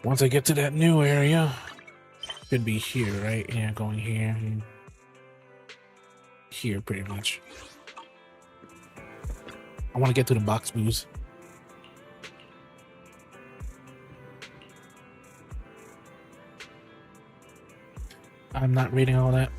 Once I get to that new area, should be here, right? Yeah, going here. Here, pretty much. I want to get to the box moves. I'm not reading all that.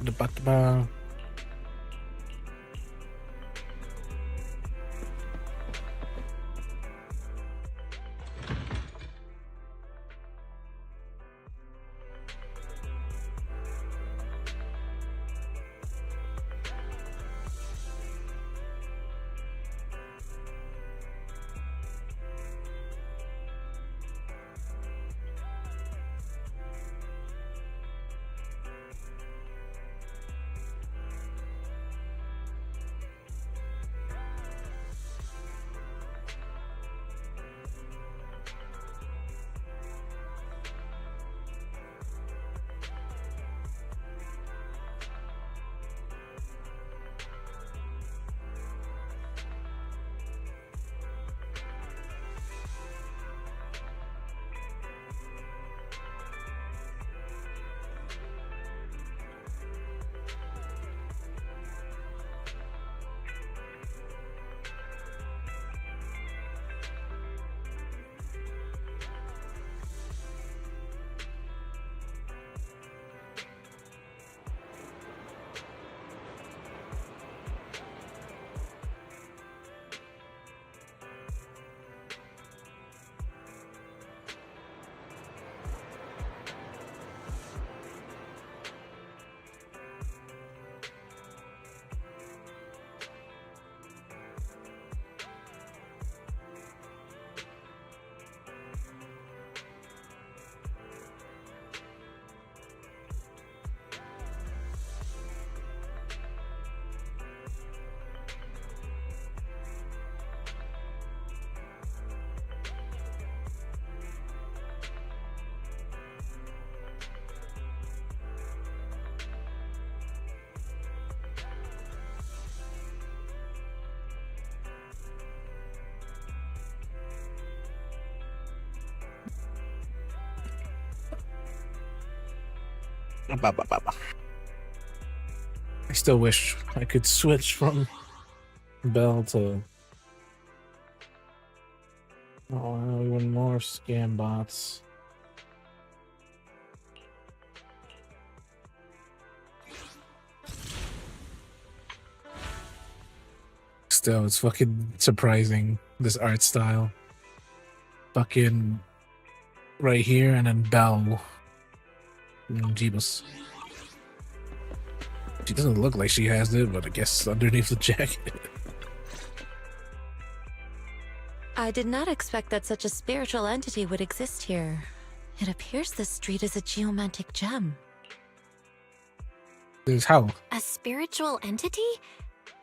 I still wish I could switch from Bell to even more scam bots. Still, it's fucking surprising, this art style. Fucking right here, and then Bell. Jeebus. She doesn't look like she has it, but I guess underneath the jacket. I did not expect that such a spiritual entity would exist here. It appears this street is a geomantic gem. There's Howl. A spiritual entity?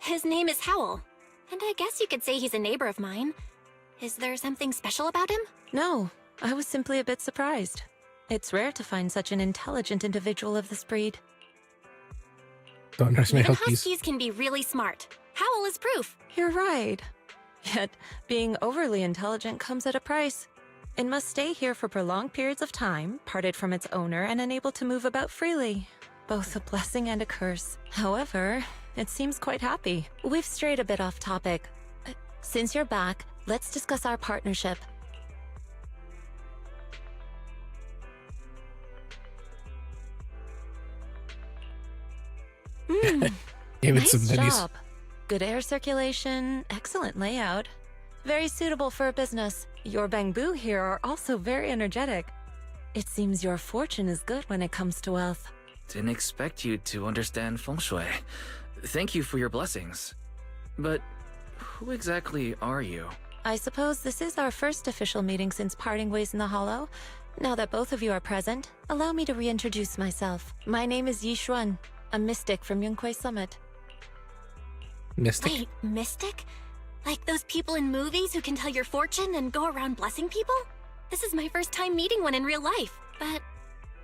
His name is Howl. And I guess you could say he's a neighbor of mine. Is there something special about him? No, I was simply a bit surprised. It's rare to find such an intelligent individual of this breed. Don't underestimate Even Huskies. Huskies can be really smart. Howl is proof. You're right. Yet, being overly intelligent comes at a price. It must stay here for prolonged periods of time, parted from its owner and unable to move about freely. Both a blessing and a curse. However, it seems quite happy. We've strayed a bit off topic. Since you're back, let's discuss our partnership. Give it Nice some minis. job. Good air circulation, excellent layout. Very suitable for a business. Your bamboo here are also very energetic. It seems your fortune is good when it comes to wealth. Didn't expect you to understand feng shui. Thank you for your blessings. But who exactly are you? I suppose this is our first official meeting since parting ways in the Hollow. Now that both of you are present, allow me to reintroduce myself. My name is Yi Xuan, a mystic from Yunquei Summit. Mystic? Wait, mystic? Like those people in movies who can tell your fortune and go around blessing people? This is my first time meeting one in real life. But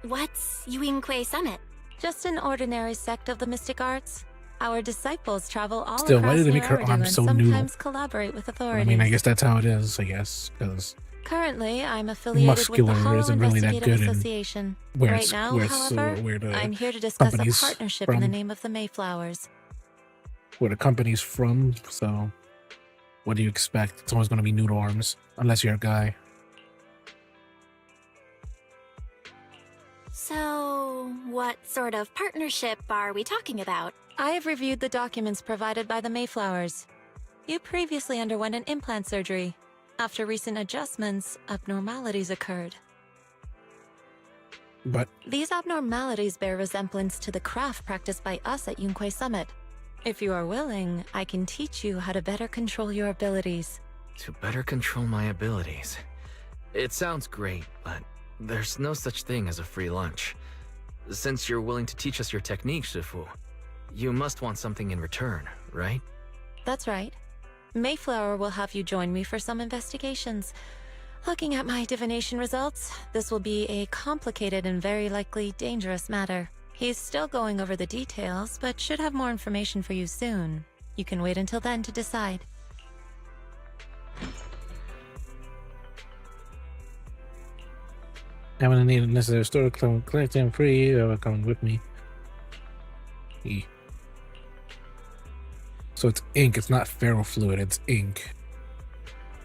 what's Yunquei Summit? Just an ordinary sect of the mystic arts. Our disciples travel all Still, why across did they make her Nehrudu arm and so new? sometimes collaborate with I authorities. mean, I guess that's how it is, because Currently, I'm affiliated muscular with the Hollow isn't really that Investigative good in Association. where Right it's- now, where it's, however, where the I'm here to discuss a company's partnership in the from. name of the Mayflowers. where the company's from, so what do you expect? It's always going to be noodle arms, unless you're a guy. So, what sort of partnership are we talking about? I have reviewed the documents provided by the Mayflowers. You previously underwent an implant surgery. After recent adjustments, abnormalities occurred. But these abnormalities bear resemblance to the craft practiced by us at Yunquei Summit. If you are willing, I can teach you how to better control your abilities. To better control my abilities. It sounds great, but there's no such thing as a free lunch. Since you're willing to teach us your technique, Shifu, you must want something in return, right? That's right. Mayflower will have you join me for some investigations. Looking at my divination results, this will be a complicated and very likely dangerous matter. He's still going over the details, but should have more information for you soon. You can wait until then to decide. I'm gonna need a necessary store to collect them free. You're coming with me. E. So it's ink. It's not ferrofluid. It's ink,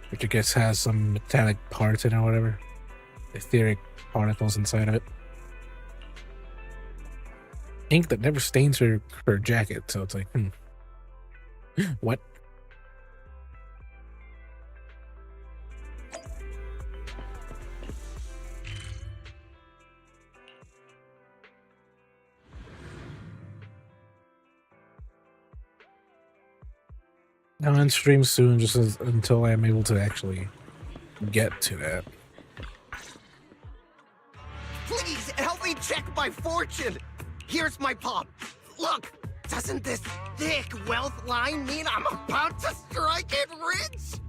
which I guess has some metallic parts in it or whatever. Etheric particles inside of it. Ink that never stains her jacket. So it's like, what? I'll end stream soon, just until I'm able to actually get to that. Please help me check my fortune. Here's my palm. Look, doesn't this thick wealth line mean I'm about to strike it rich?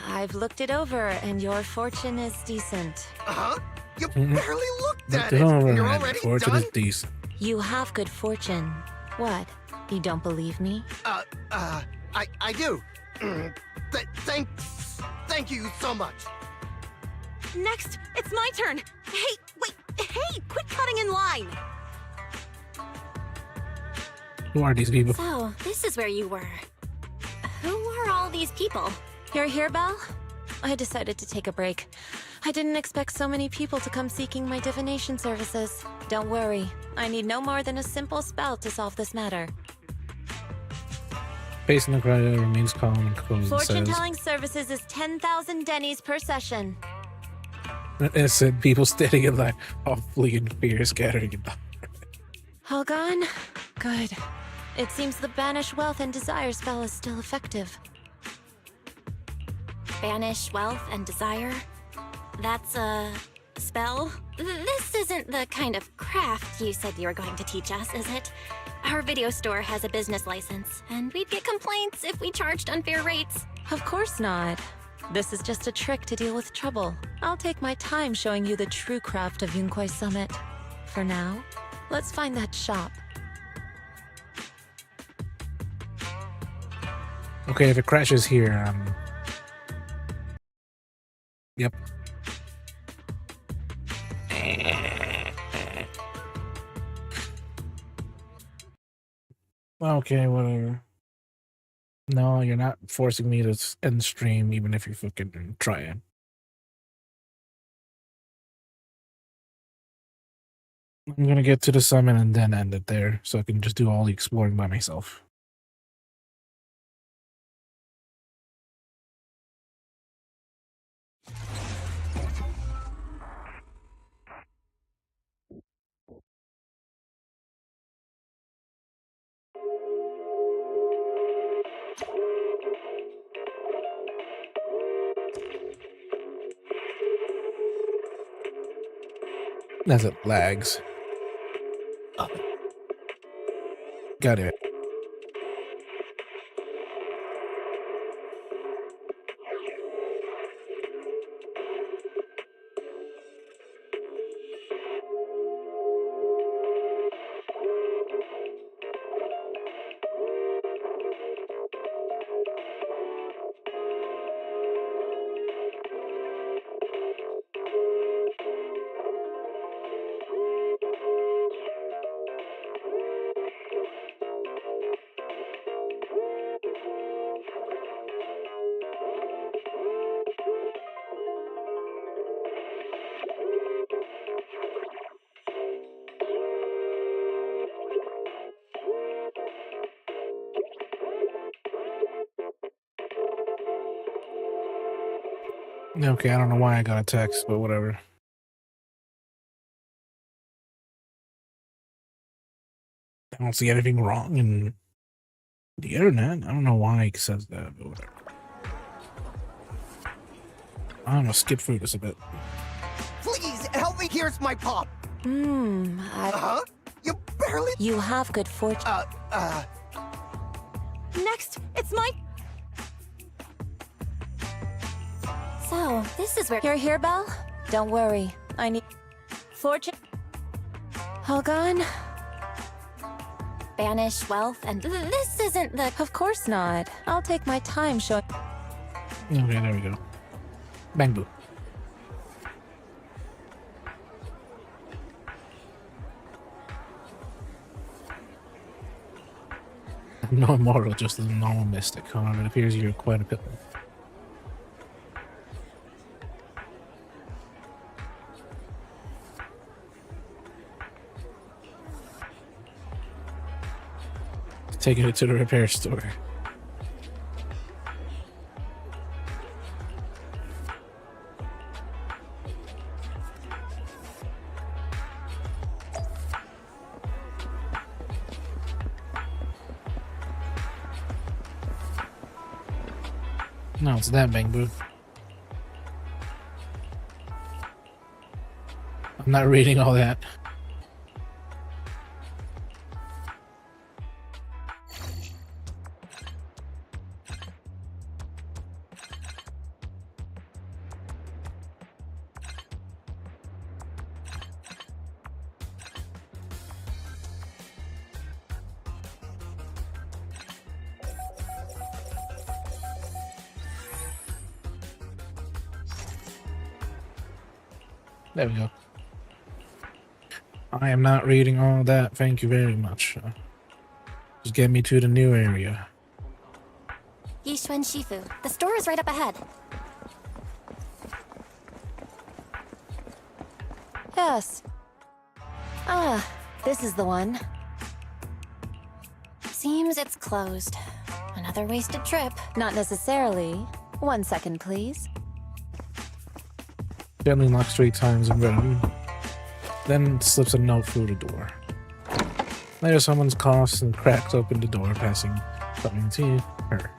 I've looked it over, and your fortune is decent. Uh-huh. You barely looked at it. Over, You're man. already Fortune done? is decent. You have good fortune. What? You don't believe me? I do. Thank you so much. Next, it's my turn. Hey, wait, hey, quit cutting in line. Who are these people? So, this is where you were. Who are all these people? You're here, Belle? I decided to take a break. I didn't expect so many people to come seeking my divination services. Don't worry, I need no more than a simple spell to solve this matter. Face in the crowd remains calm and composed. Fortune-telling services is 10,000 dennies per session. It said people standing in line, all fleeing fear, scattering in the... All gone? Good. It seems the Banish Wealth and Desire spell is still effective. Banish wealth and desire? That's a spell? This isn't the kind of craft you said you were going to teach us, is it? Our video store has a business license, and we'd get complaints if we charged unfair rates. Of course not. This is just a trick to deal with trouble. I'll take my time showing you the true craft of Yunquei Summit. For now, let's find that shop. Okay, if it crashes here, Yep. Okay, whatever. No, you're not forcing me to end stream, even if you're fucking trying. I'm gonna get to the summit and then end it there, so I can just do all the exploring by myself. As it lags. Got it. Okay, I don't know why I got a text, but whatever. I don't see anything wrong in the internet. I don't know why it says that, but whatever. I'm gonna skip through this a bit. Please, help me. Here's my pop. Huh? You barely... You have good fortune. Next, it's my... So, this is where... You're here, Belle? Don't worry. I need... Fortune... Hogan? Banish wealth, and this isn't the... Of course not. I'll take my time showing... Okay, there we go. Bang boo. No immortal, just a normal mystic. It appears you're quite a bit. Taking it to the repair store. No, it's that bang boo. I'm not reading all that. There we go. I am not reading all that. Thank you very much. Just get me to the new area. Yishuan Shifu. The store is right up ahead. Yes. Ah, this is the one. Seems it's closed. Another wasted trip. Not necessarily. 1 second, please. Gently knocks 3 times in rhythm, then slips a note through the door. Later, someone's coughs and cracks open the door, passing something to her.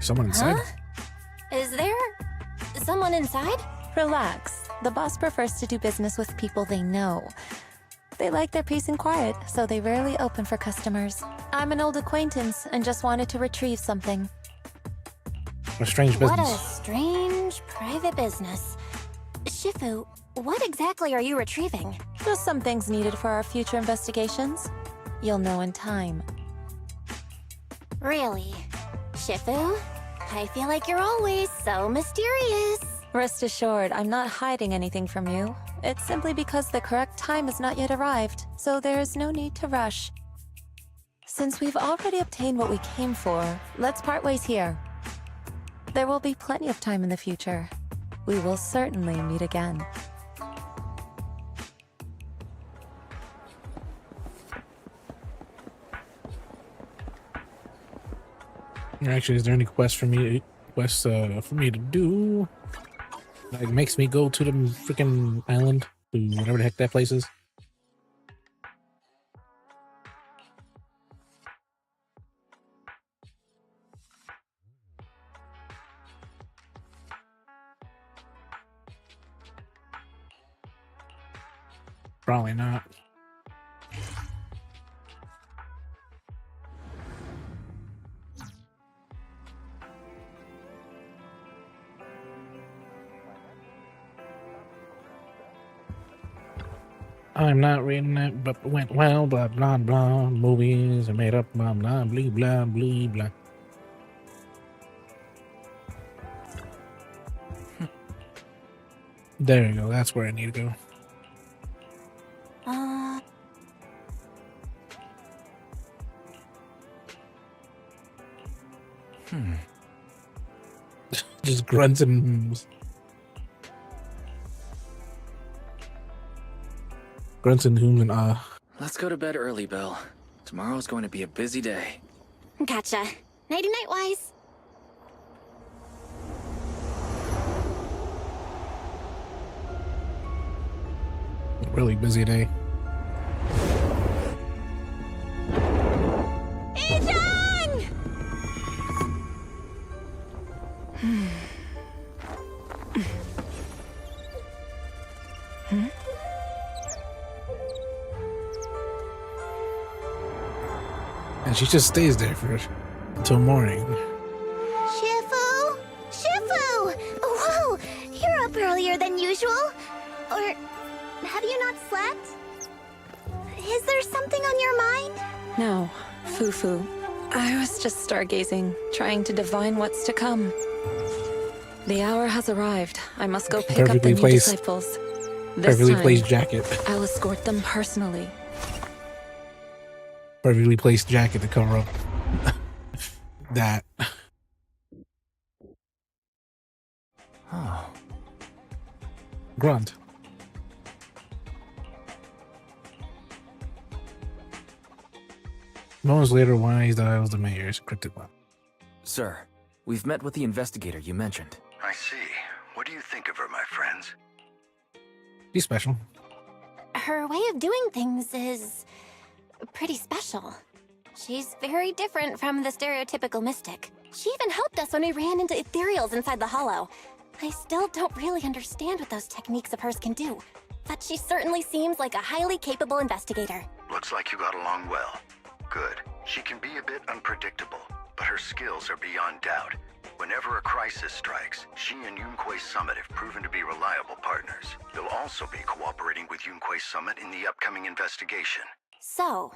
Someone inside? Huh? Is there someone inside? Relax. The boss prefers to do business with people they know. They like their peace and quiet, so they rarely open for customers. I'm an old acquaintance and just wanted to retrieve something. A strange business. What a strange private business. Shifu, what exactly are you retrieving? Just some things needed for our future investigations. You'll know in time. Really? Shifu? I feel like you're always so mysterious. Rest assured, I'm not hiding anything from you. It's simply because the correct time has not yet arrived, so there is no need to rush. Since we've already obtained what we came for, let's part ways here. There will be plenty of time in the future. We will certainly meet again. Actually, is there any quest for me to do? Like makes me go to the freaking island, to whatever the heck that place is. Probably not. I'm not reading it, but it went well, blah, blah, blah. Movies are made up, blah, blah, blah, blah, blah, blah. There you go. That's where I need to go. Just grunts and grunts and whom and Let's go to bed early, Belle. Tomorrow's going to be a busy day. Gotcha. Nighty-night, Wise. really busy day. Ijang! And she just stays there until morning. Shifu! Shifu! Whoa! You're up earlier than usual. Or have you not slept? Is there something on your mind? No, Fufu. I was just stargazing, trying to divine what's to come. The hour has arrived. I must go pick up the new disciples. This Perfectly time, placed jacket. I'll escort them personally. Perfectly placed jacket to cover up that. Oh. Grunt. Moments later, Wise dials the mayor's cryptic line. Sir, we've met with the investigator you mentioned. I see. What do you think of her, my friends? She's special. Her way of doing things is pretty special. She's very different from the stereotypical mystic. She even helped us when we ran into ethereals inside the Hollow. I still don't really understand what those techniques of hers can do, but she certainly seems like a highly capable investigator. Looks like you got along well. Good. She can be a bit unpredictable, but her skills are beyond doubt. Whenever a crisis strikes, she and Yunquei Summit have proven to be reliable partners. They'll also be cooperating with Yunquei Summit in the upcoming investigation. So,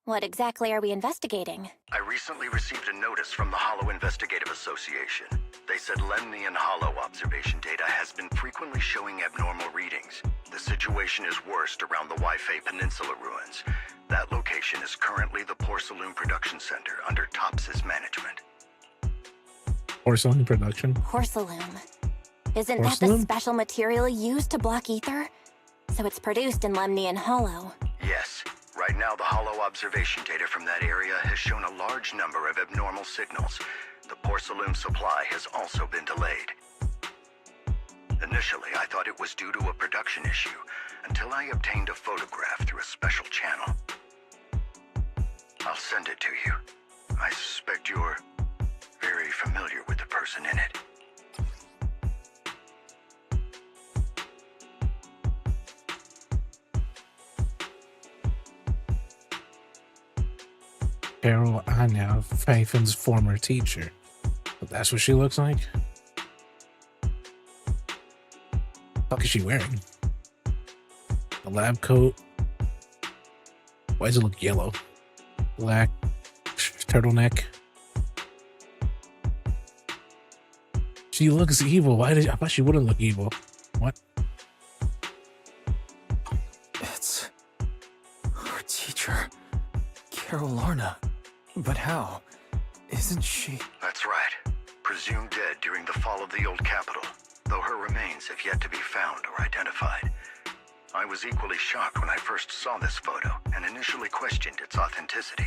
what exactly are we investigating? I recently received a notice from the Hollow Investigative Association. They said Lemnian Hollow observation data has been frequently showing abnormal readings. The situation is worst around the Waifei Peninsula ruins. That location is currently the Porcelain Production Center under Tops's management. Porcelain production? Porcelain. Isn't that the special material used to block ether? So it's produced in Lemnian Hollow. Yes. Right now, the Hollow observation data from that area has shown a large number of abnormal signals. The porcelain supply has also been delayed. Initially, I thought it was due to a production issue, until I obtained a photograph through a special channel. I'll send it to you. I suspect you're very familiar with the person in it. Carol Anya, Faithin's former teacher. But that's what she looks like? What is she wearing? A lab coat? Why does it look yellow? Black turtleneck. She looks evil. I thought she wouldn't look evil. What? It's our teacher, Carol Larna. But how? Isn't she? That's right. Presumed dead during the fall of the old capital, though her remains have yet to be found or identified. I was equally shocked when I first saw this photo and initially questioned its authenticity.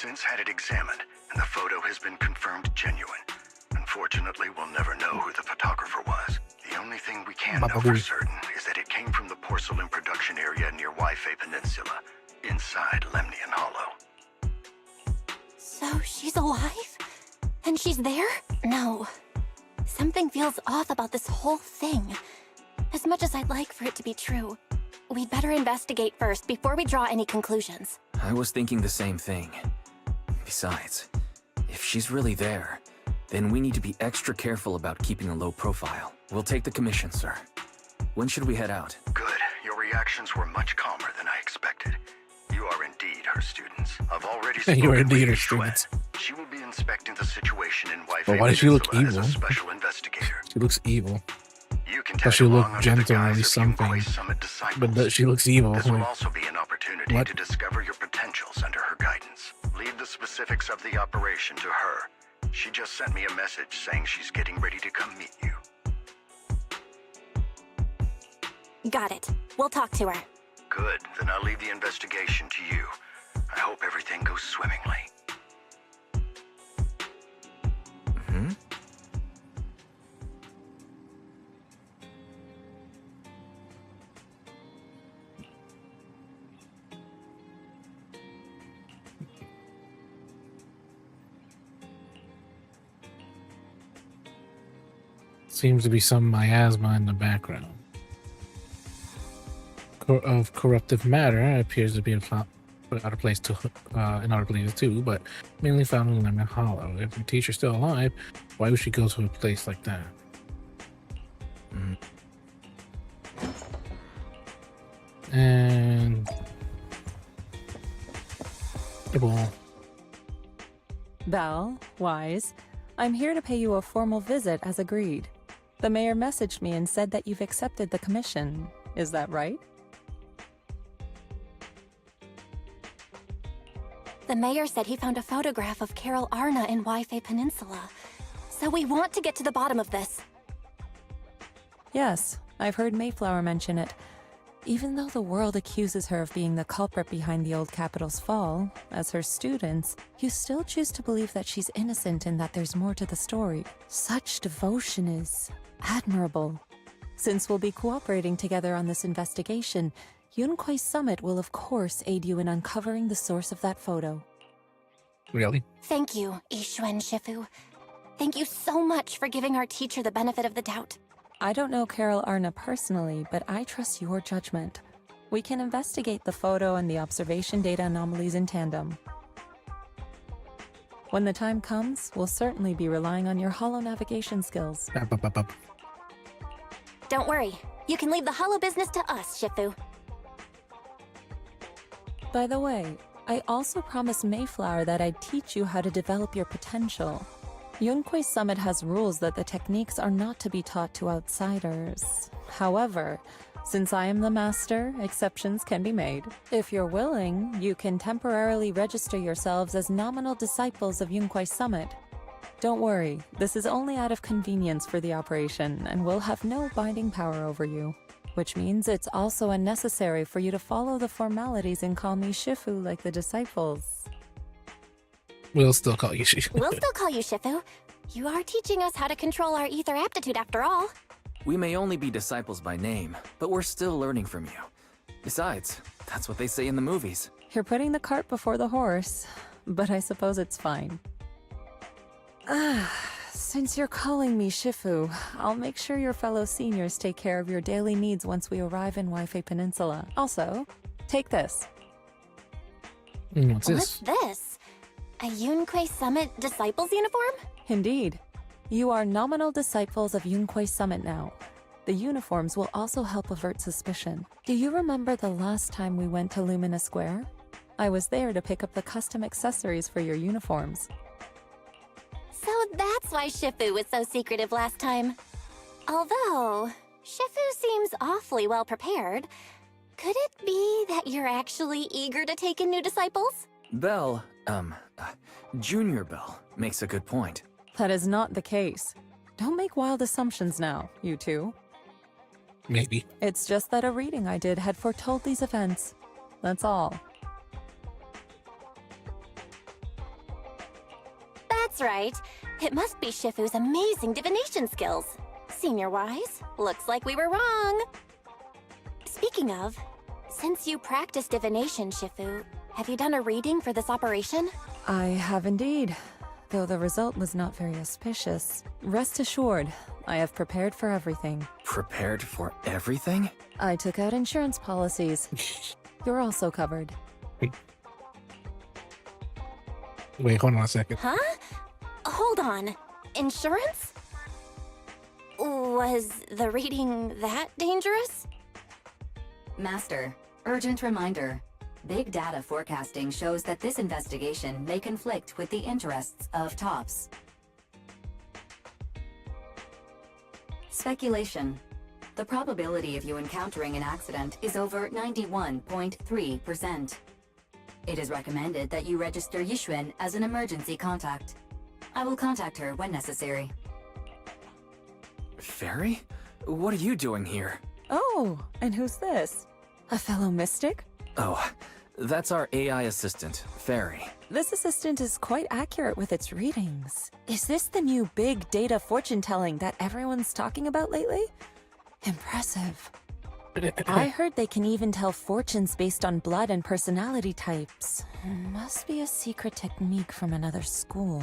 since had it examined, and the photo has been confirmed genuine. Unfortunately, we'll never know who the photographer was. The only thing we can know for certain is that it came from the porcelain production area near Waifei Peninsula, inside Lemnian Hollow. So she's alive? And she's there? No. Something feels off about this whole thing. As much as I'd like for it to be true, we'd better investigate first before we draw any conclusions. I was thinking the same thing. Besides, if she's really there, then we need to be extra careful about keeping a low profile. We'll take the commission, sir. When should we head out? Good. Your reactions were much calmer than I expected. You are indeed her students. I've already spoken You are with indeed her Yixuan. students. She will be inspecting the situation in Waifei But why does she look Peninsula as evil? a special investigator. She looks evil. You can Does tag she along look under the gentle or at guise least of something? Yunquei Summit disciples. But she looks evil. This will Like, also be an opportunity what? to discover your potentials under her guidance. Leave the specifics of the operation to her. She just sent me a message saying she's getting ready to come meet you. Got it. We'll talk to her. Good. Then I'll leave the investigation to you. I hope everything goes swimmingly. Hmm? seems to be some miasma in the background. Of corruptive matter appears to be out of place to in other places too, but mainly found in Lemon Hollow. If the teacher's still alive, why would she go to a place like that? And the ball. Belle, Wise, I'm here to pay you a formal visit as agreed. The mayor messaged me and said that you've accepted the commission. Is that right? The mayor said he found a photograph of Carol Arna in Waifei Peninsula. So we want to get to the bottom of this. Yes, I've heard Mayflower mention it. Even though the world accuses her of being the culprit behind the old capital's fall, as her students, you still choose to believe that she's innocent and that there's more to the story. Such devotion is admirable. Since we'll be cooperating together on this investigation, Yunquei Summit will of course aid you in uncovering the source of that photo. Really? Thank you, Yixuan Shifu. Thank you so much for giving our teacher the benefit of the doubt. I don't know Carol Arna personally, but I trust your judgment. We can investigate the photo and the observation data anomalies in tandem. When the time comes, we'll certainly be relying on your holo navigation skills. Don't worry. You can leave the holo business to us, Shifu. By the way, I also promised Mayflower that I'd teach you how to develop your potential. Yunquei Summit has rules that the techniques are not to be taught to outsiders. However, since I am the master, exceptions can be made. If you're willing, you can temporarily register yourselves as nominal disciples of Yunquei Summit. Don't worry, this is only out of convenience for the operation and will have no binding power over you. Which means it's also unnecessary for you to follow the formalities and call me Shifu like the disciples. We'll still call you Shifu. We'll still call you Shifu. You are teaching us how to control our ether aptitude after all. We may only be disciples by name, but we're still learning from you. Besides, that's what they say in the movies. You're putting the cart before the horse, but I suppose it's fine. Since you're calling me Shifu, I'll make sure your fellow seniors take care of your daily needs once we arrive in Waifei Peninsula. Also, take this. What's this? What's this? A Yunquei Summit Disciples uniform? Indeed. You are nominal disciples of Yunquei Summit now. The uniforms will also help avert suspicion. Do you remember the last time we went to Lumina Square? I was there to pick up the custom accessories for your uniforms. So that's why Shifu was so secretive last time. Although, Shifu seems awfully well prepared. Could it be that you're actually eager to take in new disciples? Belle, Junior Belle, makes a good point. That is not the case. Don't make wild assumptions now, you two. Maybe. It's just that a reading I did had foretold these events. That's all. That's right. It must be Shifu's amazing divination skills. Senior-wise, looks like we were wrong. Speaking of, since you practice divination, Shifu, have you done a reading for this operation? I have indeed, though the result was not very auspicious. Rest assured, I have prepared for everything. Prepared for everything? I took out insurance policies. You're also covered. Wait, hold on a second. Huh? Hold on. Insurance? Was the reading that dangerous? Master, urgent reminder. Big data forecasting shows that this investigation may conflict with the interests of TOPS. Speculation. The probability of you encountering an accident is over 91.3%. It is recommended that you register Yixuan as an emergency contact. I will contact her when necessary. Fairy? What are you doing here? Oh, and who's this? A fellow mystic? Oh, that's our AI assistant, Fairy. This assistant is quite accurate with its readings. Is this the new big data fortune-telling that everyone's talking about lately? Impressive. I heard they can even tell fortunes based on blood and personality types. Must be a secret technique from another school.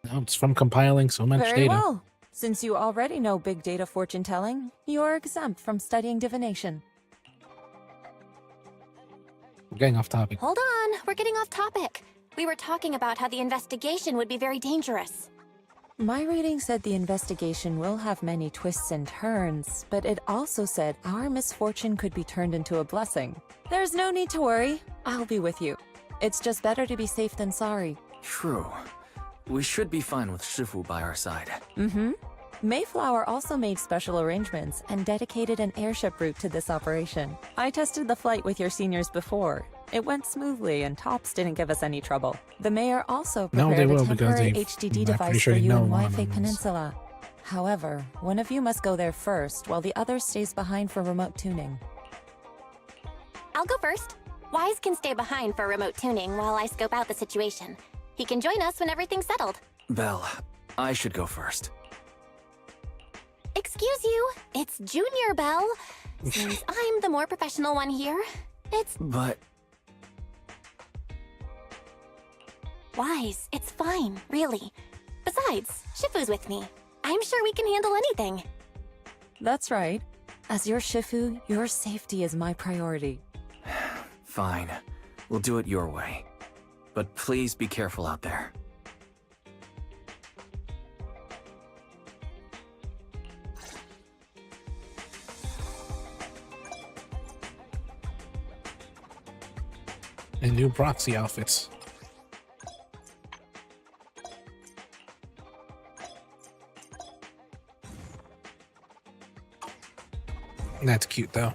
No, it's from compiling so much Very data. well. Since you already know big data fortune-telling, you are exempt from studying divination. We're getting off topic. Hold on, we're getting off topic. We were talking about how the investigation would be very dangerous. My reading said the investigation will have many twists and turns, but it also said our misfortune could be turned into a blessing. There's no need to worry. I'll be with you. It's just better to be safe than sorry. True. We should be fine with Shifu by our side. Mm-hmm. Mayflower also made special arrangements and dedicated an airship route to this operation. I tested the flight with your seniors before. It went smoothly and TOPS didn't give us any trouble. The mayor also No, prepared they will a temporary because HDD I'm pretty device sure for they you know in one of Waifei them is- Peninsula. However, one of you must go there first while the other stays behind for remote tuning. I'll go first. Wise can stay behind for remote tuning while I scope out the situation. He can join us when everything's settled. Belle, I should go first. Excuse you, it's Junior Bell. Since I'm the more professional one here, it's But Wise. It's fine, really. Besides, Shifu's with me. I'm sure we can handle anything. That's right. As your Shifu, your safety is my priority. fine. We'll do it your way. But please be careful out there. And new proxy outfits. That's cute though.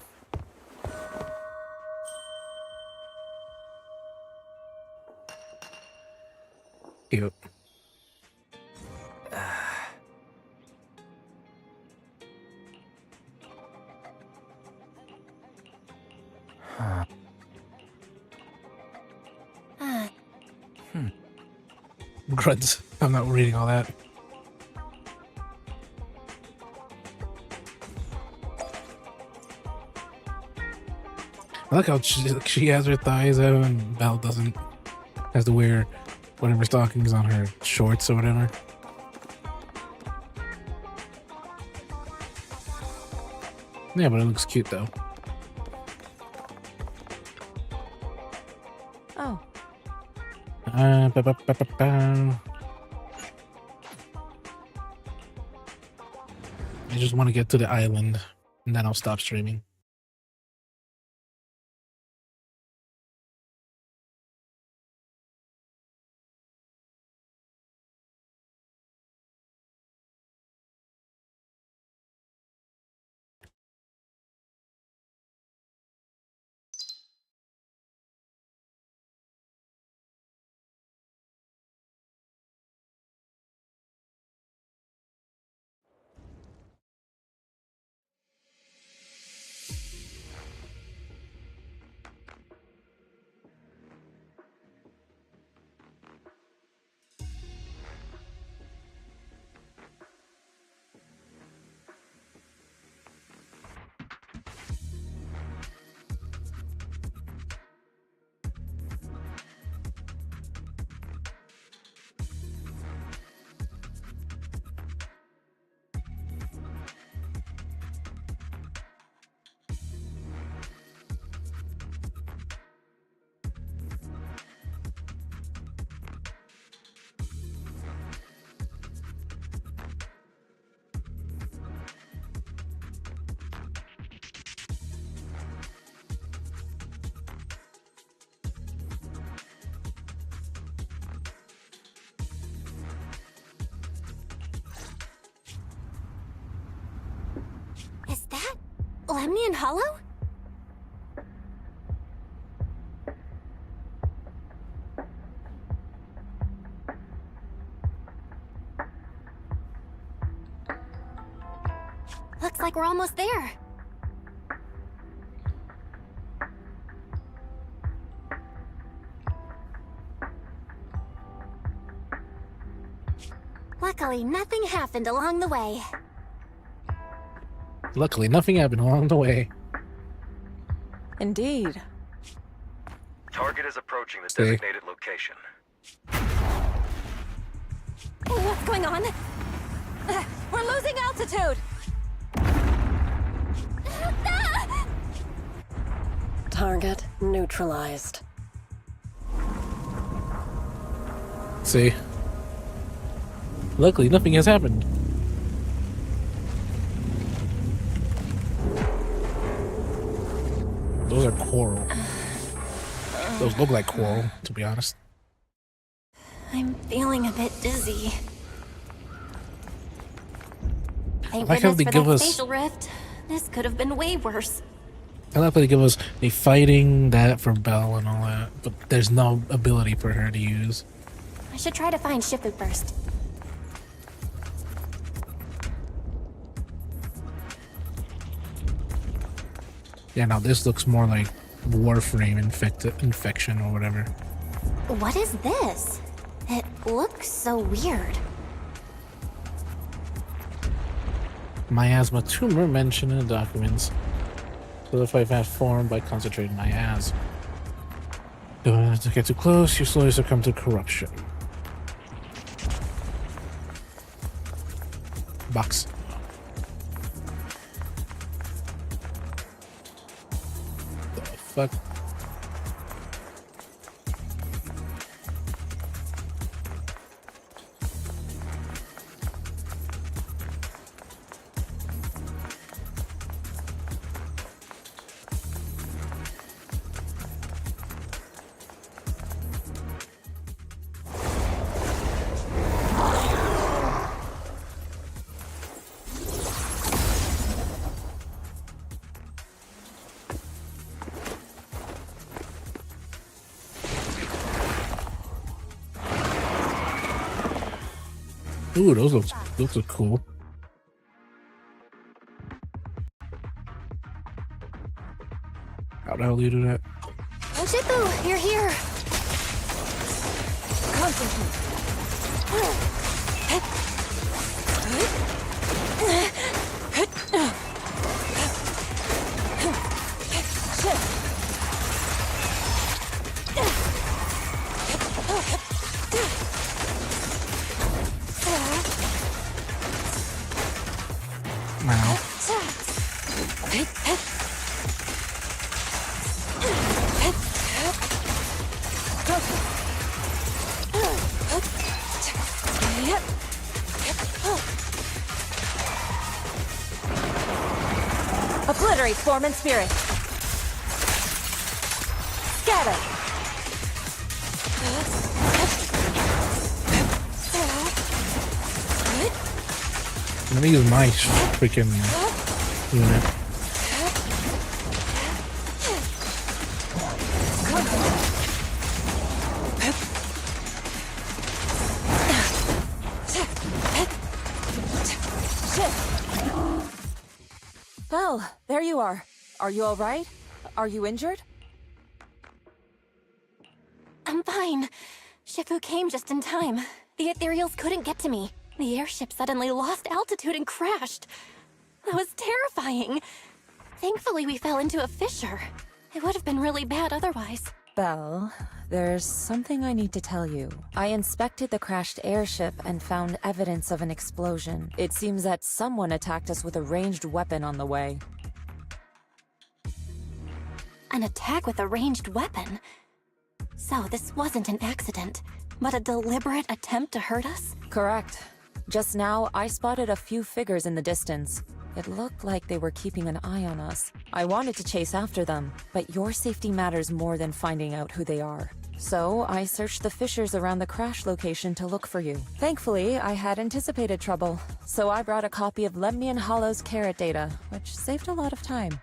Cute. Grunts. I'm not reading all that. I like how she has her thighs out and Belle doesn't. Has to wear whatever stockings on her shorts or whatever. Yeah, but it looks cute though. Oh. Ba, ba, ba, ba, ba. I just want to get to the island and then I'll stop streaming. Lemnian Hollow? Looks like we're almost there. Luckily, nothing happened along the way. Luckily, nothing happened along the way. Indeed. Target is approaching the Stay. designated location. What's going on? We're losing altitude! Target neutralized. See? Luckily, nothing has happened. Those are coral. Those look like coral, to be honest. I'm feeling a bit dizzy. Thank Why can't goodness they for give that us- facial rift. This could have been way worse. I like they give us a fighting that for Belle and all that, but there's no ability for her to use. I should try to find Shifu first. Yeah, now this looks more like Warframe infection or whatever. What is this? It looks so weird. Miasma tumor mentioned in the documents. Solidify fast form by concentrating miasma. Don't to get too close, you slowly succumb to corruption. Box. The fuck? Ooh, those look cool. How the hell do you do that? Shifu, you're here. Wow. Obliterate form and spirit. Scatter. Let me use my freaking unit. Belle, there you are. Are you all right? Are you injured? I'm fine. Shifu came just in time. The ethereals couldn't get to me. The airship suddenly lost altitude and crashed. That was terrifying. Thankfully, we fell into a fissure. It would have been really bad otherwise. Belle, there's something I need to tell you. I inspected the crashed airship and found evidence of an explosion. It seems that someone attacked us with a ranged weapon on the way. An attack with a ranged weapon? So this wasn't an accident, but a deliberate attempt to hurt us? Correct. Just now, I spotted a few figures in the distance. It looked like they were keeping an eye on us. I wanted to chase after them, but your safety matters more than finding out who they are. So I searched the fissures around the crash location to look for you. Thankfully, I had anticipated trouble, so I brought a copy of Lemnian Hollow's Carrot data, which saved a lot of time.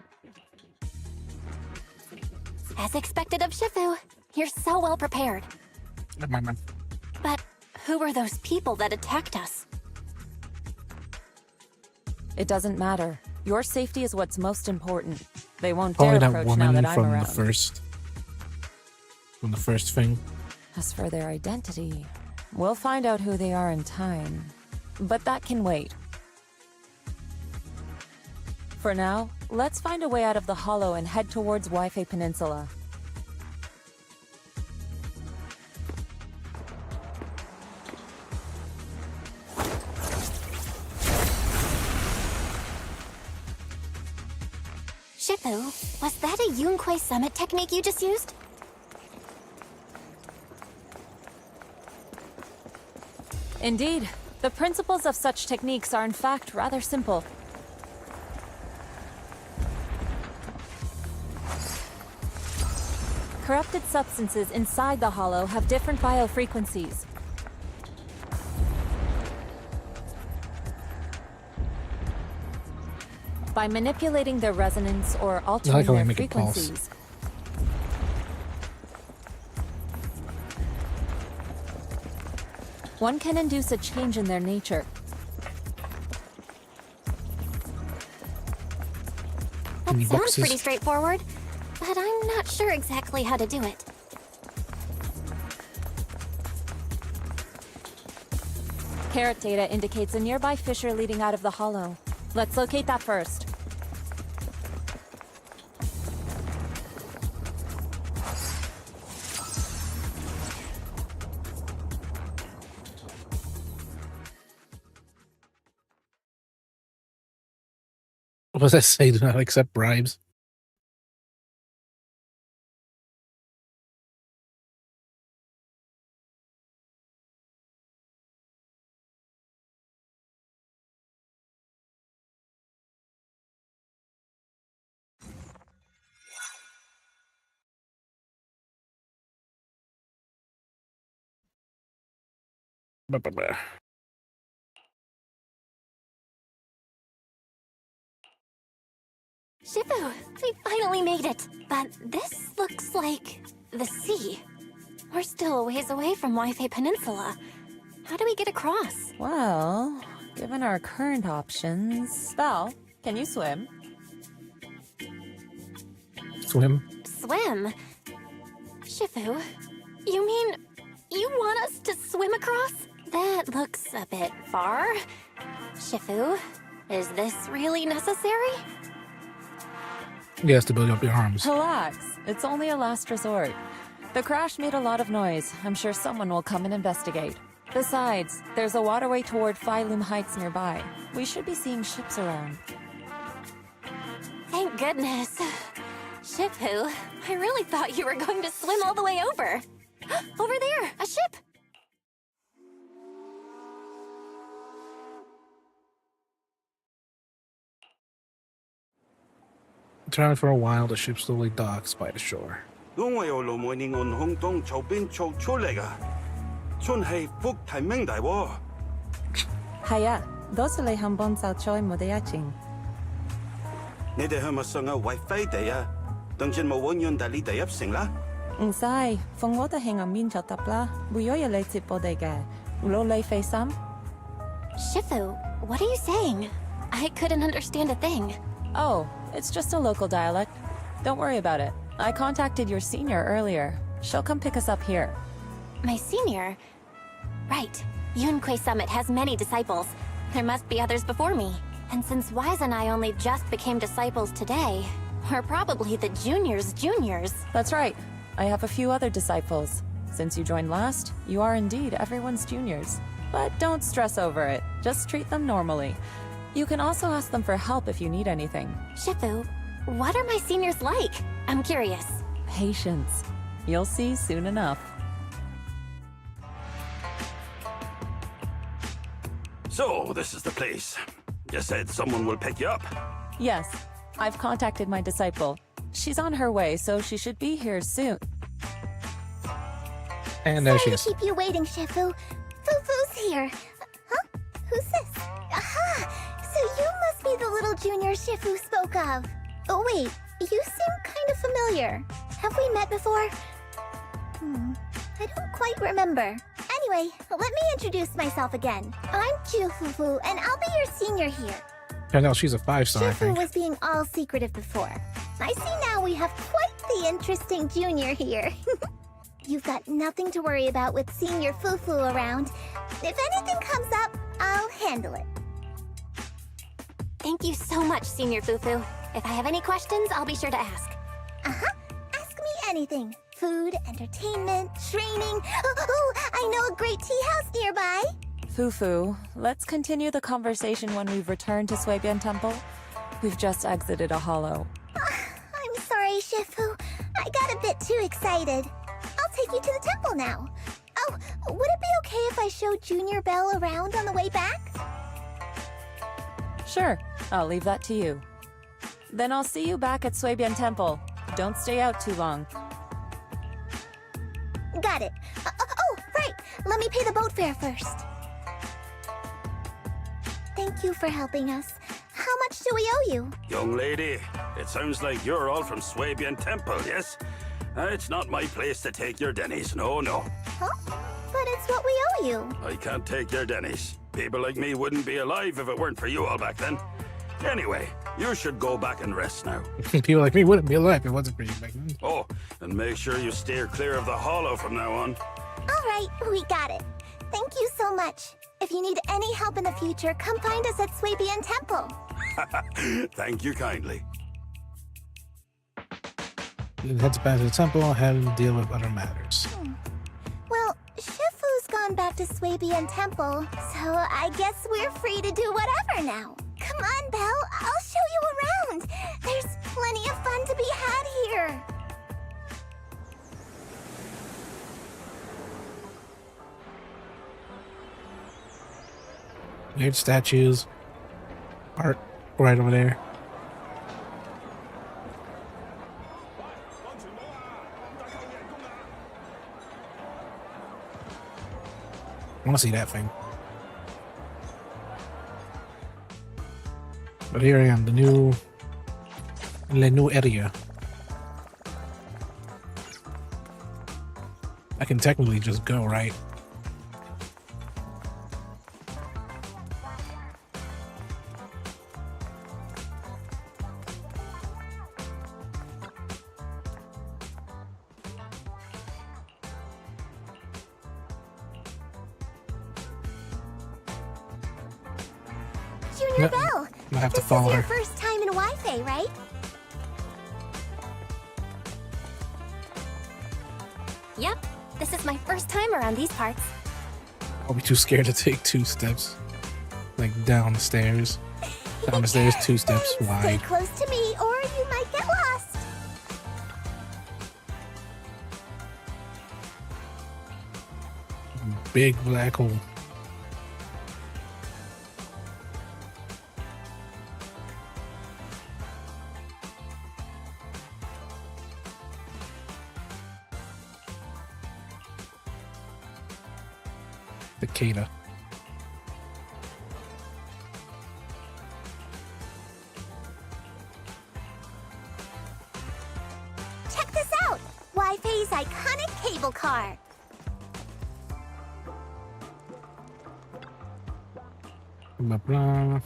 As expected of Shifu, you're so well prepared. But who were those people that attacked us? It doesn't matter. Your safety is what's most important. They won't Probably dare that approach now woman that I'm from around. the first thing. As for their identity, we'll find out who they are in time. But that can wait. For now, let's find a way out of the hollow and head towards Waifei Peninsula. Shifu, was that a Yunquei Summit technique you just used? Indeed. The principles of such techniques are in fact rather simple. Corrupted substances inside the hollow have different biofrequencies. By manipulating their resonance or altering their frequencies, one can induce a change in their nature. That sounds pretty straightforward, but I'm not sure exactly how to do it. Carrot data indicates a nearby fissure leading out of the hollow. Let's locate that first. What does that say? Do not accept bribes. Shifu, we finally made it! But this looks like the sea. We're still a ways away from Waifei Peninsula. How do we get across? Well, given our current options... Val, can you swim? Swim? Swim? Shifu, you mean you want us to swim across? That looks a bit far. Shifu, is this really necessary? Yes, to build up your arms. Relax. It's only a last resort. The crash made a lot of noise. I'm sure someone will come and investigate. Besides, there's a waterway toward Phylum Heights nearby. We should be seeing ships around. Thank goodness. Shifu, I really thought you were going to swim all the way over. Over there, a ship! Traveling for a while, the ship slowly docks by the shore. 因為我路每年按空當籌邊做出嚟㗎，真係福提明大喎。係啊，多謝你肯幫手再冇得一陣。你哋係咪上嘅為飛地啊？當然冇揾樣大呢地入城啦。唔使，放我哋喺岸邊就得啦。會有人嚟接我哋嘅，攞你費心。Shifu, what are you saying? I couldn't understand a thing. Oh, it's just a local dialect. Don't worry about it. I contacted your senior earlier. She'll come pick us up here. My senior? Right. Yunquei Summit has many disciples. There must be others before me. And since Wise and I only just became disciples today, we're probably the juniors' juniors. That's right. I have a few other disciples. Since you joined last, you are indeed everyone's juniors. But don't stress over it. Just treat them normally. You can also ask them for help if you need anything. Shifu, what are my seniors like? I'm curious. Patience. You'll see soon enough. So, this is the place. You said someone will pick you up. Yes, I've contacted my disciple. She's on her way, so she should be here soon. And there she Sorry is. to keep you waiting, Shifu. Fufu's here. Huh? Who's this? Aha! So you must be the little junior Shifu spoke of. Oh wait, you seem kind of familiar. Have we met before? I don't quite remember. Anyway, let me introduce myself again. I'm Fufu, and I'll be your senior here. I know she's a 5-star, I Shifu think. was being all secretive before. I see now we have quite the interesting junior here. You've got nothing to worry about with Senior Fufu around. If anything comes up, I'll handle it. Thank you so much, Senior Fufu. If I have any questions, I'll be sure to ask. Ask me anything. Food, entertainment, training. Oh, I know a great tea house nearby. Fufu, let's continue the conversation when we've returned to Suibian Temple. We've just exited a hollow. I'm sorry, Shifu. I got a bit too excited. I'll take you to the temple now. Oh, would it be okay if I showed Junior Belle around on the way back? Sure, I'll leave that to you. Then I'll see you back at Suibian Temple. Don't stay out too long. Got it. Oh, right. Let me pay the boat fare first. Thank you for helping us. How much do we owe you? Young lady, it sounds like you're all from Suibian Temple, yes? It's not my place to take your dennies, no. Huh? But it's what we owe you. I can't take your dennies. People like me wouldn't be alive if it weren't for you all back then. Anyway, you should go back and rest now. People like me wouldn't be alive if it wasn't for you back then. Oh, and make sure you steer clear of the hollow from now on. All right, we got it. Thank you so much. If you need any help in the future, come find us at Suibian Temple. Thank you kindly. Then heads back to the temple and have him deal with other matters. Well, Shifu's gone back to Suibian Temple, so I guess we're free to do whatever now. Come on, Belle, I'll show you around. There's plenty of fun to be had here. Weird statues. Art right over there. I want to see that thing. But here I am, the new area. I can technically just go, right? Junior Belle, I have to this follow is your her. first time in Wi-Fi, right? Yep, this is my first time around these parts. I'll be too scared to take 2 steps. Like down the stairs. Down the stairs 2 steps Stay wide. close to me or you might get lost. Big black hole. Cicada. Check this out! Wi-Fi's iconic cable car. Blah blah.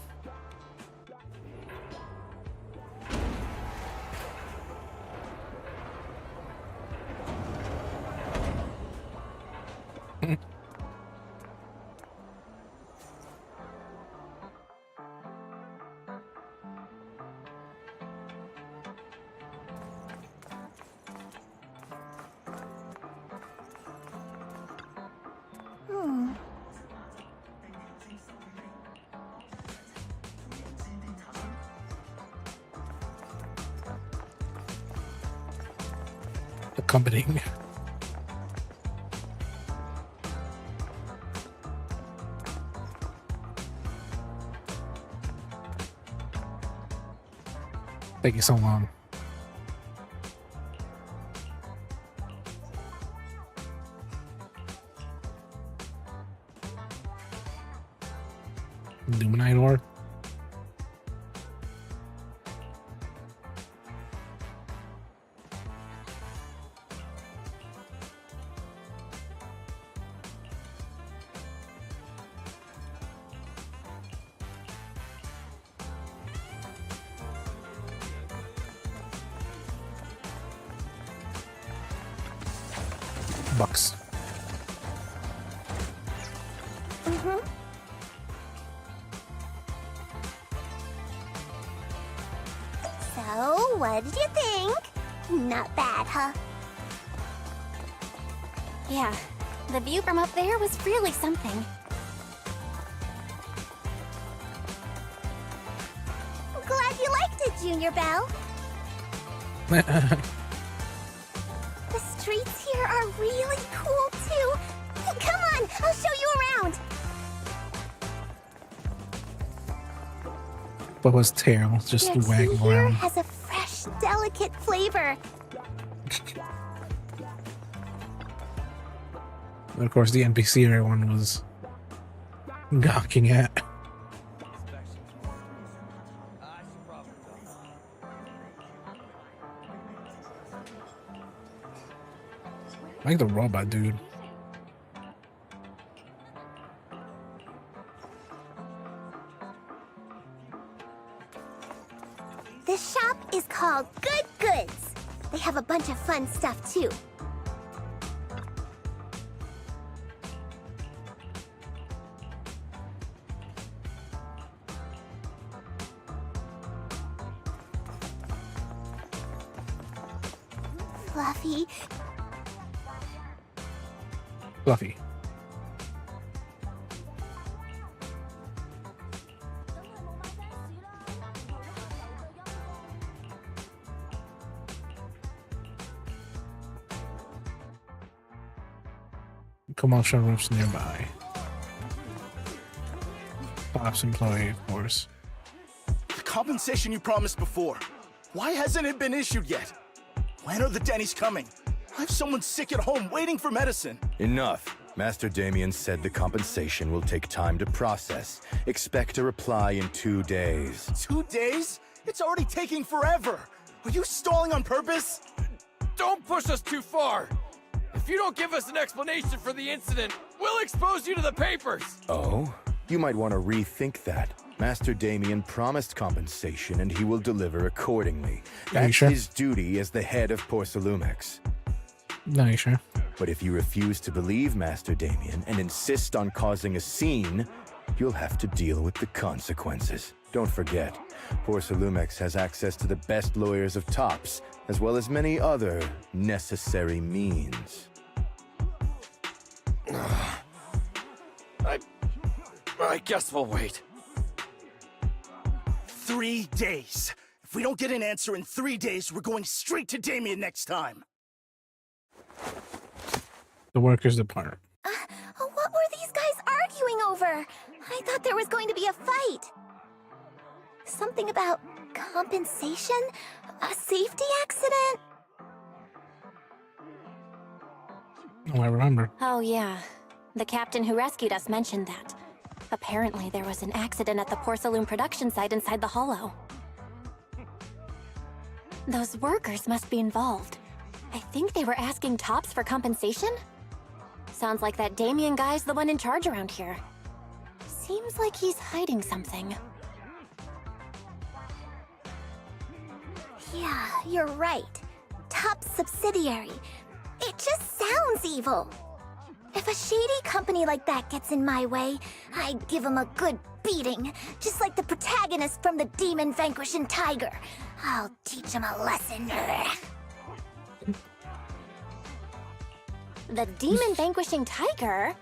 Accompanying. Taking so long. Illuminator. Bucks. So, what did you think? Not bad, huh? Yeah, the view from up there was really something. Glad you liked it, Junior Belle. The streets here are really cool, too. Come on, I'll show you around. What was Terrell just Your tea wagging here around? has a fresh, delicate flavor. And of course, the NPC everyone was gawking at. I like the robot dude. This shop is called Good Goods. They have a bunch of fun stuff, too. Fluffy. Fluffy. Commercial roofs nearby. Pops employee, of course. The compensation you promised before. Why hasn't it been issued yet? When are the Denny's coming? I have someone sick at home waiting for medicine. Enough. Master Damien said the compensation will take time to process. Expect a reply in 2 days. 2 days? It's already taking forever. Are you stalling on purpose? Don't push us too far. If you don't give us an explanation for the incident, we'll expose you to the papers. Oh? You might want to rethink that. Master Damien promised compensation and he will deliver accordingly. That's sure? his duty as the head of Porcelumex. No, you sure? But if you refuse to believe Master Damien and insist on causing a scene, you'll have to deal with the consequences. Don't forget, Porcelumex has access to the best lawyers of Tops, as well as many other necessary means. I guess we'll wait. 3 days. If we don't get an answer in 3 days, we're going straight to Damien next time. The workers' department. What were these guys arguing over? I thought there was going to be a fight. Something about compensation? A safety accident? Oh, I remember. Oh, yeah. The captain who rescued us mentioned that. Apparently, there was an accident at the Porcelain production site inside the Hollow. Those workers must be involved. I think they were asking Tops for compensation? Sounds like that Damien guy's the one in charge around here. Seems like he's hiding something. Yeah, you're right. Top subsidiary. It just sounds evil. If a shady company like that gets in my way, I'd give them a good beating, just like the protagonist from the Demon Vanquishing Tiger. I'll teach them a lesson. The Demon Vanquishing Tiger?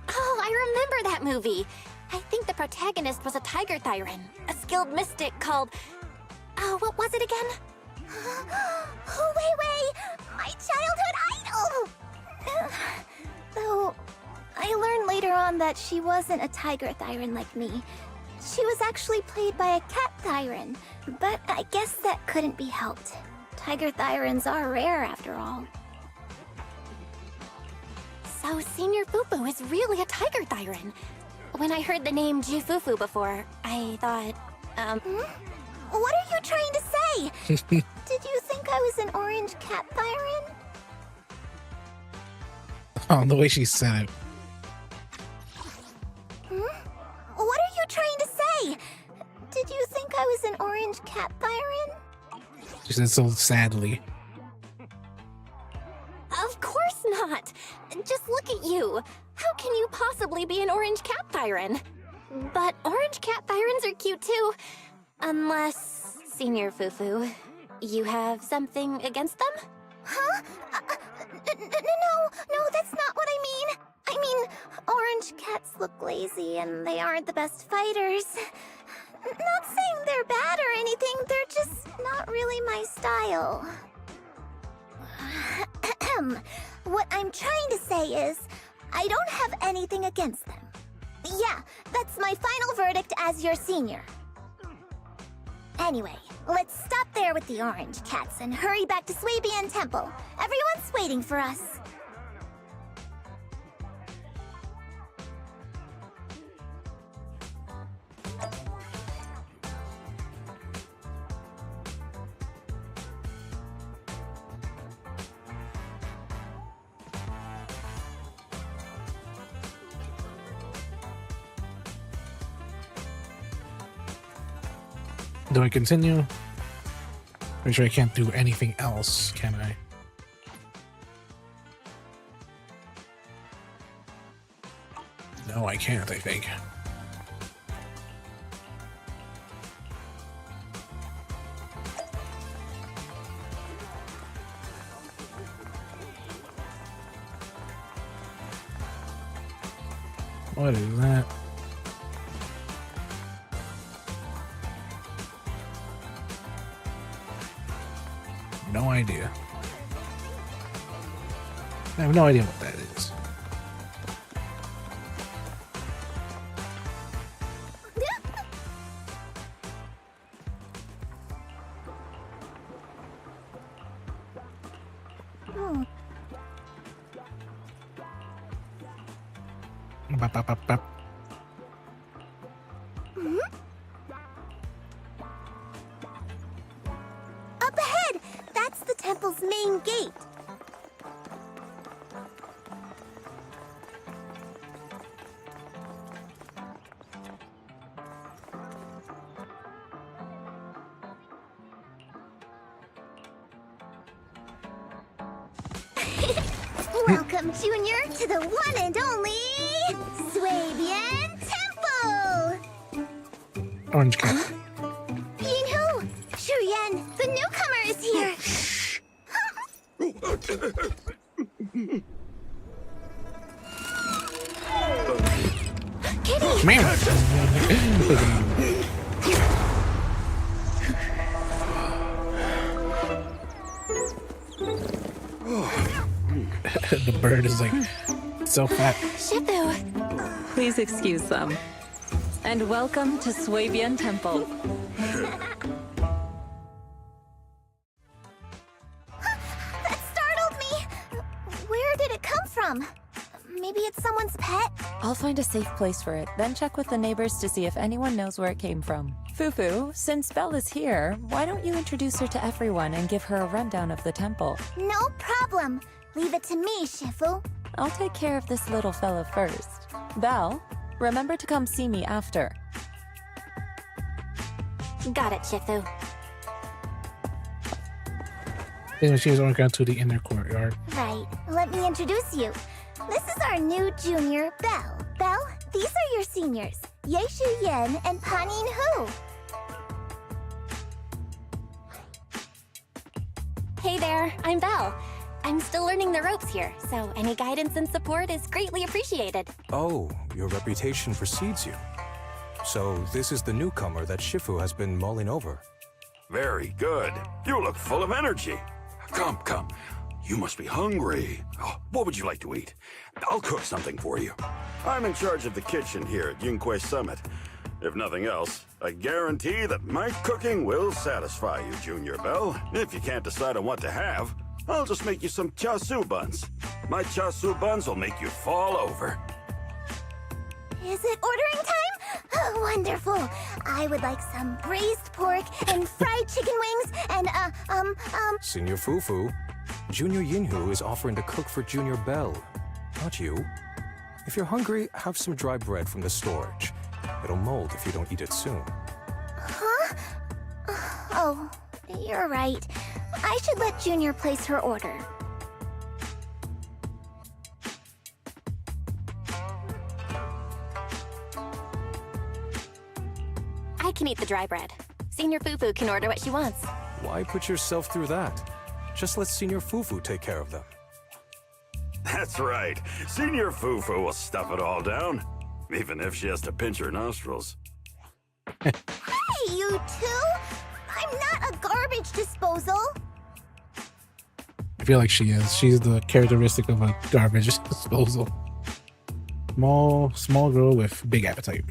Oh, I remember that movie. I think the protagonist was a Tiger Thyran, a skilled mystic called... Oh, what was it again? Wei! My childhood idol! Though, I learned later on that she wasn't a Tiger Thyran like me. She was actually played by a cat Thyran, but I guess that couldn't be helped. Tiger Thyrans are rare after all. So Senior Fufu is really a Tiger Thyran. When I heard the name Jufufu before, I thought, What are you trying to say? Did you think I was an orange cat Thyran? Oh, the way she said it. What are you trying to say? Did you think I was an orange cat Thyran? She said so sadly. of course not. Just look at you. How can you possibly be an orange cat Thyran? But orange cat Thyrans are cute too. Unless, Senior Fufu, you have something against them? Huh? No, that's not what I mean. I mean, orange cats look lazy and they aren't the best fighters. Not saying they're bad or anything, they're just not really my style. What I'm trying to say is, I don't have anything against them. Yeah, that's my final verdict as your senior. Anyway, let's stop there with the orange cats and hurry back to Swabian Temple. Everyone's waiting for us. Do I continue? Pretty sure I can't do anything else, can I? No, I can't, I think. What is that? No idea. I have no idea what that is. Bop, bop, bop, bop. Up ahead! That's the temple's main gate. Welcome, Junior, to the one and only Swabian Temple! Orange cat. Yinhu! Shuyan, the newcomer is here! Kitty! The bird is like so fat. Shifu! Please excuse them. And welcome to Swabian Temple. That startled me! Where did it come from? Maybe it's someone's pet? I'll find a safe place for it, then check with the neighbors to see if anyone knows where it came from. Fufu, since Belle is here, why don't you introduce her to everyone and give her a rundown of the temple? No problem. Leave it to me, Shifu. I'll take care of this little fella first. Belle, remember to come see me after. Got it, Shifu. Then she was going to the inner courtyard. Right. Let me introduce you. This is our new junior, Belle. Belle, these are your seniors, Yeshu Yen and Panin Hu. Hey there, I'm Belle. I'm still learning the ropes here, so any guidance and support is greatly appreciated. Oh, your reputation precedes you. So this is the newcomer that Shifu has been mulling over. Very good. You look full of energy. Come. You must be hungry. Oh, what would you like to eat? I'll cook something for you. I'm in charge of the kitchen here at Yunque Summit. If nothing else, I guarantee that my cooking will satisfy you, Junior Bell. If you can't decide on what to have, I'll just make you some chasu buns. My chasu buns will make you fall over. Is it ordering time? Oh, wonderful. I would like some braised pork and fried chicken wings and, Senior Fufu, Junior Yinhu is offering to cook for Junior Bell, not you. If you're hungry, have some dry bread from the storage. It'll mold if you don't eat it soon. Huh? Oh, you're right. I should let Junior place her order. I can eat the dry bread. Senior Fufu can order what she wants. Why put yourself through that? Just let Senior Fufu take care of them. That's right. Senior Fufu will stuff it all down, even if she has to pinch her nostrils. Hey, you two! I'm not a garbage disposal! I feel like she is. She's the characteristic of a garbage disposal. Small girl with big appetite.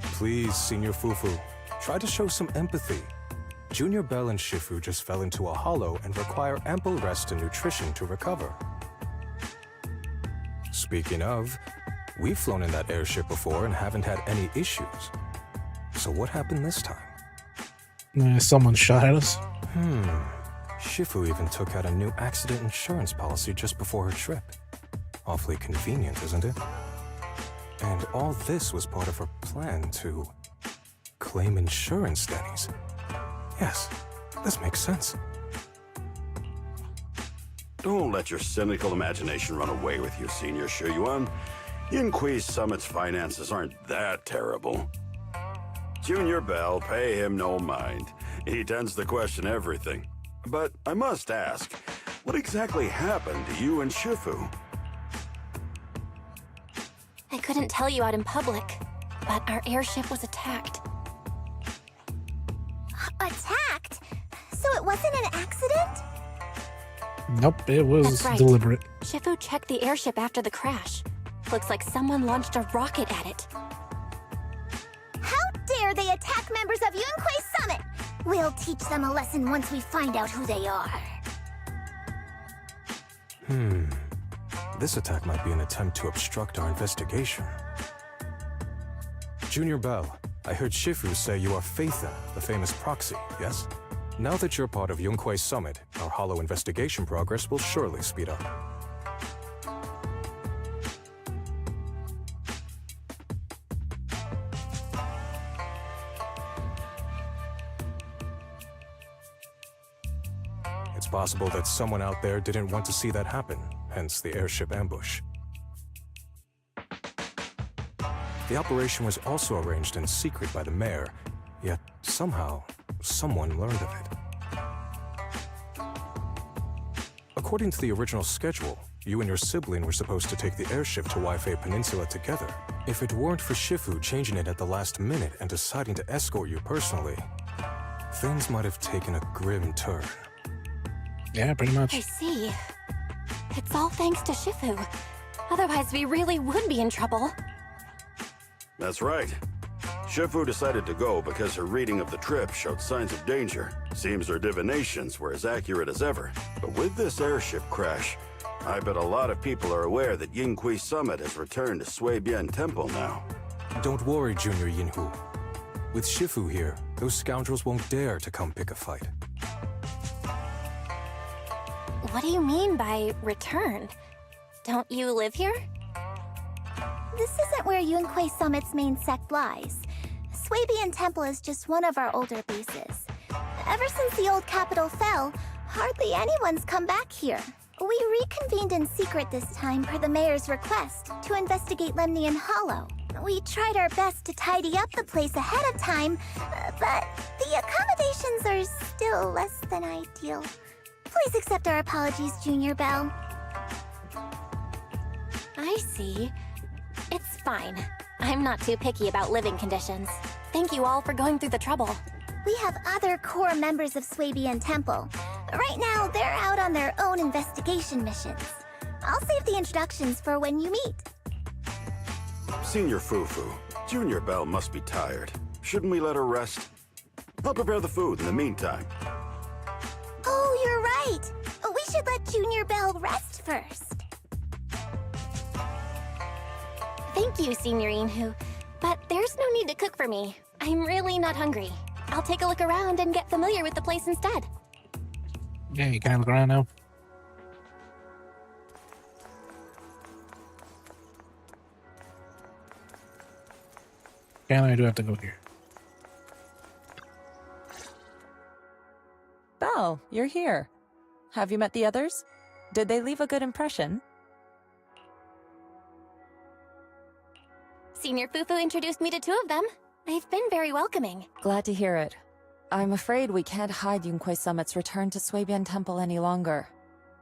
Please, Senior Fufu, try to show some empathy. Junior Bell and Shifu just fell into a hollow and require ample rest and nutrition to recover. Speaking of, we've flown in that airship before and haven't had any issues. So what happened this time? Someone shot at us. Shifu even took out a new accident insurance policy just before her trip. Awfully convenient, isn't it? And all this was part of her plan to claim insurance, Denny's. Yes, this makes sense. Don't let your cynical imagination run away with you, Senior Shuyuan. Yinhui Summit's finances aren't that terrible. Junior Bell, pay him no mind. He tends to question everything. But I must ask, what exactly happened to you and Shifu? I couldn't tell you out in public, but our airship was attacked. Attacked? So it wasn't an accident? Nope, it was That's right. deliberate. Shifu checked the airship after the crash. Looks like someone launched a rocket at it. How dare they attack members of Yunhui Summit? We'll teach them a lesson once we find out who they are. This attack might be an attempt to obstruct our investigation. Junior Bell, I heard Shifu say you are Phaethon, the famous proxy, yes? Now that you're part of Yunhui Summit, our hollow investigation progress will surely speed up. It's possible that someone out there didn't want to see that happen, hence the airship ambush. The operation was also arranged in secret by the mayor, yet somehow, someone learned of it. According to the original schedule, you and your sibling were supposed to take the airship to Waifei Peninsula together. If it weren't for Shifu changing it at the last minute and deciding to escort you personally, things might have taken a grim turn. Yeah, pretty much. I see. It's all thanks to Shifu. Otherwise, we really would be in trouble. That's right. Shifu decided to go because her reading of the trip showed signs of danger. Seems her divinations were as accurate as ever. But with this airship crash, I bet a lot of people are aware that Yinhui Summit has returned to Suibian Temple now. Don't worry, Junior Yinhu. With Shifu here, those scoundrels won't dare to come pick a fight. What do you mean by return? Don't you live here? This isn't where Yunhui Summit's main sect lies. Suibian Temple is just one of our older bases. Ever since the old capital fell, hardly anyone's come back here. We reconvened in secret this time per the mayor's request to investigate Lemnian Hollow. We tried our best to tidy up the place ahead of time, but the accommodations are still less than ideal. Please accept our apologies, Junior Bell. I see. It's fine. I'm not too picky about living conditions. Thank you all for going through the trouble. We have other core members of Suibian Temple. Right now, they're out on their own investigation missions. I'll save the introductions for when you meet. Senior Fufu, Junior Belle must be tired. Shouldn't we let her rest? I'll prepare the food in the meantime. Oh, you're right. We should let Junior Belle rest first. Thank you, Signorine Hu. But there's no need to cook for me. I'm really not hungry. I'll take a look around and get familiar with the place instead. Yeah, you can look around now. And I do have to go here. Belle, you're here. Have you met the others? Did they leave a good impression? Senior Fufu introduced me to two of them. They've been very welcoming. Glad to hear it. I'm afraid we can't hide Yunquei Summit's return to Swabian Temple any longer.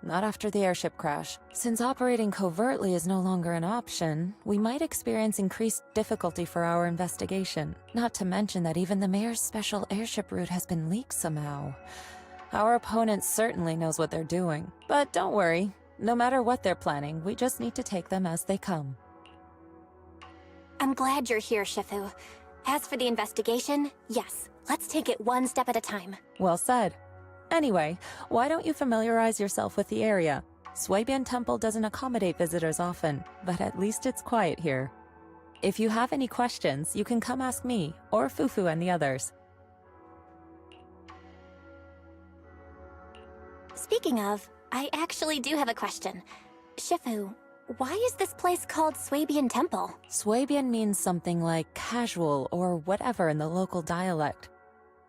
Not after the airship crash. Since operating covertly is no longer an option, we might experience increased difficulty for our investigation. Not to mention that even the mayor's special airship route has been leaked somehow. Our opponent certainly knows what they're doing. But don't worry. No matter what they're planning, we just need to take them as they come. I'm glad you're here, Shifu. As for the investigation, yes, let's take it one step at a time. Well said. Anyway, why don't you familiarize yourself with the area? Swabian Temple doesn't accommodate visitors often, but at least it's quiet here. If you have any questions, you can come ask me, or Fufu and the others. Speaking of, I actually do have a question. Shifu, why is this place called Swabian Temple? Swabian means something like casual or whatever in the local dialect.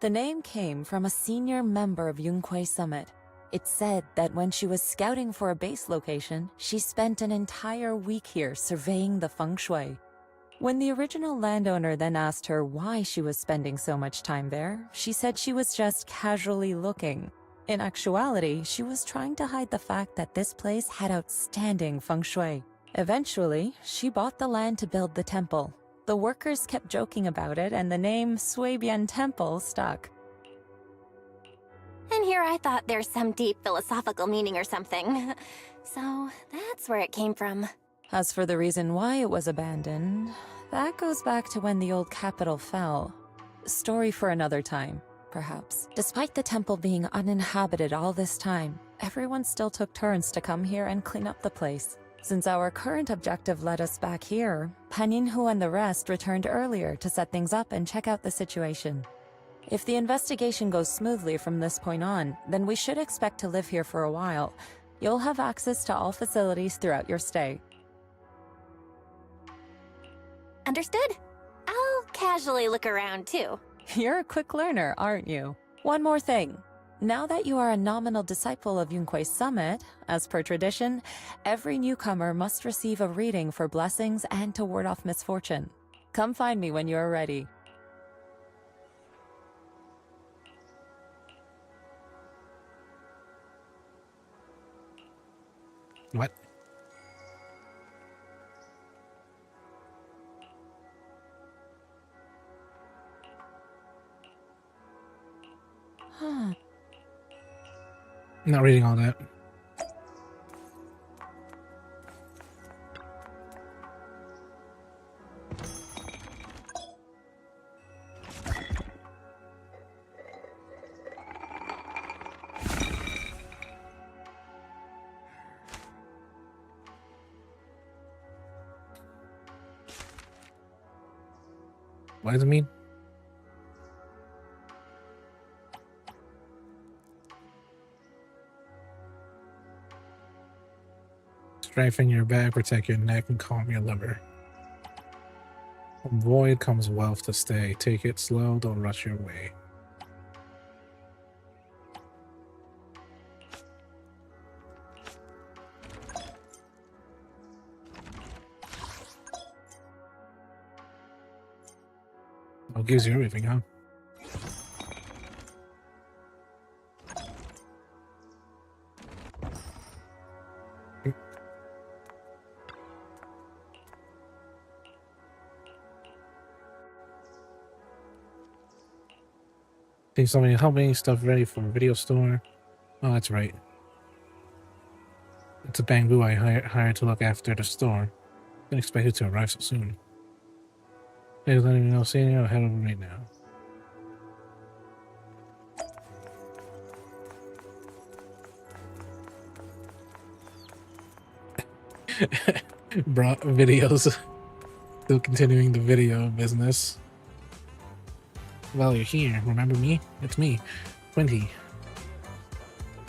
The name came from a senior member of Yunquei Summit. It's said that when she was scouting for a base location, she spent an entire week here surveying the feng shui. When the original landowner then asked her why she was spending so much time there, she said she was just casually looking. In actuality, she was trying to hide the fact that this place had outstanding feng shui. Eventually, she bought the land to build the temple. The workers kept joking about it, and the name Swabian Temple stuck. And here I thought there's some deep philosophical meaning or something. So that's where it came from. As for the reason why it was abandoned, that goes back to when the old capital fell. Story for another time, perhaps. Despite the temple being uninhabited all this time, everyone still took turns to come here and clean up the place. Since our current objective led us back here, Paninhu and the rest returned earlier to set things up and check out the situation. If the investigation goes smoothly from this point on, then we should expect to live here for a while. You'll have access to all facilities throughout your stay. Understood? I'll casually look around too. You're a quick learner, aren't you? One more thing. Now that you are a nominal disciple of Yunquei Summit, as per tradition, every newcomer must receive a reading for blessings and to ward off misfortune. Come find me when you are ready. What? Huh. Not reading all that. What does it mean? Strengthen your back, protect your neck, and calm your liver. From void comes wealth to stay. Take it slow, don't rush your way. Oh, it gives you everything, huh? Think somebody help me, stuff ready for a video store. Oh, that's right. It's a Bangbu I hired to look after the store. Didn't expect it to arrive so soon. There's not even no senior. I'll head over right now. Brought videos. Still continuing the video business. Well, you're here. Remember me? It's me, 20.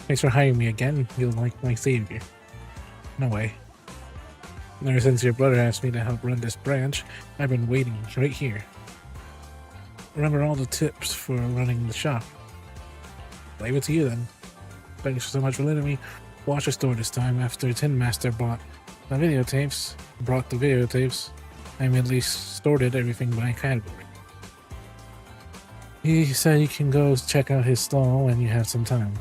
Thanks for hiring me again. You're like my savior. No way. Ever since your brother asked me to help run this branch, I've been waiting right here. Remember all the tips for running the shop. Leave it to you then. Thanks so much for letting me watch the store this time. After Tin Master brought the videotapes, I immediately sorted everything by category. He said you can go check out his stall when you have some time.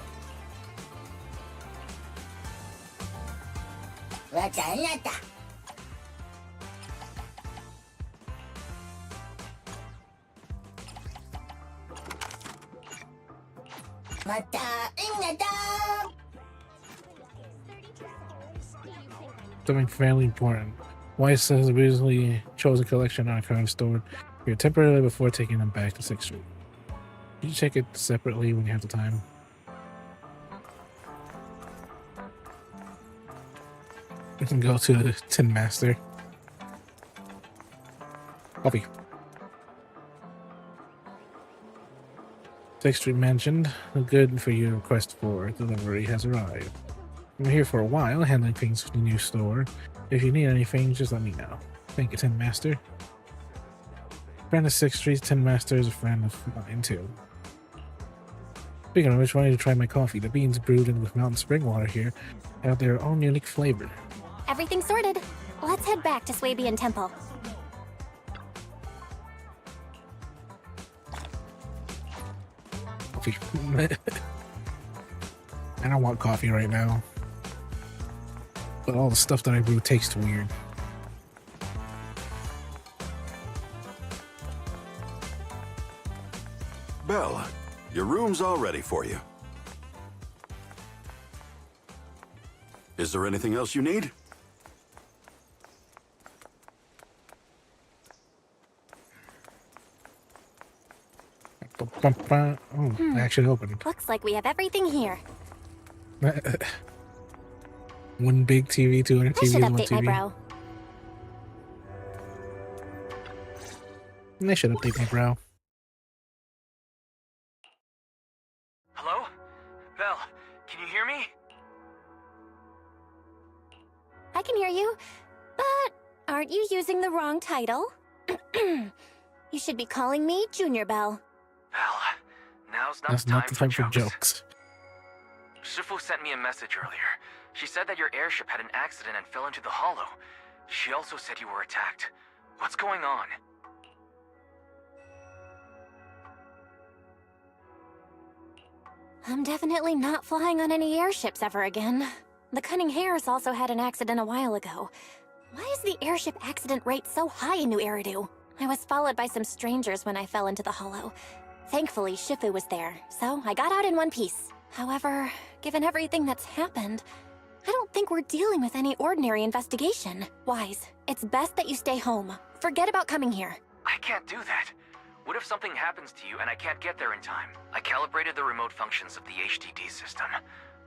Something fairly important. Weiss has originally chosen a collection archive stored here temporarily before taking them back to 6th Street. You check it separately when you have the time. We can go to the Tin Master. Coffee. 6th Street mentioned. The good for your request for delivery has arrived. I'm here for a while, handling things for the new store. If you need anything, just let me know. Thank you, Tin Master. Friend of 6th Street, Tin Master is a friend of mine too. Speaking of which, I wanted to try my coffee. The beans brewed in with mountain spring water here have their own unique flavor. Everything sorted. Let's head back to Swabian Temple. Coffee. I don't want coffee right now. But all the stuff that I brew tastes weird. Belle, your room's all ready for you. Is there anything else you need? Oh, I actually opened. Looks like we have everything here. One big TV, 200 I should TVs, one update my TV. brow. I should update my brow. Hello? Belle, can you hear me? I can hear you, but aren't you using the wrong title? You should be calling me Junior Belle. Belle, now's not That's the time not the time for jokes. Shifu sent me a message earlier. She said that your airship had an accident and fell into the hollow. She also said you were attacked. What's going on? I'm definitely not flying on any airships ever again. The Cunning Hares also had an accident a while ago. Why is the airship accident rate so high in New Eridu? I was followed by some strangers when I fell into the hollow. Thankfully, Shifu was there, so I got out in one piece. However, given everything that's happened, I don't think we're dealing with any ordinary investigation. Wise, it's best that you stay home. Forget about coming here. I can't do that. What if something happens to you and I can't get there in time? I calibrated the remote functions of the HDD system,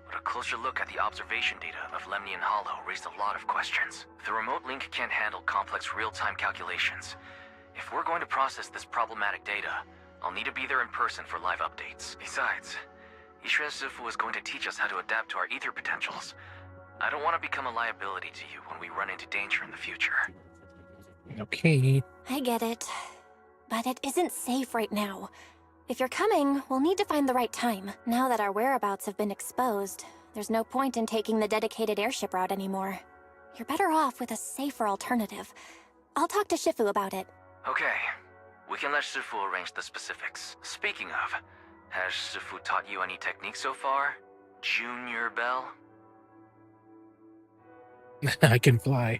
but a closer look at the observation data of Lemnian Hollow raised a lot of questions. The remote link can't handle complex real-time calculations. If we're going to process this problematic data, I'll need to be there in person for live updates. Besides, Yishuan Shifu is going to teach us how to adapt to our ether potentials. I don't want to become a liability to you when we run into danger in the future. Okay. I get it. But it isn't safe right now. If you're coming, we'll need to find the right time. Now that our whereabouts have been exposed, there's no point in taking the dedicated airship route anymore. You're better off with a safer alternative. I'll talk to Shifu about it. Okay. We can let Shifu arrange the specifics. Speaking of, has Shifu taught you any techniques so far? Junior Belle? I can fly.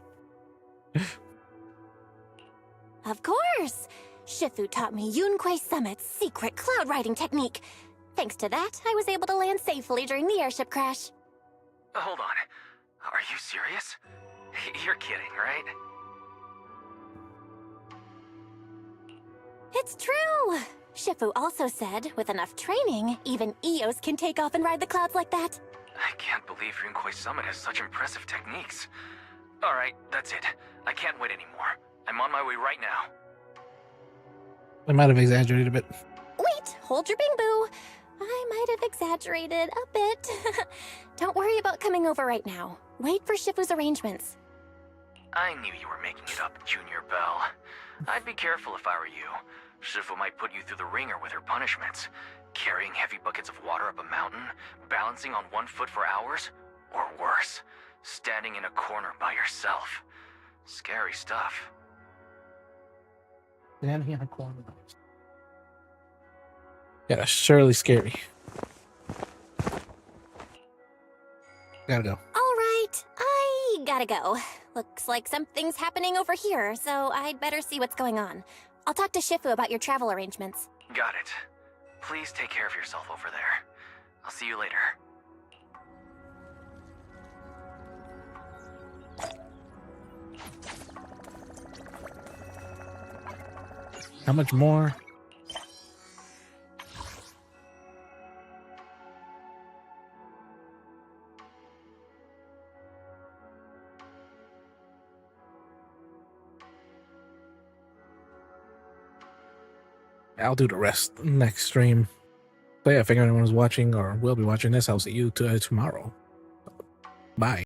Of course! Shifu taught me Yunquei Summit's secret cloud riding technique. Thanks to that, I was able to land safely during the airship crash. Hold on. Are you serious? You're kidding, right? It's true! Shifu also said, with enough training, even Eos can take off and ride the clouds like that. I can't believe Yunquai Summit has such impressive techniques. Alright, that's it. I can't wait anymore. I'm on my way right now. I might have exaggerated a bit. Wait, hold your bing boo. I might have exaggerated a bit. Don't worry about coming over right now. Wait for Shifu's arrangements. I knew you were making it up, Junior Bell. I'd be careful if I were you. Shifu might put you through the ringer with her punishments. Carrying heavy buckets of water up a mountain, balancing on 1 foot for hours, or worse, standing in a corner by yourself. Scary stuff. Standing in a corner. Yeah, that's surely scary. Gotta go. Alright, I gotta go. Looks like something's happening over here, so I'd better see what's going on. I'll talk to Shifu about your travel arrangements. Got it. Please take care of yourself over there. I'll see you later. How much more? I'll do the rest next stream. But yeah, if anyone was watching or will be watching this, I'll see you tomorrow. Bye.